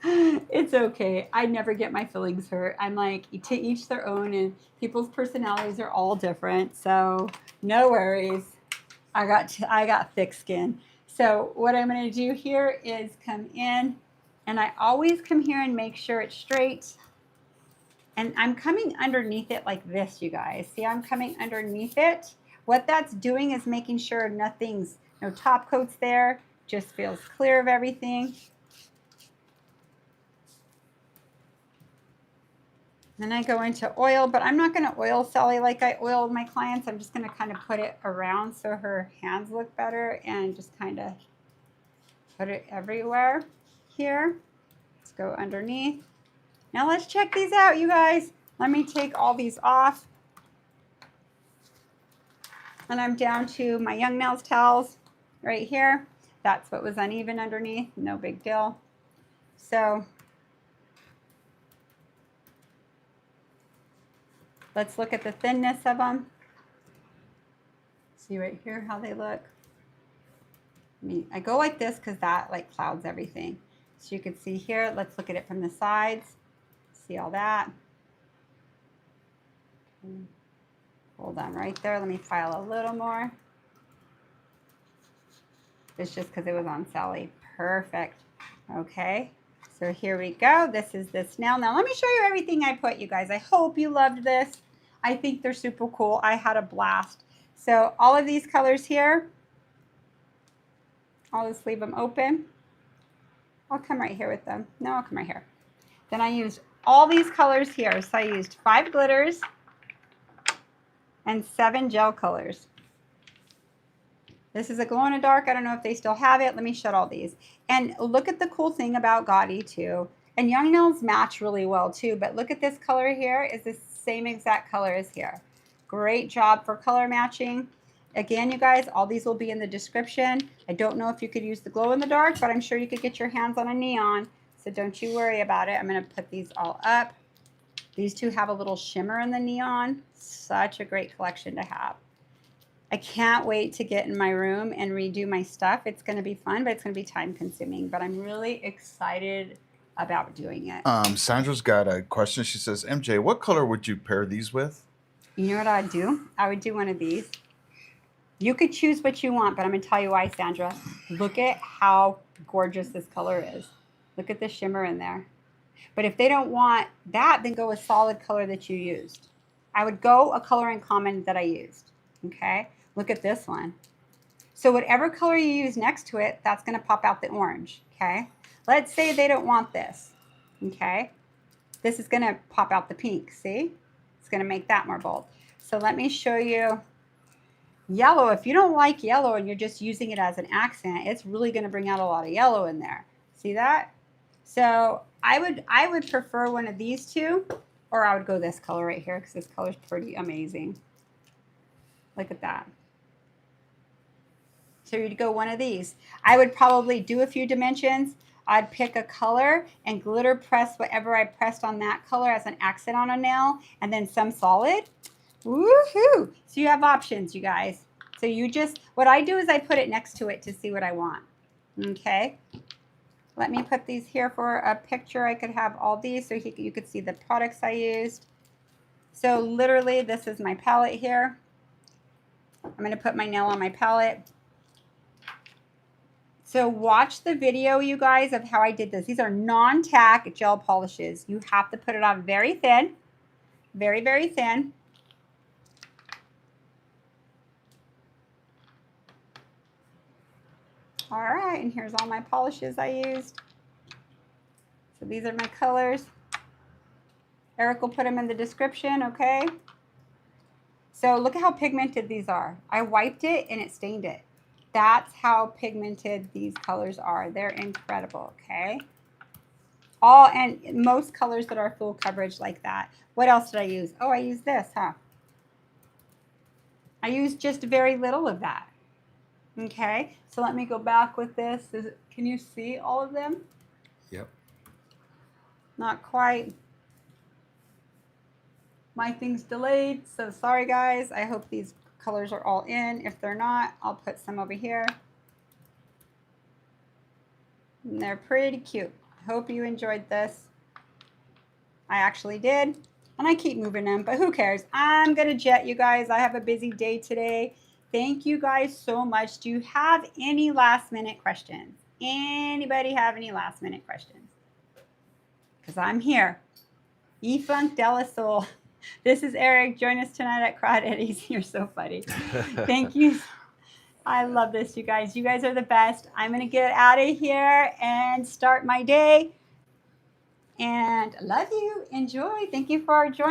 It's okay. I never get my feelings hurt. I'm like, to each their own, and people's personalities are all different. So no worries. I got thick skin. So what I'm going to do here is come in, and I always come here and make sure it's straight. And I'm coming underneath it like this, you guys. See, I'm coming underneath it. What that's doing is making sure no top coats there, just feels clear of everything. Then I go into oil, but I'm not going to oil Sally like I oil my clients. I'm just going to kind of put it around so her hands look better, and just kind of put it everywhere here. Let's go underneath. Now let's check these out, you guys. Let me take all these off. And I'm down to my Young Nails towels right here. That's what was uneven underneath. No big deal. So let's look at the thinness of them. See right here how they look. I go like this because that like clouds everything. So you can see here, let's look at it from the sides. See all that. Hold on right there. Let me file a little more. It's just because it was on Sally. Perfect. Okay. So here we go. This is this nail. Now let me show you everything I put, you guys. I hope you loved this. I think they're super cool. I had a blast. So all of these colors here, I'll just leave them open. I'll come right here with them. No, I'll come right here. Then I used all these colors here. So I used 5 glitters and 7 gel colors. This is a glow in the dark. I don't know if they still have it. Let me shut all these. And look at the cool thing about Gotti too. And Young Nails match really well too. But look at this color here. Is the same exact color as here. Great job for color matching. Again, you guys, all these will be in the description. I don't know if you could use the glow in the dark, but I'm sure you could get your hands on a neon. So don't you worry about it. I'm going to put these all up. These two have a little shimmer in the neon. Such a great collection to have. I can't wait to get in my room and redo my stuff. It's going to be fun, but it's going to be time consuming. But I'm really excited about doing it. Sandra's got a question. She says, MJ, what color would you pair these with? You know what I'd do? I would do one of these. You could choose what you want, but I'm going to tell you why, Sandra. Look at how gorgeous this color is. Look at the shimmer in there. But if they don't want that, then go a solid color that you used. I would go a color in common that I used. Okay? Look at this one. So whatever color you use next to it, that's going to pop out the orange. Okay? Let's say they don't want this. Okay? This is going to pop out the pink. See? It's going to make that more bold. So let me show you yellow. If you don't like yellow and you're just using it as an accent, it's really going to bring out a lot of yellow in there. See that? So I would prefer one of these two, or I would go this color right here because this color is pretty amazing. Look at that. So you'd go one of these. I would probably do a few dimensions. I'd pick a color and glitter press whatever I pressed on that color as an accent on a nail, and then some solid. Woohoo! So you have options, you guys. So you just, what I do is I put it next to it to see what I want. Okay. Let me put these here for a picture. I could have all these so you could see the products I used. So literally, this is my palette here. I'm going to put my nail on my palette. So watch the video, you guys, of how I did this. These are non-tack gel polishes. You have to put it on very thin, very, very thin. All right, and here's all my polishes I used. So these are my colors. Eric will put them in the description, okay? So look at how pigmented these are. I wiped it and it stained it. That's how pigmented these colors are. They're incredible, okay? And most colors that are full coverage like that. What else did I use? Oh, I used this, huh? I used just very little of that. Okay, so let me go back with this. Can you see all of them? Yep. Not quite. My thing's delayed, so sorry guys. I hope these colors are all in. If they're not, I'll put some over here. And they're pretty cute. Hope you enjoyed this. I actually did. And I keep moving them, but who cares? I'm going to jet, you guys. I have a busy day today. Thank you guys so much. Do you have any last minute questions? Anybody have any last minute questions? Because I'm here. E-Funk Della Soul. This is Eric. Join us tonight at Crowd Eddie's. You're so funny. Thank you. I love this, you guys. You guys are the best. I'm going to get out of here and start my day. And love you. Enjoy. Thank you for joining.